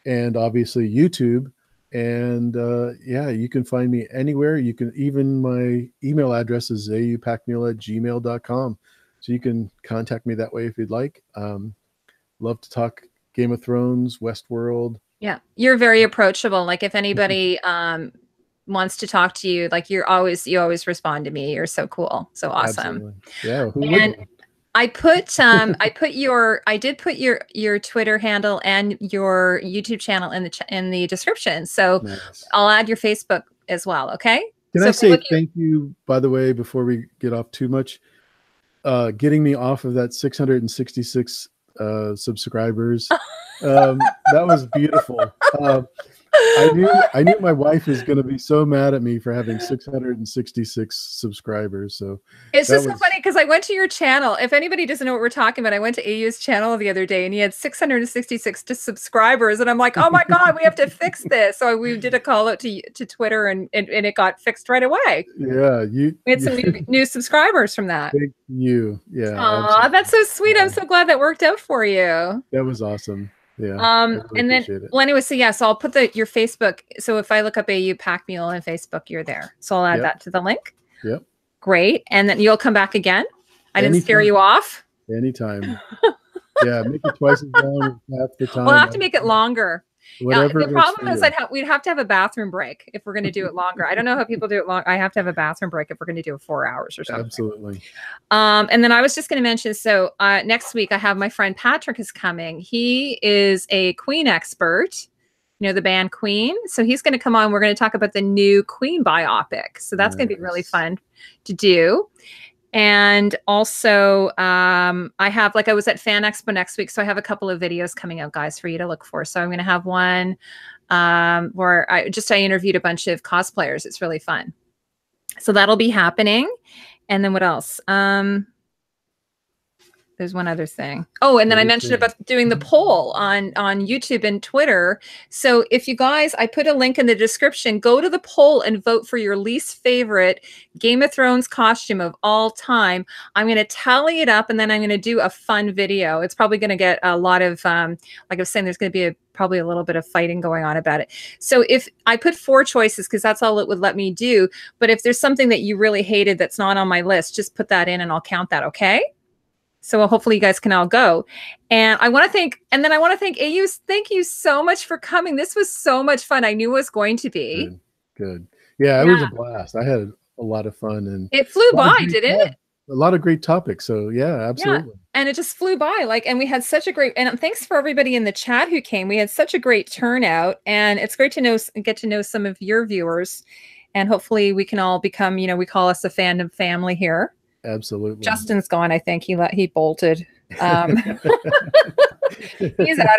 and obviously YouTube. And yeah, you can find me anywhere. You can even, my email address is aupackmule@gmail.com. So you can contact me that way if you'd like. Love to talk Game of Thrones, Westworld. Yeah, you're very approachable. Like if anybody wants to talk to you, like you always respond to me. You're so cool, so awesome. Absolutely. Yeah, who And wouldn't? I did put your Twitter handle and your YouTube channel in the description. So Nice. I'll add your Facebook as well. Okay. Can I say thank you, by the way, before we get off too much, getting me off of that 666 subscribers. That was beautiful. I knew my wife was going to be so mad at me for having 666 subscribers. So it's just so funny because I went to your channel. If anybody doesn't know what we're talking about, I went to AU's channel the other day and he had 666 subscribers, and I'm like, oh my god, we have to fix this. So we did a call out to Twitter, and it got fixed right away. Yeah, we had some new subscribers from that. Thank you. Yeah. Oh, that's so sweet. I'm so glad that worked out for you. That was awesome. Yeah. And then, well, anyway, so yeah, so I'll put your Facebook. So if I look up AU Packmule on Facebook, you're there. So I'll add that to the link. Yep. Great. And then you'll come back again. I didn't scare you off. Anytime. Yeah, make it twice as long as half the time. We'll have to make it longer. Whatever. The problem is we'd have to have a bathroom break if we're going to do it longer. I don't know how people do it long. I have to have a bathroom break if we're going to do it 4 hours or something. Absolutely. And then I was just going to mention, so next week I have my friend Patrick is coming. He is a Queen expert, you know, the band Queen. So he's going to come on. We're going to talk about the new Queen biopic. So that's going to be really fun to do. And also, I was at Fan Expo next week, so I have a couple of videos coming out, guys, for you to look for. So I'm going to have one where I interviewed a bunch of cosplayers. It's really fun. So that'll be happening. And then what else? There's one other thing. Oh, and then I mentioned about doing the poll on YouTube and Twitter. So if you guys, I put a link in the description, go to the poll and vote for your least favorite Game of Thrones costume of all time. I'm going to tally it up, and then I'm going to do a fun video. It's probably going to get a lot of, like I was saying, there's going to be probably a little bit of fighting going on about it. So if I put 4 choices, because that's all it would let me do. But if there's something that you really hated that's not on my list, just put that in and I'll count that. Okay. So hopefully you guys can all go. And I want to thank AU. Thank you so much for coming. This was so much fun. I knew it was going to be. Good. Yeah, it was a blast. I had a lot of fun, and it flew by, didn't it? A lot of great topics. So yeah, absolutely. Yeah. And it just flew by. And we had such a great, and thanks for everybody in the chat who came. We had such a great turnout, and it's great to get to know some of your viewers, and hopefully we can all become, we call us a fandom family here. Absolutely. Justin's gone. I think he bolted. He's out of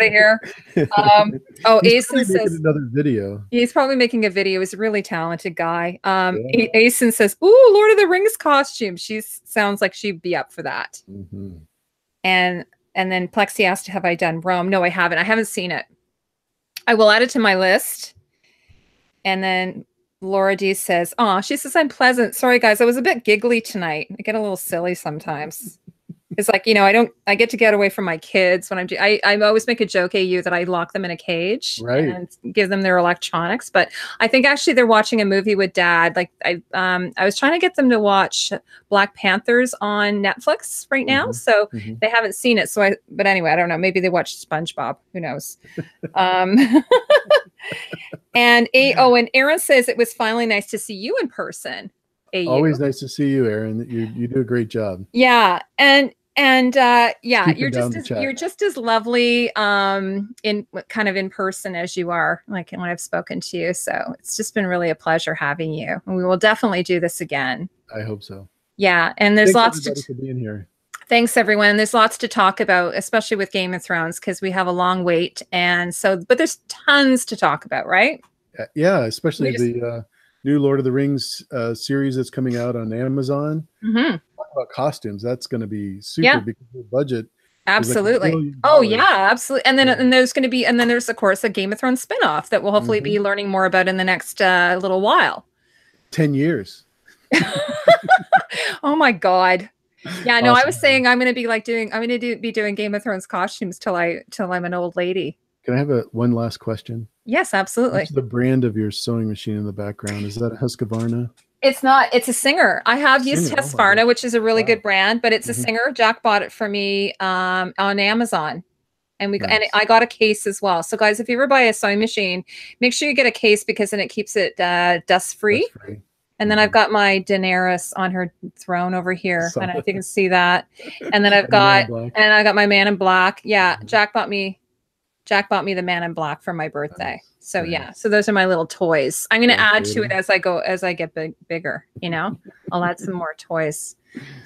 here. Asen says another video. He's probably making a video. He's a really talented guy. Asen says, "Ooh, Lord of the Rings costume." She sounds like she'd be up for that. And then Plexi asked, "Have I done Rome?" No, I haven't. I haven't seen it. I will add it to my list. And then Laura D says, "Oh, she says I'm pleasant. Sorry, guys, I was a bit giggly tonight. I get a little silly sometimes. It's like, I get to get away from my kids when I always make a joke, AU, that I lock them in a cage and give them their electronics. But I think actually they're watching a movie with Dad. Like I was trying to get them to watch Black Panthers on Netflix right now, so they haven't seen it. But anyway, I don't know. Maybe they watched SpongeBob. Who knows? And Aaron says it was finally nice to see you in person. AU. Always nice to see you, Aaron. You do a great job. Yeah, and you're just as lovely in person as you are like when I've spoken to you. So it's just been really a pleasure having you, and we will definitely do this again. I hope so. Yeah, and there's lots for being here. Thanks, everyone. And there's lots to talk about, especially with Game of Thrones, because we have a long wait. And so, but there's tons to talk about, right? Yeah, especially new Lord of the Rings series that's coming out on Amazon. Mm-hmm. Talk about costumes. That's going to be super Yeah. because the budget is like $1 Absolutely. billion. Oh yeah, absolutely. And then Yeah. and there's going to be and then there's of course a Game of Thrones spinoff that we'll hopefully be learning more about in the next little while. 10 years. Oh my God. Yeah, no, I Awesome. was saying I'm going to be like be doing Game of Thrones costumes till I'm an old lady. Can I have one last question? Yes, absolutely. What's the brand of your sewing machine in the background? Is that a Husqvarna? It's not, it's a Singer. I have used Singer. Oh my Husqvarna, God. which is a really Wow. good brand, but it's a Mhm. Singer. Jack bought it for me on Amazon. And and Nice. I got a case as well. So guys, if you ever buy a sewing machine, make sure you get a case because then it keeps it dust free. That's free. And then I've got my Daenerys on her throne over here. I don't know if you can see that. And then And I got my Man in Black. Yeah, Mhm. Jack bought me the Man in Black for my birthday. Nice. So Nice. yeah, so those are my little toys. I'm going to add to Creative. it as I get bigger, you know. I'll add some more toys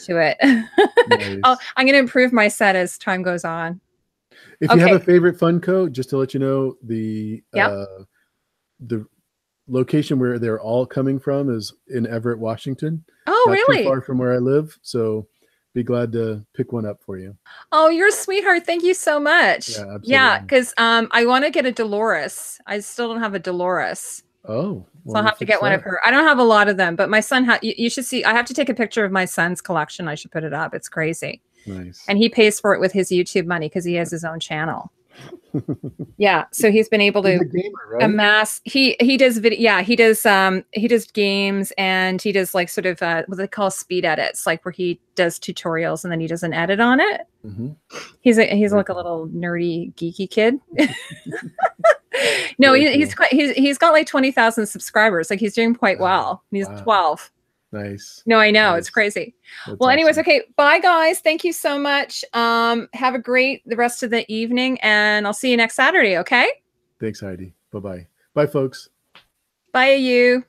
to it. Nice. I'm going to improve my set as time goes on. If you have a favorite Funko, just to let you know, the location where they're all coming from is in Everett, Washington. Oh, Not really? too far from where I live. So be glad to pick one up for you. Oh, you're a sweetheart. Thank you so much. Yeah, absolutely. Yeah, because I want to get a Dolores. I still don't have a Dolores. Oh, so I'll have to get one of her. I don't have a lot of them, but my son you should see. I have to take a picture of my son's collection. I should put it up. It's crazy. Nice. And he pays for it with his YouTube money because he has his own channel. Yeah, so he's been able to amass. He does video. Yeah, he does games, and he does like sort of what they call speed edits, like where he does tutorials and then he does an edit on it. He's like a little nerdy geeky kid. No, he's got like 20,000 subscribbers. Like he's doing quite well. He's 12. Nice. No, I know. Nice. It's crazy. That's well, anyways, okay. Bye, guys. Thank you so much. Have a the rest of the evening, and I'll see you next Saturday, okay? Thanks, Heidi. Bye-bye. Bye, folks. Bye, AU.